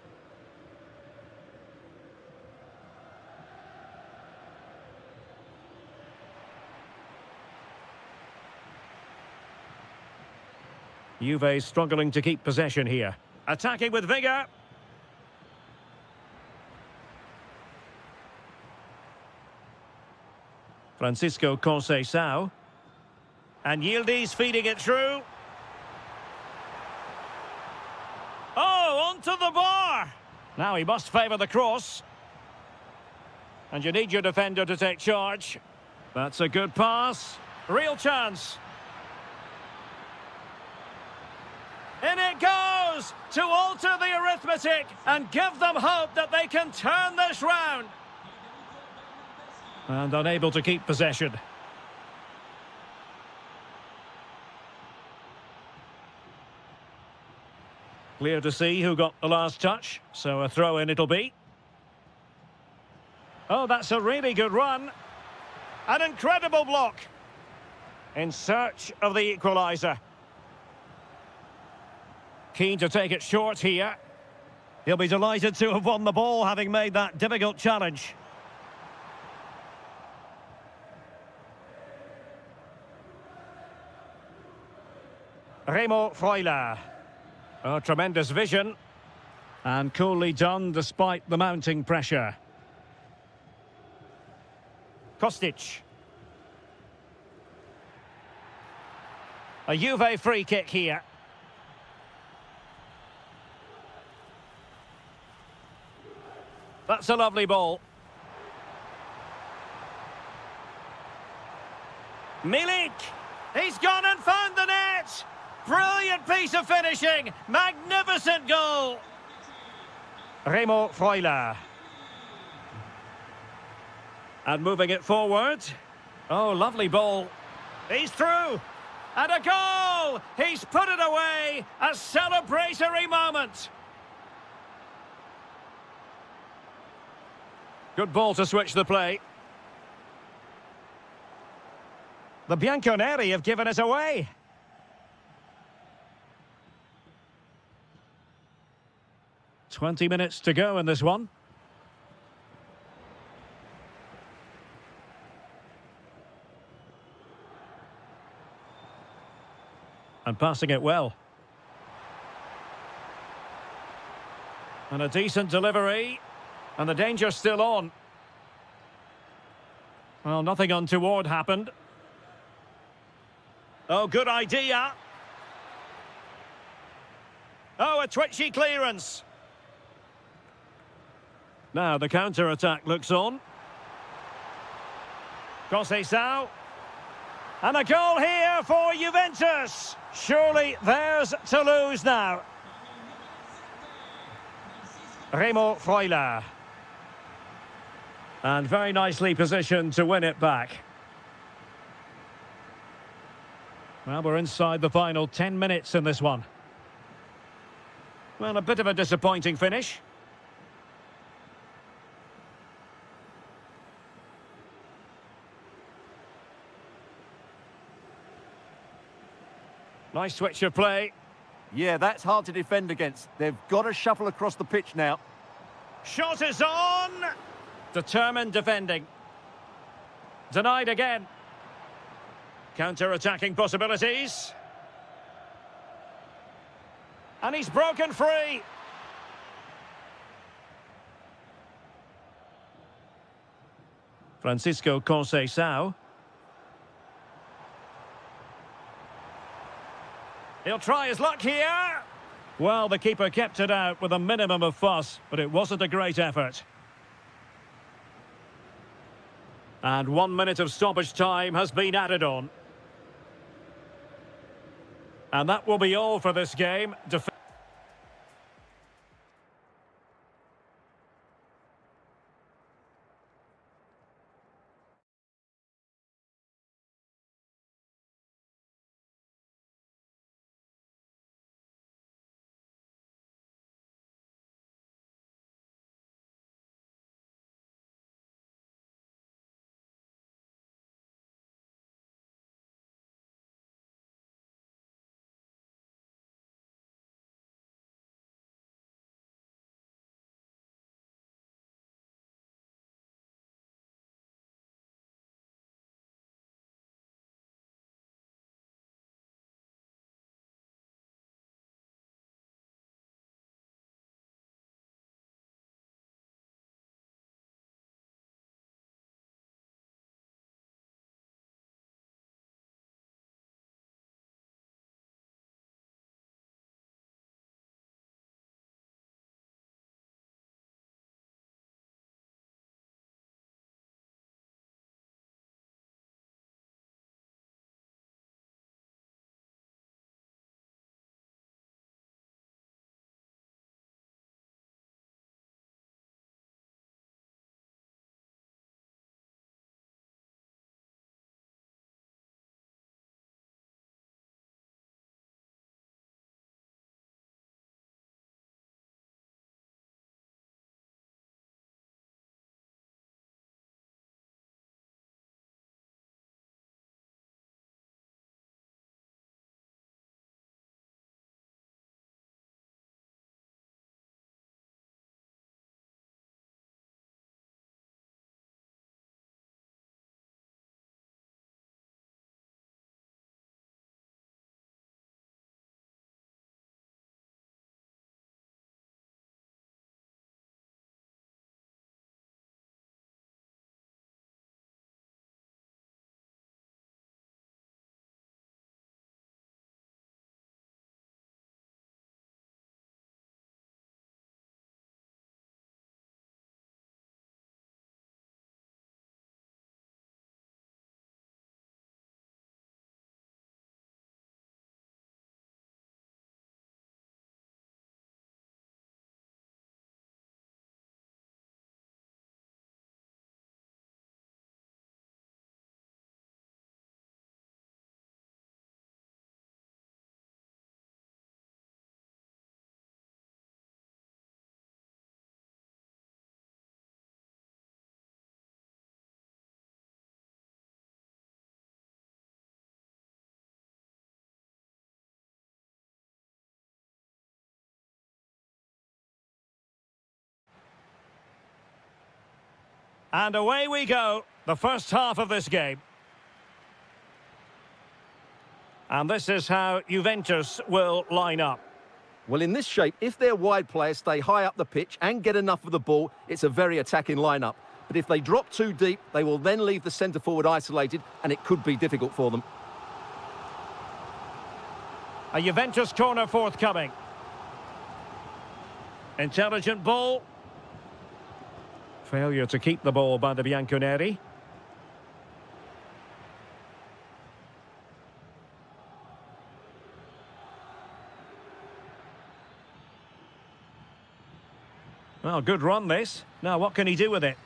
Juve struggling to keep possession here. Attacking with vigour. Francisco Conceição. And Yildiz feeding it through. Oh, onto the bar. Now he must favour the cross. And you need your defender to take charge. That's a good pass. Real chance. In it goes to alter the arithmetic and give them hope that they can turn this round. And unable to keep possession. Clear to see who got the last touch, so a throw-in it'll be. Oh, that's a really good run. An incredible block. In search of the equaliser. Keen to take it short here. He'll be delighted to have won the ball, having made that difficult challenge. Remo Freuler. Oh, tremendous vision. And coolly done despite the mounting pressure. Kostic. A Juve free kick here. That's a lovely ball. Milik. He's gone and found the net. Brilliant piece of finishing. Magnificent goal. Remo Freuler. And moving it forward. Oh, lovely ball. He's through. And a goal! He's put it away. A celebratory moment. Good ball to switch the play. The Bianconeri have given it away. "20 minutes to go in this one. And passing it well. And a decent delivery. And the danger's still on. Well, nothing untoward happened. Oh, good idea. Oh, a twitchy clearance. Now the counter-attack looks on. Conceição. And a goal here for Juventus. Surely theirs to lose now. Remo Freuler. And very nicely positioned to win it back. Well, we're inside the final 10 minutes in this one. Well, a bit of a disappointing finish. Nice switch of play. Yeah, that's hard to defend against. They've got to shuffle across the pitch now. Shot is on! Determined defending. Denied again. Counter-attacking possibilities. And he's broken free. Francisco Conceição. He'll try his luck here. Well, the keeper kept it out with a minimum of fuss, but it wasn't a great effort. And 1 minute of stoppage time has been added on. And that will be all for this game. And away we go, the first half of this game. And this is how Juventus will line up. Well, in this shape, if their wide players stay high up the pitch and get enough of the ball, it's a very attacking lineup. But if they drop too deep, they will then leave the centre-forward isolated, and it could be difficult for them. A Juventus corner forthcoming. Intelligent ball. Failure to keep the ball by the Bianconeri. Well, good run this. Now what can he do with it?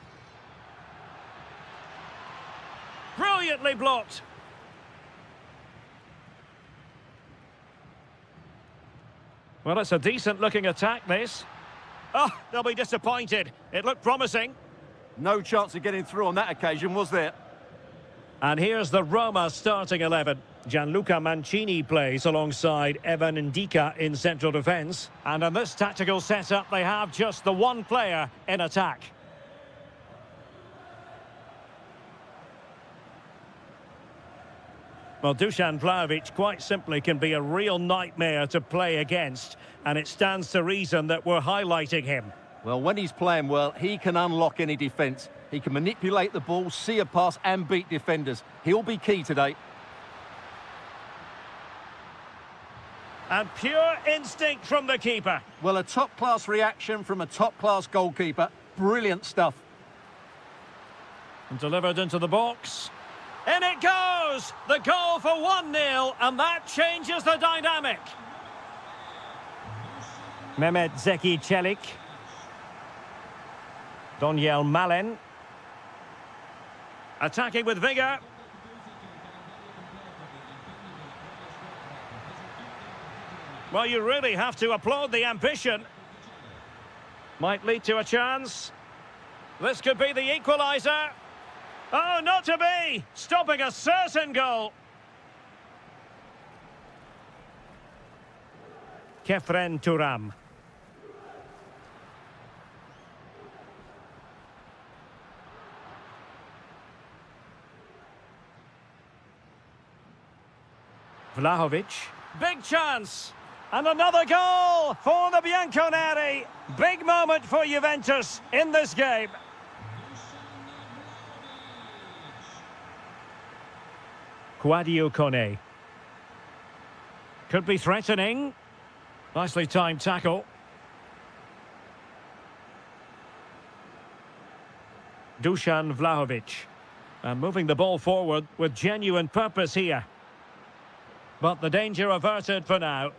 Brilliantly blocked. Well, it's a decent-looking attack, this. Oh, they'll be disappointed. It looked promising. No chance of getting through on that occasion, was there? And here's the Roma starting 11. Gianluca Mancini plays alongside Evan Ndika in central defence. And in this tactical setup, they have just the one player in attack. Well, Dusan Vlahovic quite simply can be a real nightmare to play against, and it stands to reason that we're highlighting him. Well, when he's playing well, he can unlock any defence. He can manipulate the ball, see a pass and beat defenders. He'll be key today. And pure instinct from the keeper. Well, a top-class reaction from a top-class goalkeeper. Brilliant stuff. And delivered into the box. In it goes! The goal for 1-0, and that changes the dynamic. Mehmet Zeki Çelik. Doniel Malen. Attacking with vigour. Well, you really have to applaud the ambition. Might lead to a chance. This could be the equaliser. Oh, not to be! Stopping a certain goal. Kefren Turam. Vlahovic. Big chance. And another goal for the Bianconeri. Big moment for Juventus in this game. Quadio Kone. Could be threatening. Nicely timed tackle. Dusan Vlahovic. And moving the ball forward with genuine purpose here. But the danger averted for now.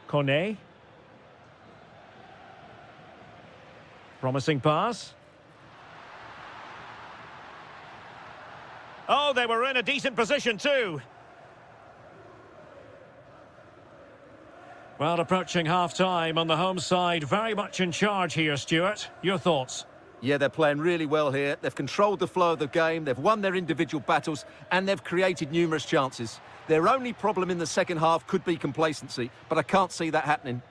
Kone. Promising pass. Oh, they were in a decent position too. Well, approaching half-time on the home side, very much in charge here, Stuart. Your thoughts? Yeah, they're playing really well here. They've controlled the flow of the game, they've won their individual battles, and they've created numerous chances. Their only problem in the second half could be complacency, but I can't see that happening.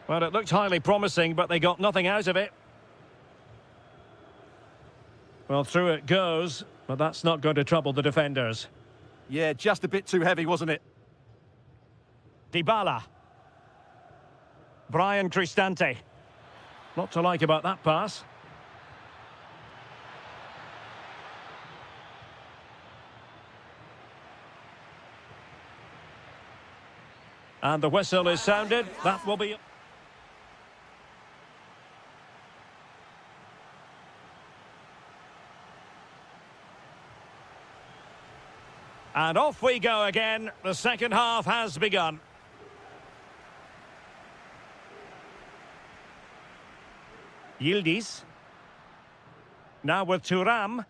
Well, it looked highly promising, but they got nothing out of it. Well, through it goes, but that's not going to trouble the defenders. Yeah, just a bit too heavy, wasn't it? Dybala. Brian Cristante. Lot to like about that pass. And the whistle is sounded. That will be... And off we go again. The second half has begun. Yildiz. Now with Thuram.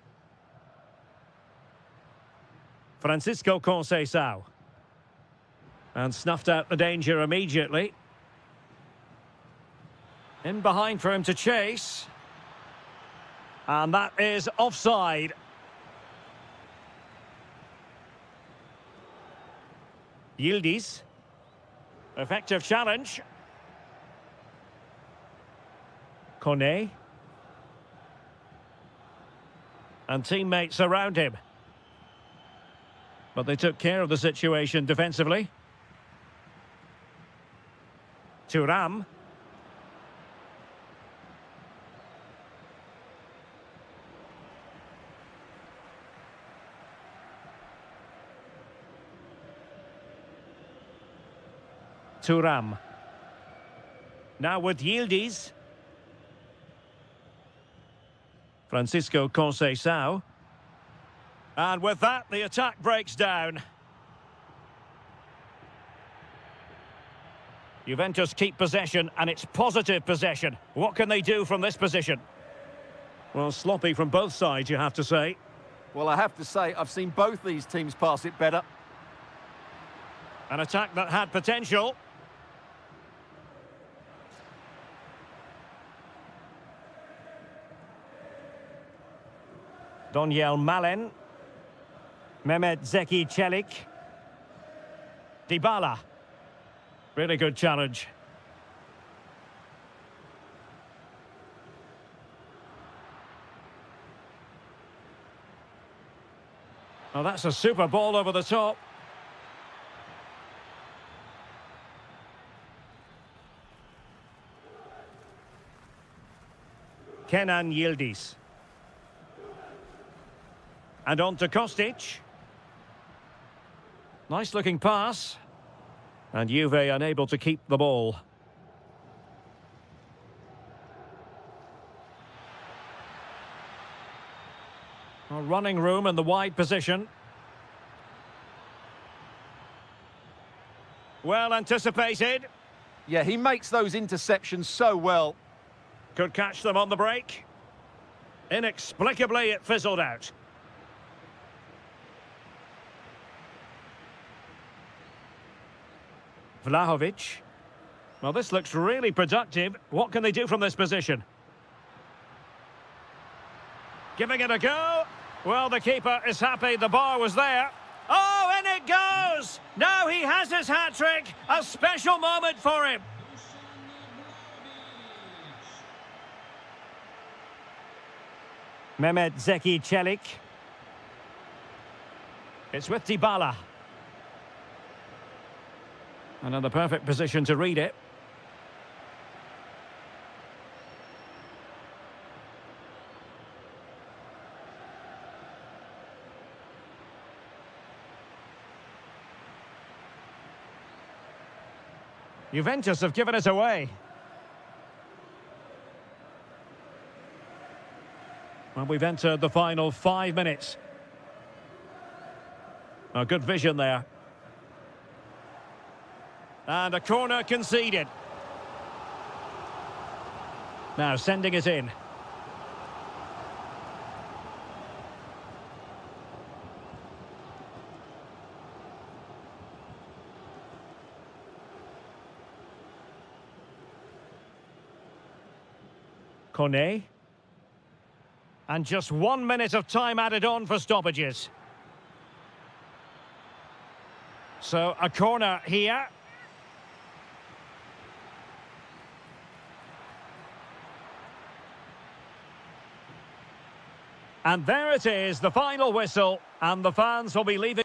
Francisco Conceição. And snuffed out the danger immediately. In behind for him to chase. And that is offside. Yildiz. Effective challenge. Kone. And teammates around him. But they took care of the situation defensively. Thuram. Thuram. Now with Yildiz. Francisco Conceição. And with that, the attack breaks down. Juventus keep possession, and it's positive possession. What can they do from this position? Well, sloppy from both sides, you have to say. Well, I have to say, I've seen both these teams pass it better. An attack that had potential. Doniel Malen. Mehmet Zeki Çelik. Dybala. Really good challenge. Oh, that's a super ball over the top. Kenan Yildiz. And on to Kostic. Nice looking pass. And Juve unable to keep the ball. A running room in the wide position. Well anticipated. Yeah, he makes those interceptions so well. Could catch them on the break. Inexplicably, it fizzled out. Vlahovic. Well, this looks really productive. What can they do from this position? Giving it a go. Well, the keeper is happy the bar was there. Oh, and it goes! Now he has his hat-trick. A special moment for him. Mehmet Zeki Çelik. It's with Dybala. And in the perfect position to read it. Juventus have given it away. Well, we've entered the final 5 minutes. A good vision there. And a corner conceded. Now sending it in. Kone. And just 1 minute of time added on for stoppages. So a corner here. And there it is, the final whistle, and the fans will be leaving.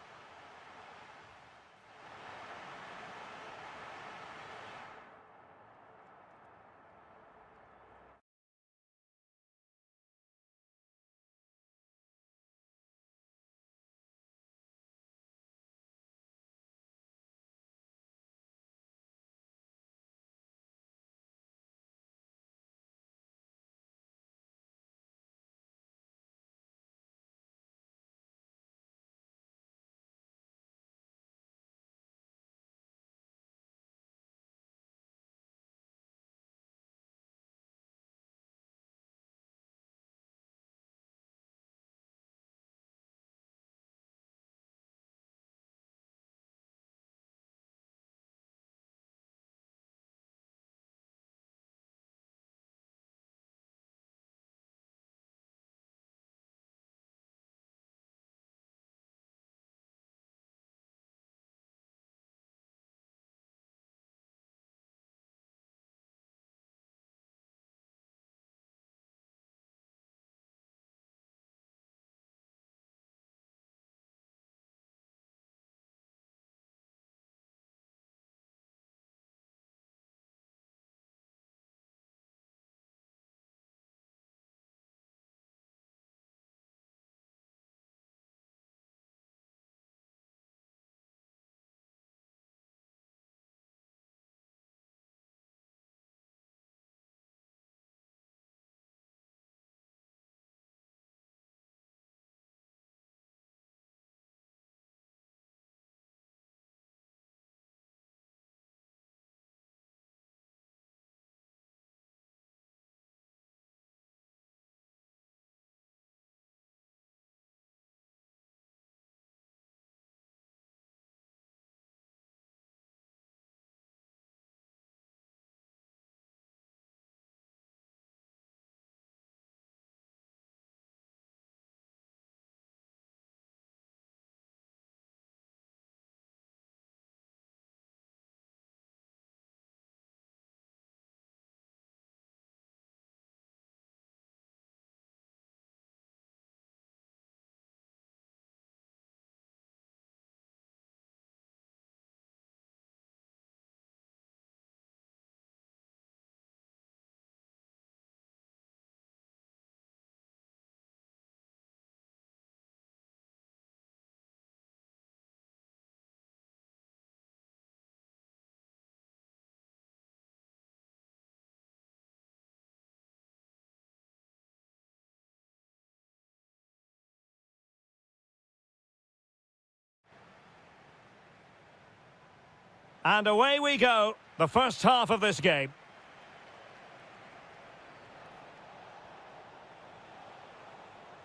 And away we go, the first half of this game.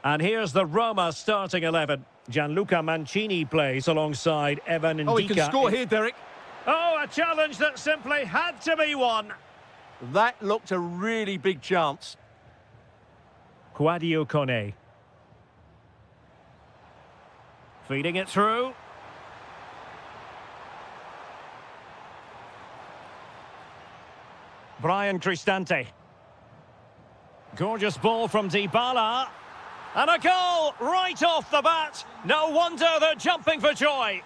And here's the Roma starting 11. Gianluca Mancini plays alongside Evan Ndika. Oh, he can score here, Derek. Oh, a challenge that simply had to be won. That looked a really big chance. Quadio Kone. Feeding it through. Brian Cristante. Gorgeous ball from Dybala. And a goal right off the bat. No wonder they're jumping for joy.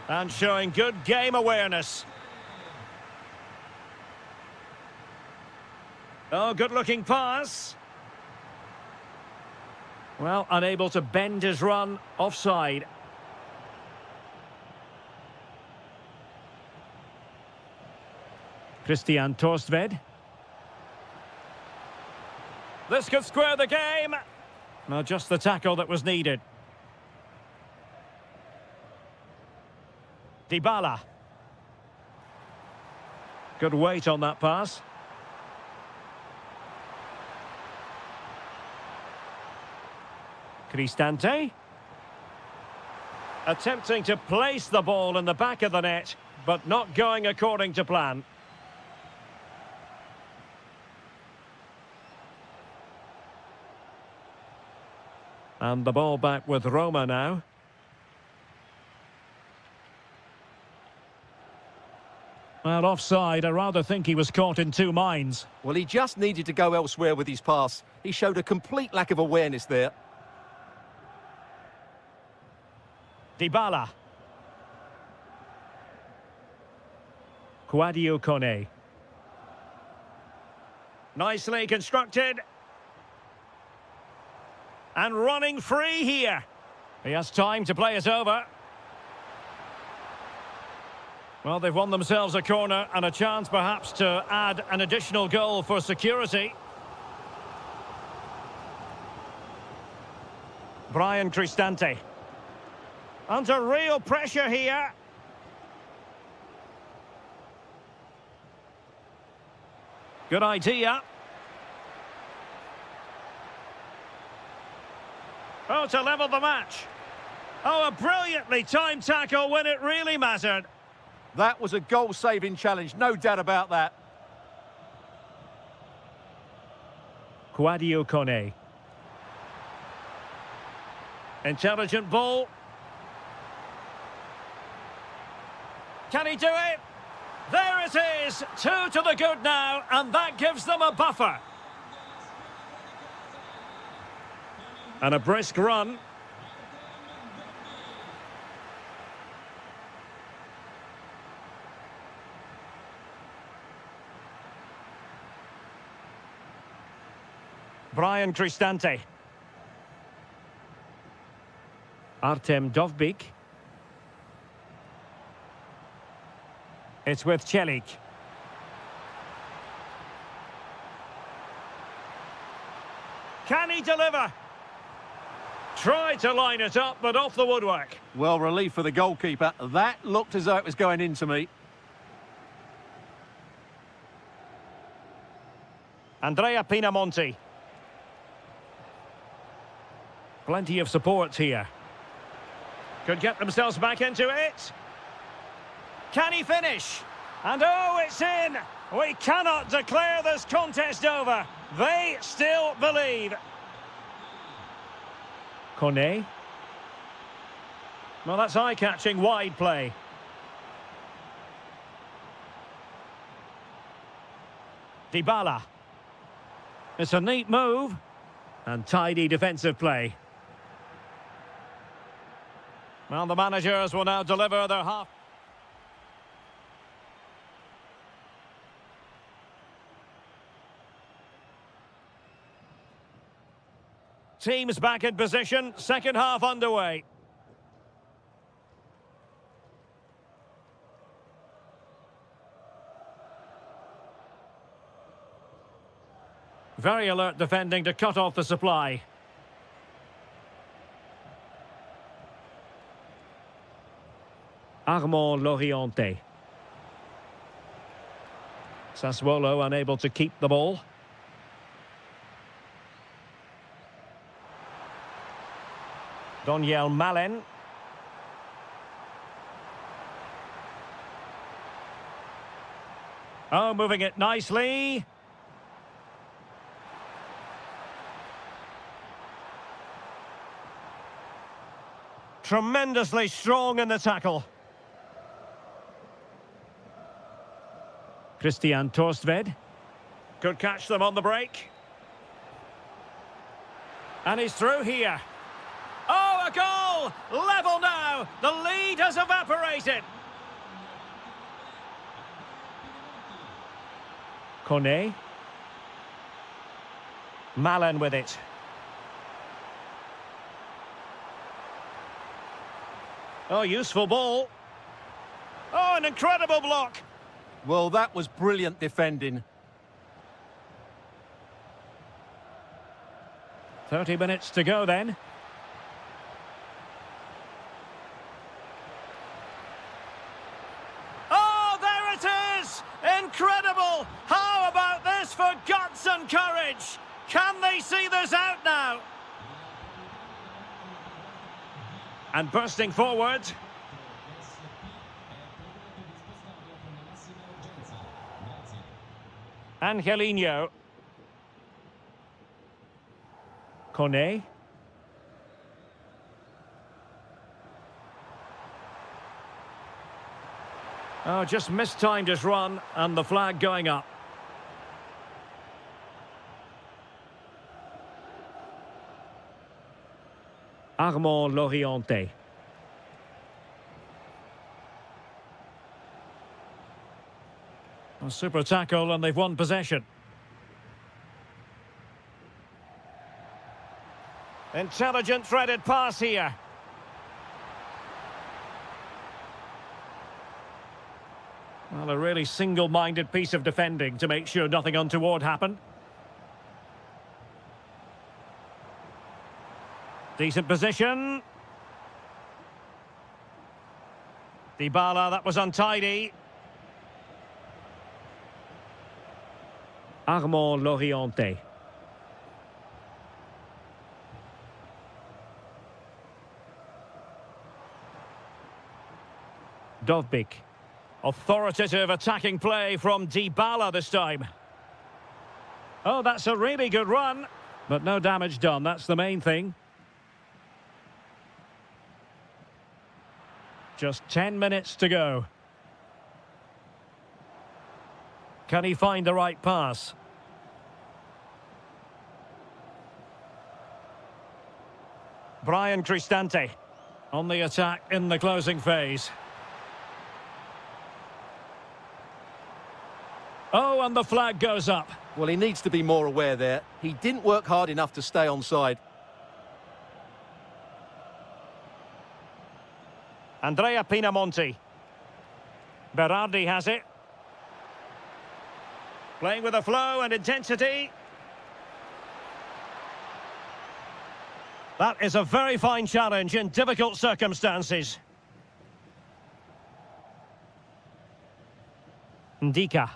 And showing good game awareness. Oh, good-looking pass. Well, unable to bend his run, offside. Christian Torstved. This could square the game. No, just the tackle that was needed. Dybala. Good weight on that pass. Cristante. Attempting to place the ball in the back of the net, but not going according to plan. And the ball back with Roma now. Well, offside. I rather think he was caught in two minds. Well, he just needed to go elsewhere with his pass. He showed a complete lack of awareness there. Dybala. Quadio Kone. Nicely constructed. And running free here. He has time to play it over. Well, they've won themselves a corner and a chance perhaps to add an additional goal for security. Brian Cristante. Under real pressure here. Good idea. Oh, to level the match. Oh, a brilliantly timed tackle when it really mattered. That was a goal-saving challenge, no doubt about that. Quadio Kone. Intelligent ball. Can he do it? There it is. 2 to the good now, and that gives them a buffer. And a brisk run. Brian Cristante. Artem Dovbyk. It's with Celik. Can he deliver? Tried to line it up, but off the woodwork. Well, relief for the goalkeeper. That looked as though it was going into me. Andrea Pinamonti. Plenty of support here. Could get themselves back into it. Can he finish? And oh, it's in! We cannot declare this contest over. They still believe. Kone. Well, that's eye-catching wide play. Dybala. It's a neat move. And tidy defensive play. Well, the managers will now deliver their half. Teams back in position, second half underway. Very alert defending to cut off the supply. Armand Loriente. Sassuolo unable to keep the ball. Doniel Malen. Oh, moving it nicely. Tremendously strong in the tackle. Christian Torstved. Could catch them on the break. And he's through here. Oh, a goal! Level now! The lead has evaporated. Kone. Malen with it. Oh, useful ball. Oh, an incredible block. Well, that was brilliant defending. 30 minutes to go then. Oh, there it is! Incredible! How about this for guts and courage? Can they see this out now? And bursting forward. Angelino. Kone. Oh, just mistimed his run, and the flag going up. Armand Loriente. A super tackle, and they've won possession. Intelligent threaded pass here. Well, a really single-minded piece of defending to make sure nothing untoward happened. Decent position. Dybala, that was untidy. Armand Loriente. Dovbyk. Authoritative attacking play from Dybala this time. Oh, that's a really good run. But no damage done, that's the main thing. Just 10 minutes to go. Can he find the right pass? Brian Cristante on the attack in the closing phase. Oh, and the flag goes up. Well, he needs to be more aware there. He didn't work hard enough to stay onside. Andrea Pinamonti. Berardi has it. Playing with a flow and intensity. That is a very fine challenge in difficult circumstances. Ndika.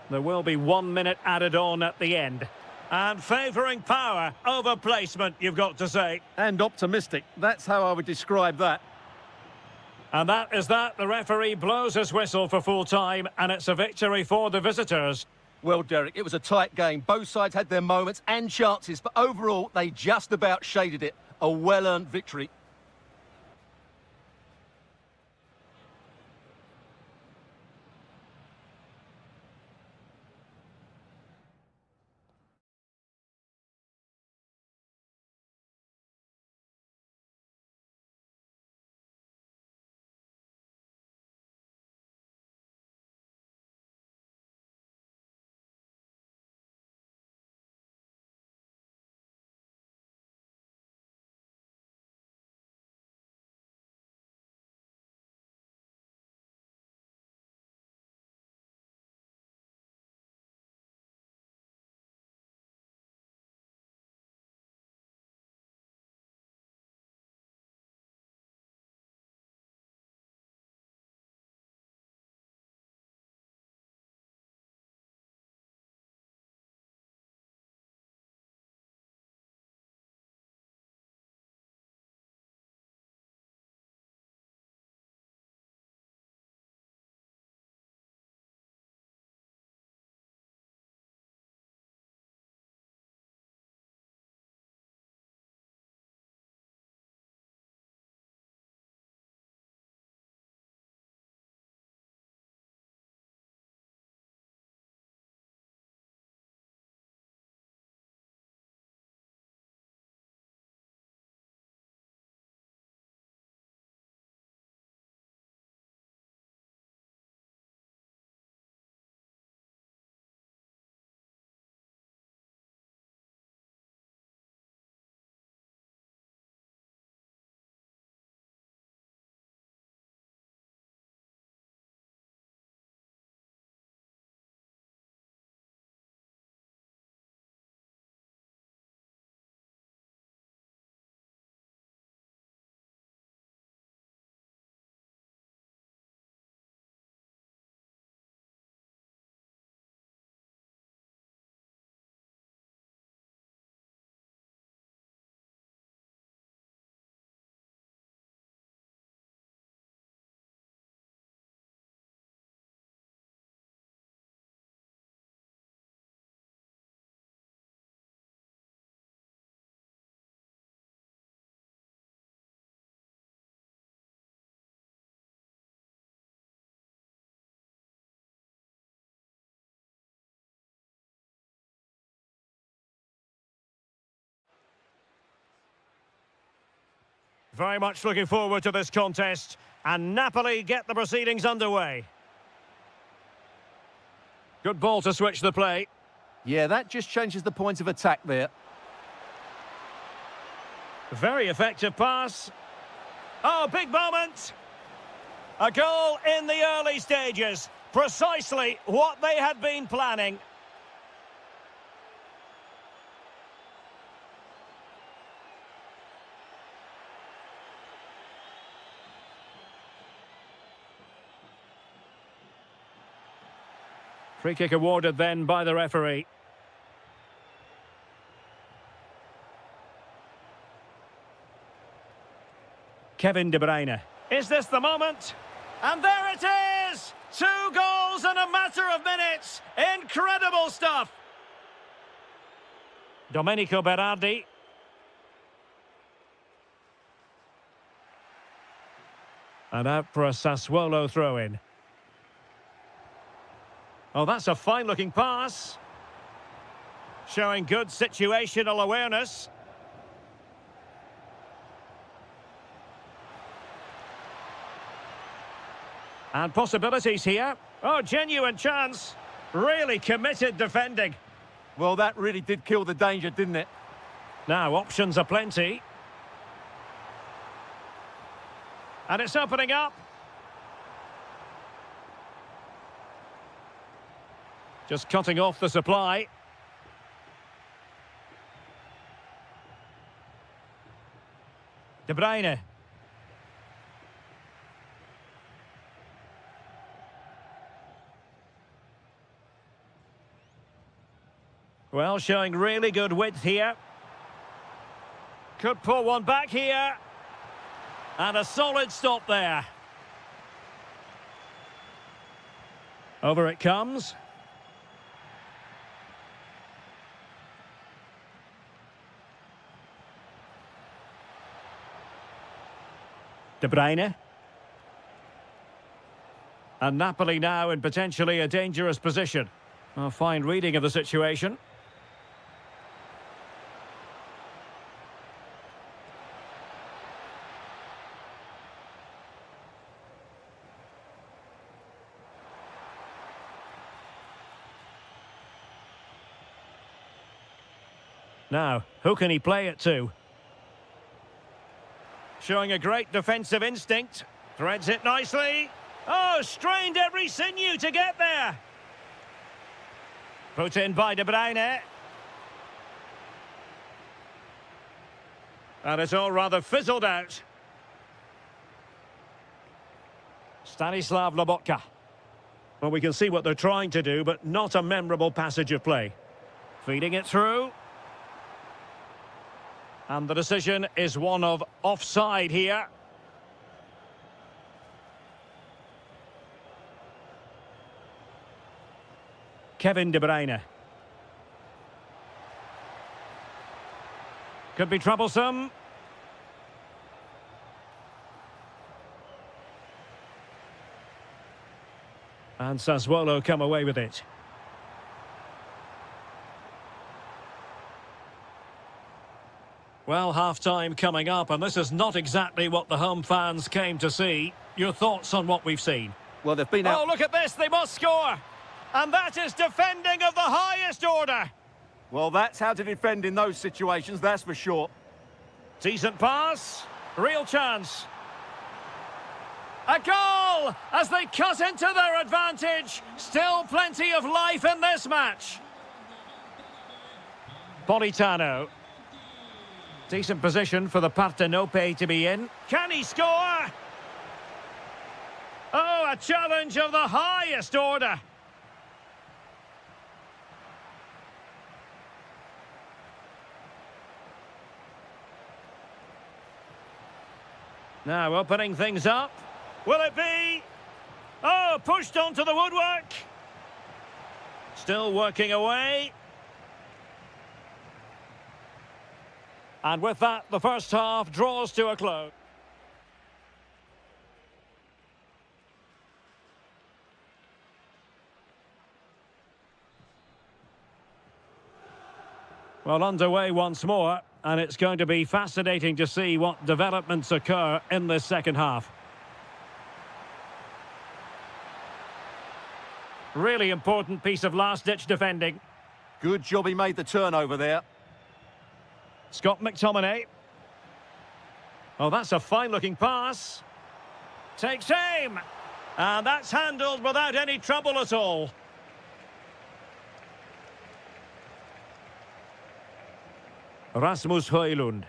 There will be 1 minute added on at the end. And favouring power over placement, you've got to say. And optimistic. That's how I would describe that. And that is that. The referee blows his whistle for full time, and it's a victory for the visitors. Well, Derek, it was a tight game. Both sides had their moments and chances, but overall, they just about shaded it. A well-earned victory. Very much looking forward to this contest. And Napoli get the proceedings underway. Good ball to switch the play. Yeah, that just changes the point of attack there. Very effective pass. Oh, big moment. A goal in the early stages. Precisely what they had been planning. Free kick awarded then by the referee. Kevin De Bruyne. Is this the moment? And there it is! 2 goals in a matter of minutes. Incredible stuff. Domenico Berardi. And out for a Sassuolo throw-in. Oh, that's a fine-looking pass. Showing good situational awareness. And possibilities here. Oh, genuine chance. Really committed defending. Well, that really did kill the danger, didn't it? Now, options are plenty. And it's opening up. Just cutting off the supply. De Bruyne. Well, showing really good width here. Could pull one back here. And a solid stop there. Over it comes. De Bruyne. And Napoli now in potentially a dangerous position. A fine reading of the situation. Now, who can he play it to? Showing a great defensive instinct. Threads it nicely. Oh, strained every sinew to get there. Put in by De Bruyne. And it's all rather fizzled out. Stanislav Lobotka. Well, we can see what they're trying to do, but not a memorable passage of play. Feeding it through. And the decision is one of offside here. Kevin De Bruyne. Could be troublesome. And Sassuolo come away with it. Well, half-time coming up, and this is not exactly what the home fans came to see. Your thoughts on what we've seen? Well, they've been out... Oh, look at this, they must score! And that is defending of the highest order! Well, that's how to defend in those situations, that's for sure. Decent pass, real chance. A goal as they cut into their advantage. Still plenty of life in this match. Politano. Decent position for the Partenope to be in. Can he score? Oh, a challenge of the highest order. Now opening things up. Will it be? Oh, pushed onto the woodwork. Still working away. And with that, the first half draws to a close. Well, underway once more. and it's going to be fascinating to see what developments occur in this second half. Really important piece of last-ditch defending. Good job he made the turnover there. Scott McTominay. Oh, that's a fine-looking pass. Takes aim. And that's handled without any trouble at all. Rasmus Højlund.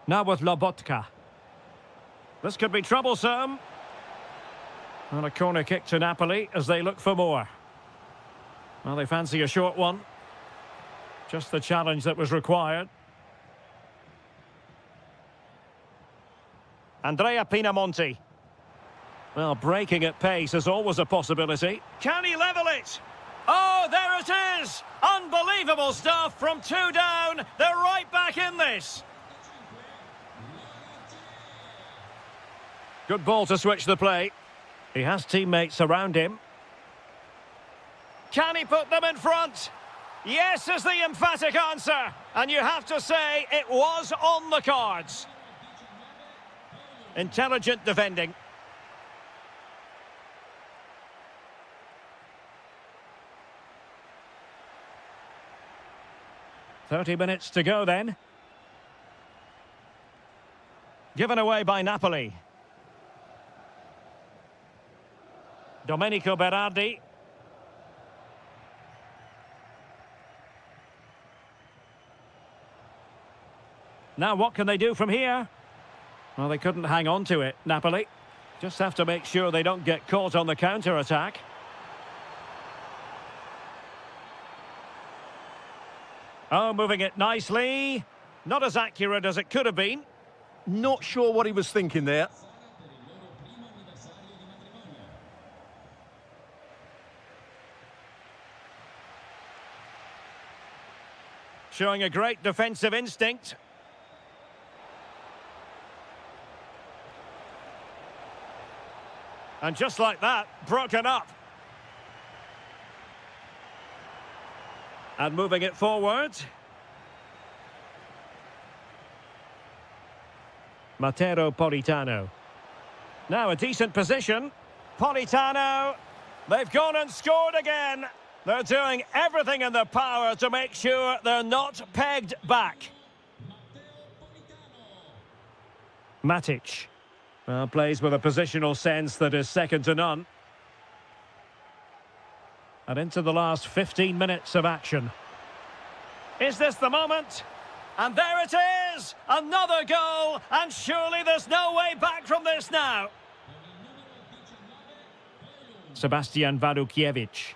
Now with Lobotka. This could be troublesome. And a corner kick to Napoli as they look for more. Well, they fancy a short one. Just the challenge that was required. Andrea Pinamonti. Well, breaking at pace is always a possibility. Can he level it? Oh, there it is! Unbelievable stuff from 2 down. They're right back in this. Good ball to switch the play. He has teammates around him. Can he put them in front? Yes is the emphatic answer. And you have to say it was on the cards. Intelligent defending. "30 minutes to go then." Given away by Napoli. Domenico Berardi. Now what can they do from here? Well, they couldn't hang on to it, Napoli. Just have to make sure they don't get caught on the counter-attack. Oh, moving it nicely. Not as accurate as it could have been. Not sure what he was thinking there. Showing a great defensive instinct. And just like that, broken up. And moving it forward. Matteo Politano. Now a decent position. Politano. They've gone and scored again. They're doing everything in their power to make sure they're not pegged back. Matic. Well, plays with a positional sense that is second to none. And into the last 15 minutes of action. Is this the moment? And there it is! Another goal! And surely there's no way back from this now. Sebastian Wadukiewicz.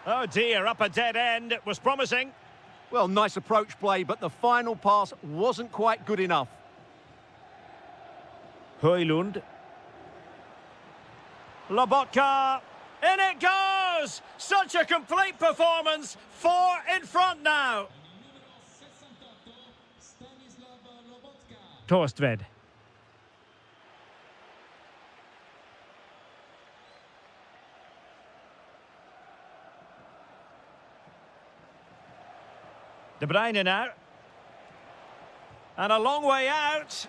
Oh dear, up a dead end. It was promising. Well, nice approach play, but the final pass wasn't quite good enough. Højlund. Lobotka. In it goes! Such a complete performance. 4 in front now. Torstved. De Bruyne now. And a long way out.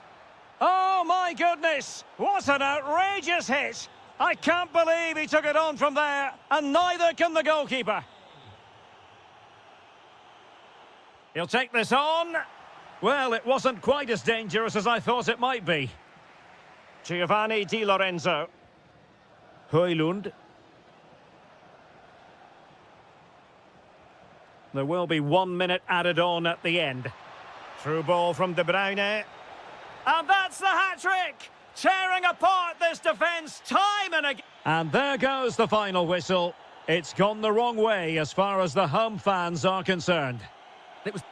Oh, my goodness! What an outrageous hit! I can't believe he took it on from there, and neither can the goalkeeper. He'll take this on. Well, it wasn't quite as dangerous as I thought it might be. Giovanni Di Lorenzo. Højlund. There will be 1 minute added on at the end. Through ball from De Bruyne. And that's the hat-trick! Tearing apart this defence time and again. And there goes the final whistle. It's gone the wrong way as far as the home fans are concerned. It was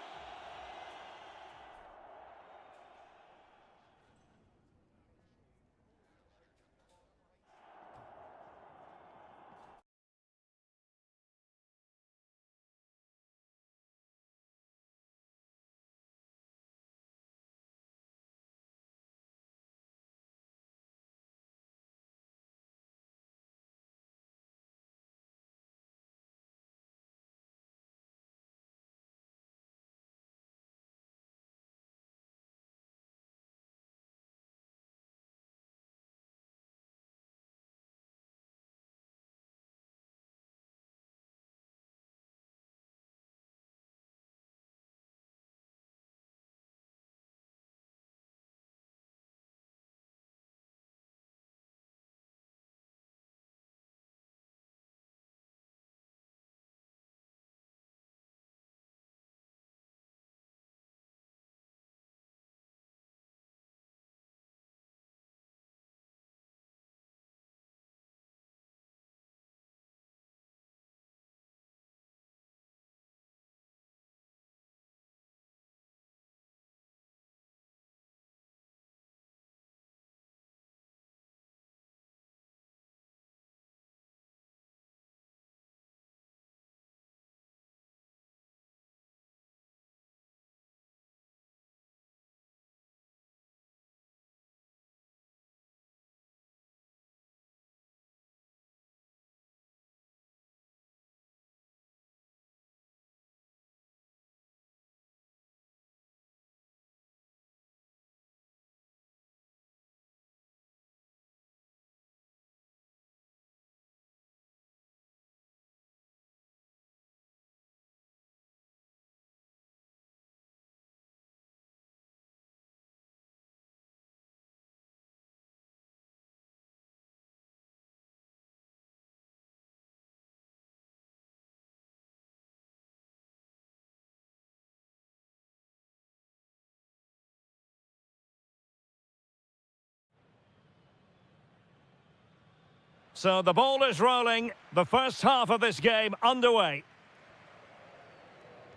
So the ball is rolling. The first half of this game underway.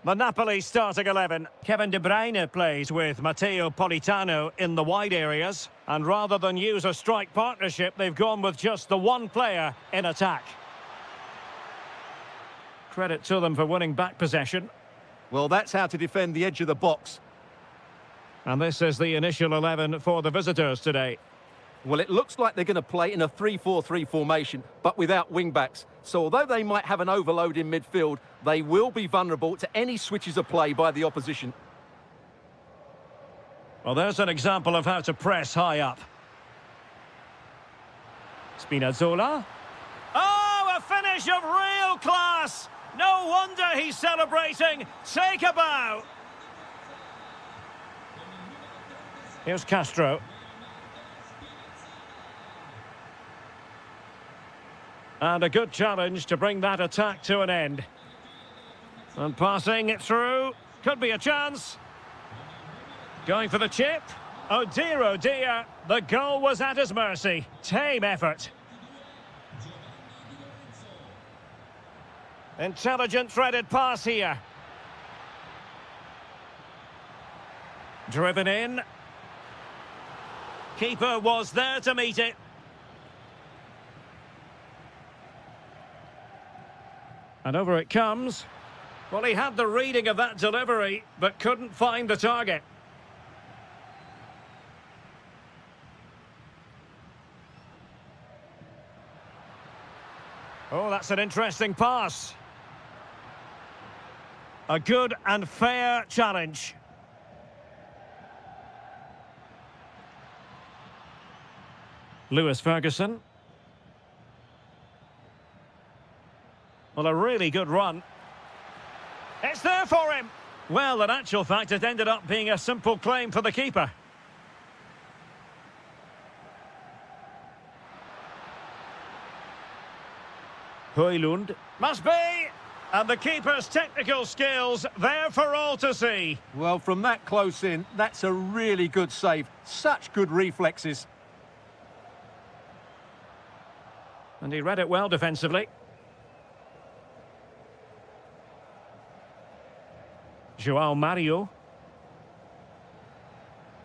The Napoli starting 11. Kevin De Bruyne plays with Matteo Politano in the wide areas. And rather than use a strike partnership, they've gone with just the one player in attack. Credit to them for winning back possession. Well, that's how to defend the edge of the box. And this is the initial 11 for the visitors today. Well, it looks like they're going to play in a 3-4-3 formation, but without wing-backs. So although they might have an overload in midfield, they will be vulnerable to any switches of play by the opposition. Well, there's an example of how to press high up. Spinazzola. Oh, a finish of real class! No wonder he's celebrating. Take a bow. Here's Castro. And a good challenge to bring that attack to an end. And passing it through. Could be a chance. Going for the chip. Oh dear, the goal was at his mercy. Tame effort. Intelligent threaded pass here. Driven in. Keeper was there to meet it. And over it comes. Well, he had the reading of that delivery, but couldn't find the target. Oh, that's an interesting pass. A good and fair challenge. Lewis Ferguson. Well, a really good run. It's there for him. Well, in actual fact, it ended up being a simple claim for the keeper. Højlund. Must be! And the keeper's technical skills there for all to see. Well, from that close in, that's a really good save. Such good reflexes. And he read it well defensively. João Mario.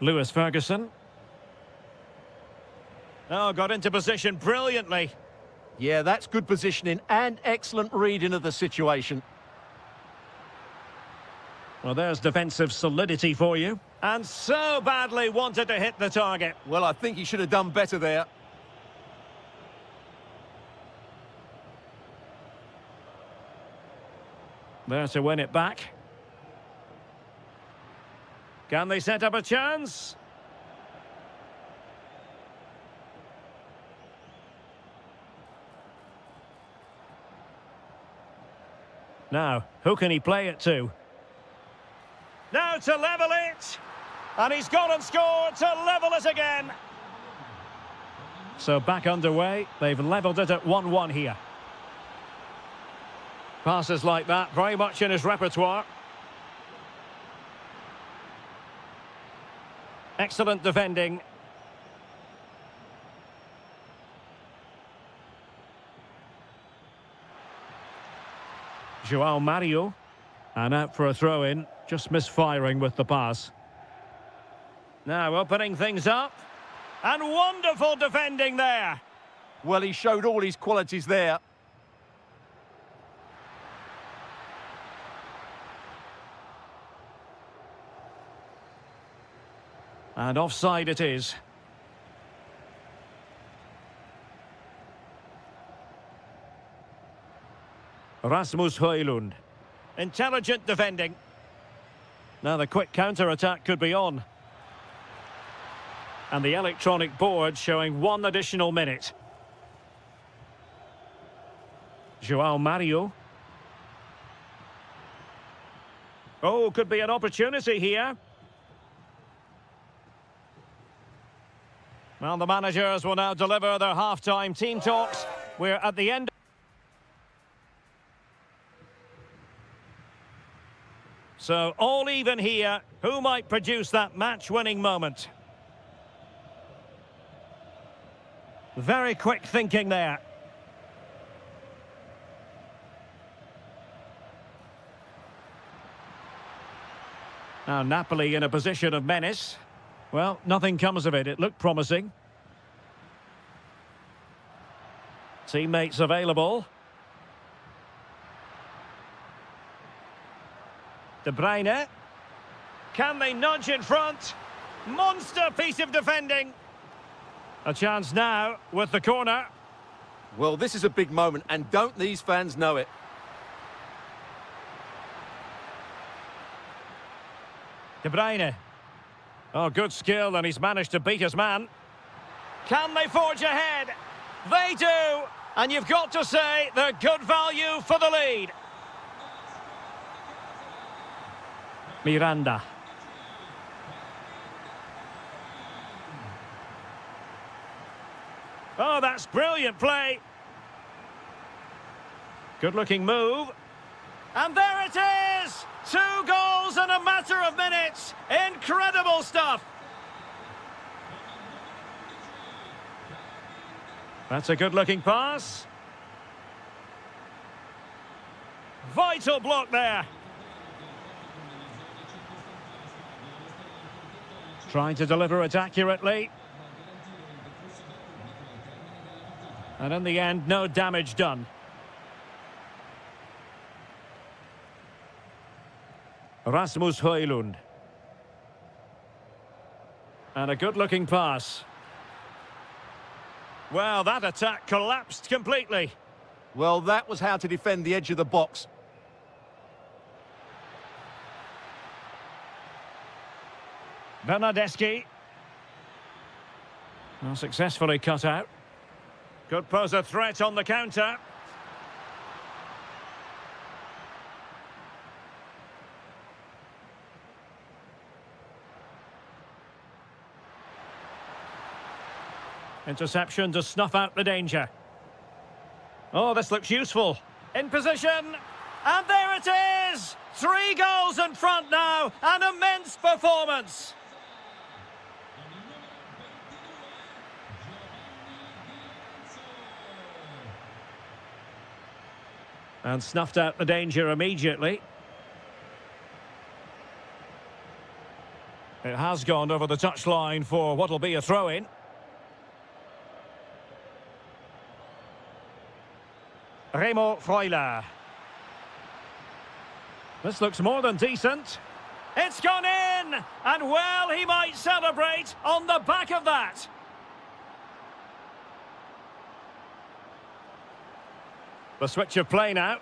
Lewis Ferguson. Oh, got into position brilliantly. Yeah, that's good positioning and excellent reading of the situation. Well, there's defensive solidity for you. And so badly wanted to hit the target. Well, I think he should have done better there. There to win it back. Can they set up a chance? Now, who can he play it to? Now to level it! And he's gone and scored to level it again! So back underway, they've levelled it at 1-1 here. Passes like that, very much in his repertoire. Excellent defending. João Mario. And out for a throw-in. Just misfiring with the pass. Now opening things up. And wonderful defending there. Well, he showed all his qualities there. And offside it is. Rasmus Højlund. Intelligent defending. Now the quick counter-attack could be on. And the electronic board showing 1 additional minute. João Mario. Oh, could be an opportunity here. Well, the managers will now deliver their half-time team talks. We're at the end. So, all even here. Who might produce that match-winning moment? Very quick thinking there. Now Napoli in a position of menace. Well, nothing comes of it. It looked promising. Teammates available. De Bruyne. Can they nudge in front? Monster piece of defending. A chance now with the corner. Well, this is a big moment, and don't these fans know it? De Bruyne. Oh, good skill, and he's managed to beat his man. Can they forge ahead? They do! And you've got to say they're good value for the lead. Miranda. Oh, that's brilliant play. Good-looking move. And there it is! 2 goals in a matter of minutes. Incredible stuff. That's a good-looking pass. Vital block there. Trying to deliver it accurately. And in the end, no damage done. Rasmus Højlund. And a good-looking pass. Well, that attack collapsed completely. Well, that was how to defend the edge of the box. Bernardeschi. Well, successfully cut out. Could pose a threat on the counter. Interception to snuff out the danger. Oh, this looks useful. In position. And there it is! 3 goals in front now. An immense performance. And snuffed out the danger immediately. It has gone over the touchline for what will be a throw-in. Remo Freuler. This looks more than decent. It's gone in! And well, he might celebrate on the back of that. The switch of play now.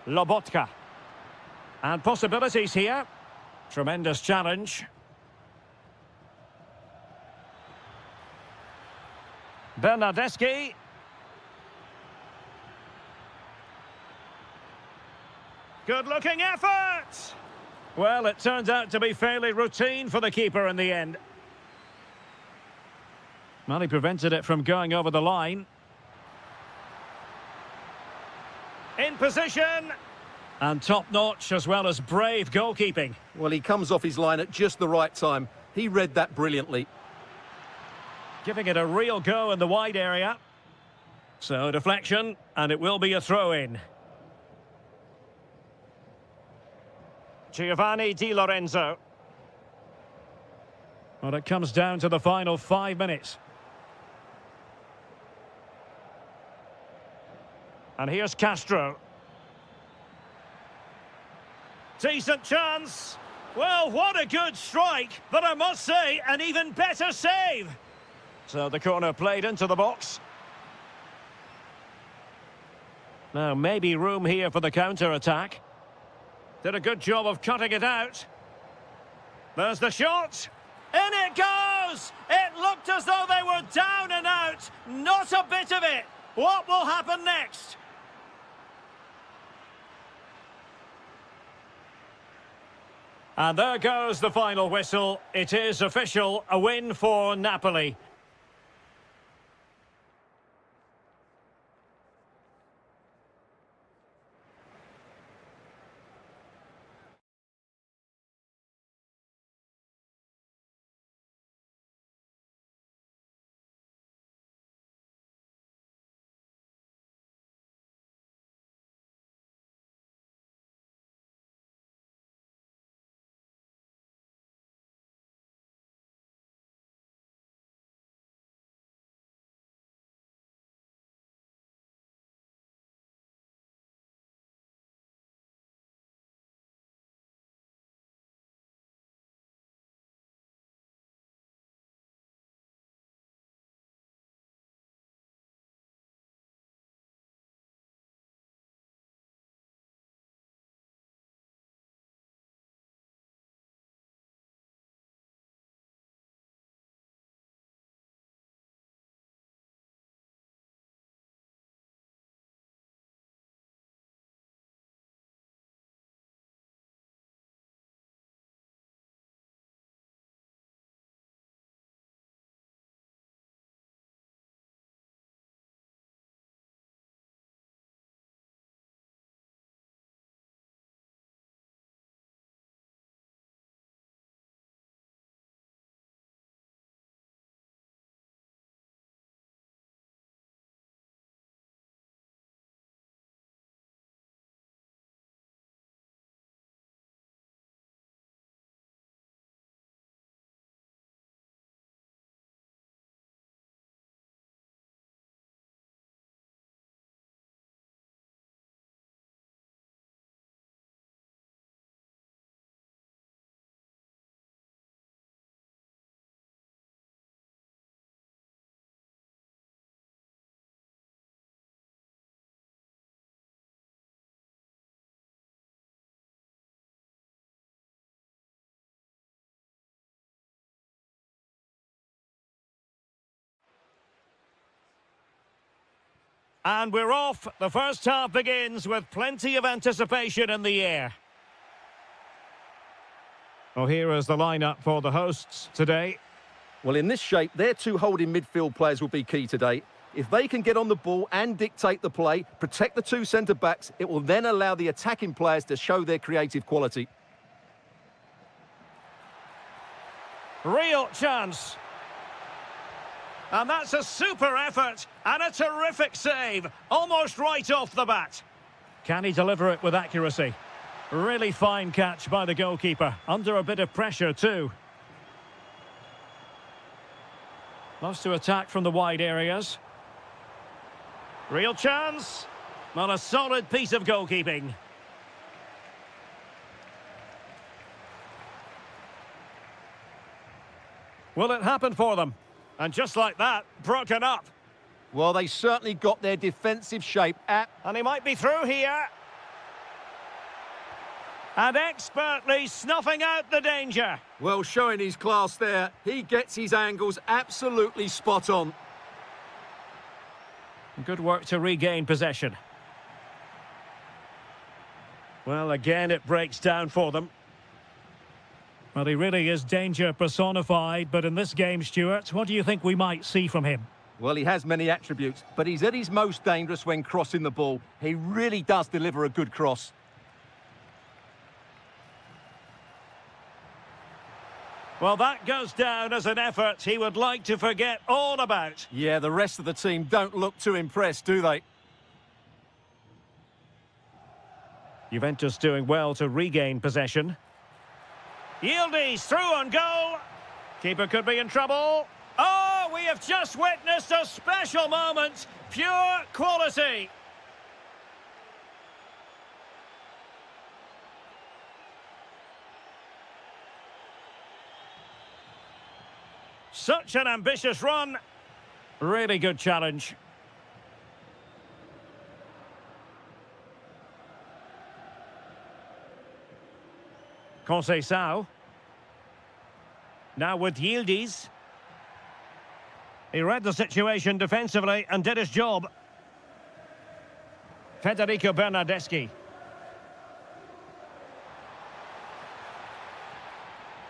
Lobotka. And possibilities here. Tremendous challenge. Bernardeschi. Good-looking effort! Well, it turns out to be fairly routine for the keeper in the end. Well, he prevented it from going over the line. In position. And top-notch as well as brave goalkeeping. Well, he comes off his line at just the right time. He read that brilliantly. Giving it a real go in the wide area. So, deflection, and it will be a throw-in. Giovanni Di Lorenzo. Well, it comes down to the final 5 minutes. And here's Castro. Decent chance. Well, what a good strike, but I must say, an even better save. So the corner played into the box. Now, maybe room here for the counter-attack. Did a good job of cutting it out. There's the shot. In it goes! It looked as though they were down and out. Not a bit of it. What will happen next? And there goes the final whistle. It is official, a win for Napoli. And we're off. The first half begins with plenty of anticipation in the air. Well, here is the lineup for the hosts today. Well, in this shape, their two holding midfield players will be key today. If they can get on the ball and dictate the play, protect the two centre-backs, it will then allow the attacking players to show their creative quality. Real chance. And that's a super effort and a terrific save, almost right off the bat. Can he deliver it with accuracy? Really fine catch by the goalkeeper, under a bit of pressure too. Loves to attack from the wide areas. Real chance. Well, a solid piece of goalkeeping. Will it happen for them? And just like that, broken up. Well, they certainly got their defensive shape at... And he might be through here. And expertly snuffing out the danger. Well, showing his class there. He gets his angles absolutely spot on. Good work to regain possession. Well, again, it breaks down for them. Well, he really is danger personified, but in this game, Stuart, what do you think we might see from him? Well, he has many attributes, but he's at his most dangerous when crossing the ball. He really does deliver a good cross. Well, that goes down as an effort he would like to forget all about. Yeah, the rest of the team don't look too impressed, do they? Juventus doing well to regain possession. Yildiz through on goal. Keeper could be in trouble. Oh, we have just witnessed a special moment. Pure quality. Such an ambitious run. Really good challenge. Conceição. Now with Yildiz. He read the situation defensively and did his job. Federico Bernardeschi.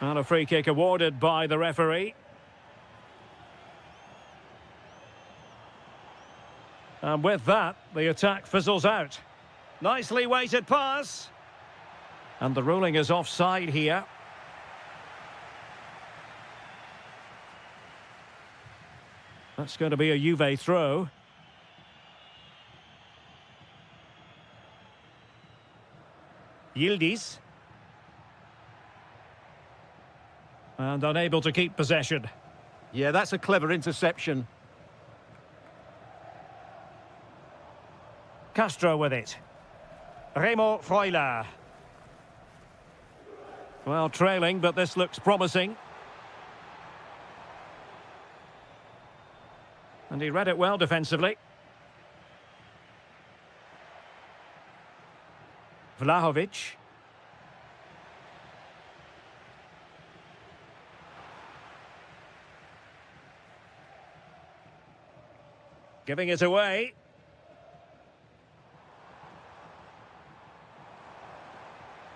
And a free kick awarded by the referee. And with that, the attack fizzles out. Nicely weighted pass. And the ruling is offside here. That's going to be a Juve throw. Yildiz. And unable to keep possession. Yeah, that's a clever interception. Castro with it. Remo Freuler. Well, trailing, but this looks promising. And he read it well defensively. Vlahovic. Giving it away.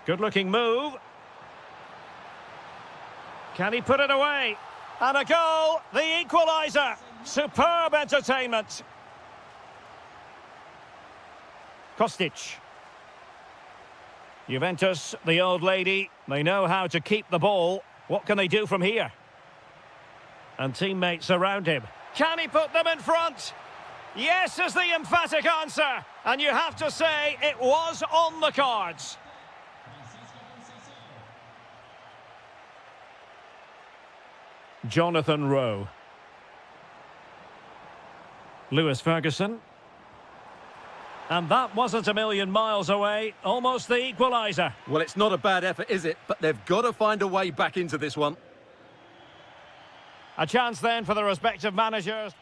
Good-looking move. Can he put it away? And a goal, the equaliser. Superb entertainment. Kostic. Juventus, the old lady, they know how to keep the ball. What can they do from here? And teammates around him. Can he put them in front? Yes is the emphatic answer. And you have to say it was on the cards. Jonathan Rowe. Lewis Ferguson. And that wasn't a million miles away. Almost the equaliser. Well, it's not a bad effort, is it? But they've got to find a way back into this one. A chance then for the respective managers.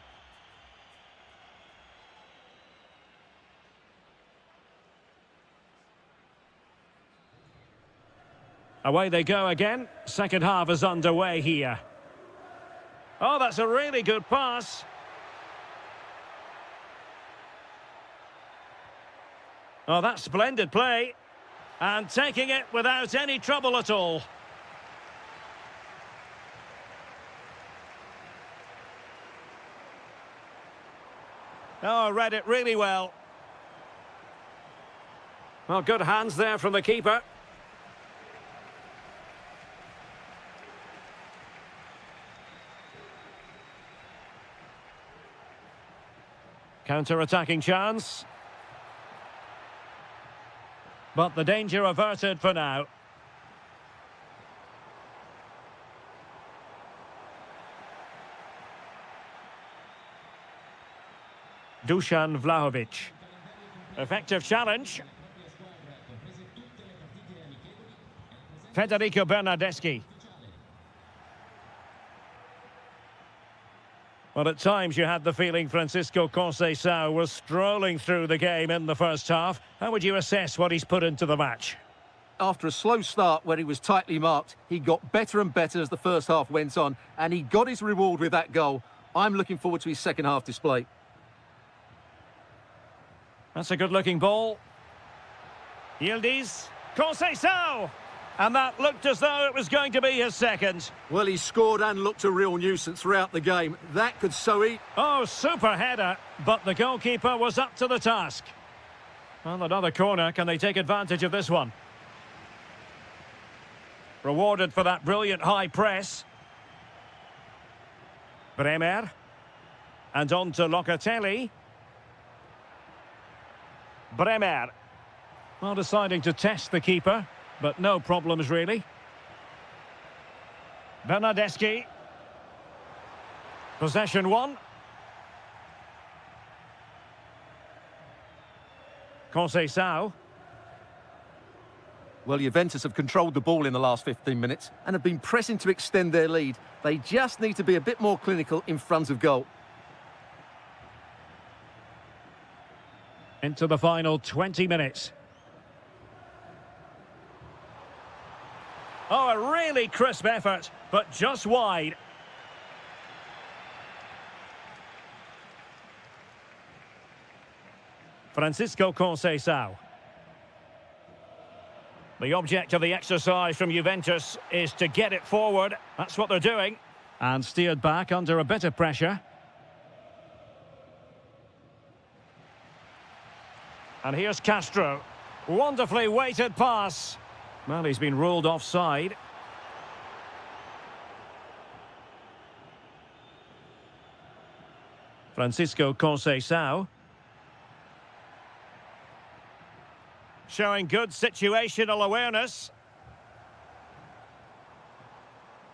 Away they go again. Second half is underway here. Oh, that's a really good pass. Oh, that's splendid play. And taking it without any trouble at all. Oh, read it really well. Well, good hands there from the keeper. Counter-attacking chance. But the danger averted for now. Dusan Vlahovic. Effective challenge. Federico Bernardeschi. Well, at times you had the feeling Francisco Conceição was strolling through the game in the first half. How would you assess what he's put into the match? After a slow start where he was tightly marked, he got better and better as the first half went on, and he got his reward with that goal. I'm looking forward to his second half display. That's a good-looking ball. Yildiz. Conceição! And that looked as though it was going to be his second. Well, he scored and looked a real nuisance throughout the game. That could so eat. Oh, super header, but the goalkeeper was up to the task. Well, another corner. Can they take advantage of this one? Rewarded for that brilliant high press. Bremer. And on to Locatelli. Bremer. Well, deciding to test the keeper, but no problems really. Bernardeschi. Possession one. Conceição. Well, Juventus have controlled the ball in the last 15 minutes and have been pressing to extend their lead. They just need to be a bit more clinical in front of goal. Into the final 20 minutes. Oh, a really crisp effort, but just wide. Francisco Conceição. The object of the exercise from Juventus is to get it forward. That's what they're doing. And steered back under a bit of pressure. And here's Castro. Wonderfully weighted pass. Well, he's been ruled offside. Francisco Conceição. Showing good situational awareness.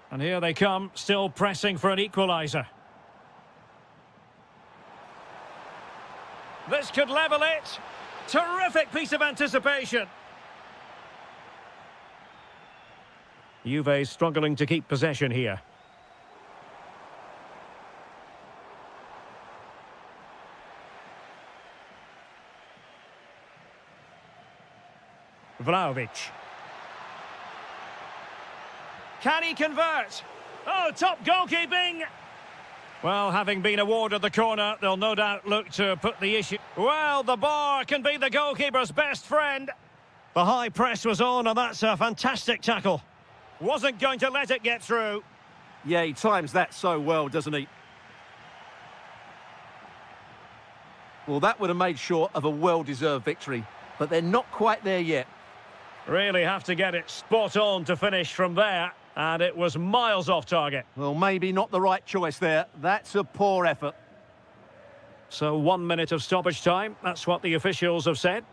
And here they come, still pressing for an equaliser. This could level it. Terrific piece of anticipation. Juve struggling to keep possession here. Vlahovic. Can he convert? Oh, top goalkeeping! Well, having been awarded the corner, they'll no doubt look to put the issue... Well, the bar can be the goalkeeper's best friend. The high press was on, and that's a fantastic tackle. Wasn't going to let it get through. Yeah, he times that so well, doesn't he? Well, that would have made sure of a well-deserved victory, but they're not quite there yet. Really have to get it spot on to finish from there, and it was miles off target. Well, maybe not the right choice there. That's a poor effort. So 1 minute of stoppage time, that's what the officials have said.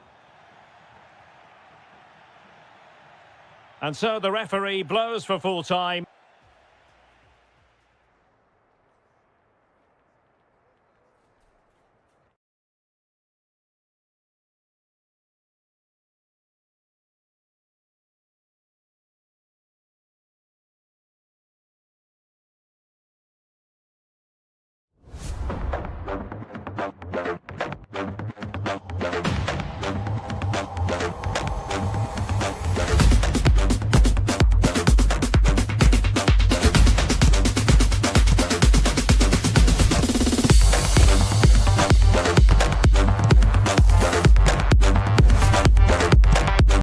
And so the referee blows for full time.